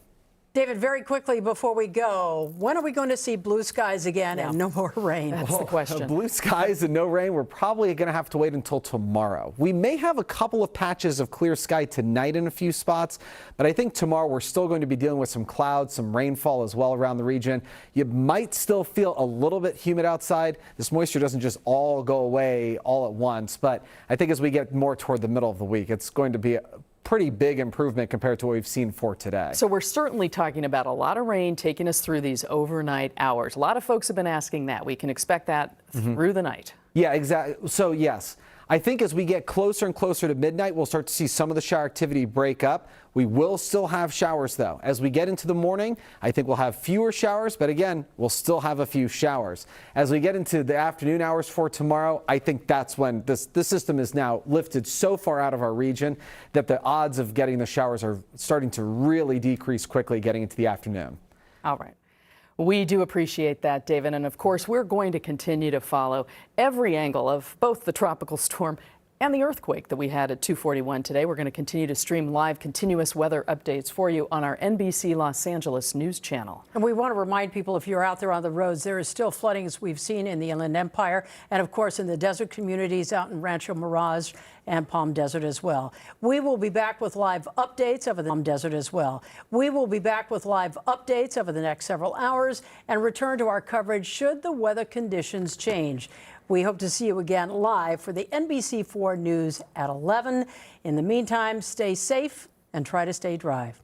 David, very quickly before we go, when are we going to see blue skies again and no more rain? That's the question. Blue skies and no rain, we're probably going to have to wait until tomorrow. We may have a couple of patches of clear sky tonight in a few spots, but I think tomorrow we're still going to be dealing with some clouds, some rainfall as well around the region. You might still feel a little bit humid outside. This moisture doesn't just all go away all at once, but I think as we get more toward the middle of the week, it's going to be a pretty big improvement compared to what we've seen for today. So we're certainly talking about a lot of rain taking us through these overnight hours. A lot of folks have been asking that. We can expect that through the night. Yeah, exactly. So yes, I think as we get closer and closer to midnight, we'll start to see some of the shower activity break up. We will still have showers, though. As we get into the morning, I think we'll have fewer showers, but again, we'll still have a few showers. As we get into the afternoon hours for tomorrow, I think that's when this system is now lifted so far out of our region that the odds of getting the showers are starting to really decrease quickly getting into the afternoon. All right. We do appreciate that, David. And of course, we're going to continue to follow every angle of both the tropical storm and the earthquake that we had at 2:41 today. We're going to continue to stream live continuous weather updates for you on our NBC Los Angeles news channel. And we want to remind people, if you're out there on the roads, there is still flooding as we've seen in the Inland Empire and, of course, in the desert communities out in Rancho Mirage and Palm Desert as well. We will be back with live updates over the Palm Desert as well. We will be back with live updates over the next several hours and return to our coverage should the weather conditions change. We hope to see you again live for the NBC4 News at 11. In the meantime, stay safe and try to stay dry.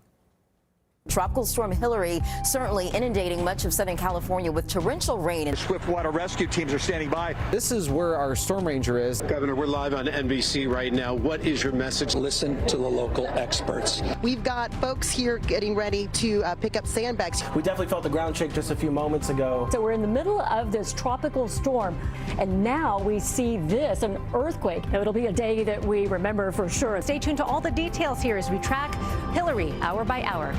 Tropical storm Hilary certainly inundating much of Southern California with torrential rain. And swift water rescue teams are standing by. This is where our storm ranger is. Governor, we're live on NBC right now. What is your message? Listen to the local experts. We've got folks here getting ready to pick up sandbags. We definitely felt the ground shake just a few moments ago. So we're in the middle of this tropical storm, and now we see this, an earthquake. It'll be a day that we remember for sure. Stay tuned to all the details here as we track Hilary hour by hour.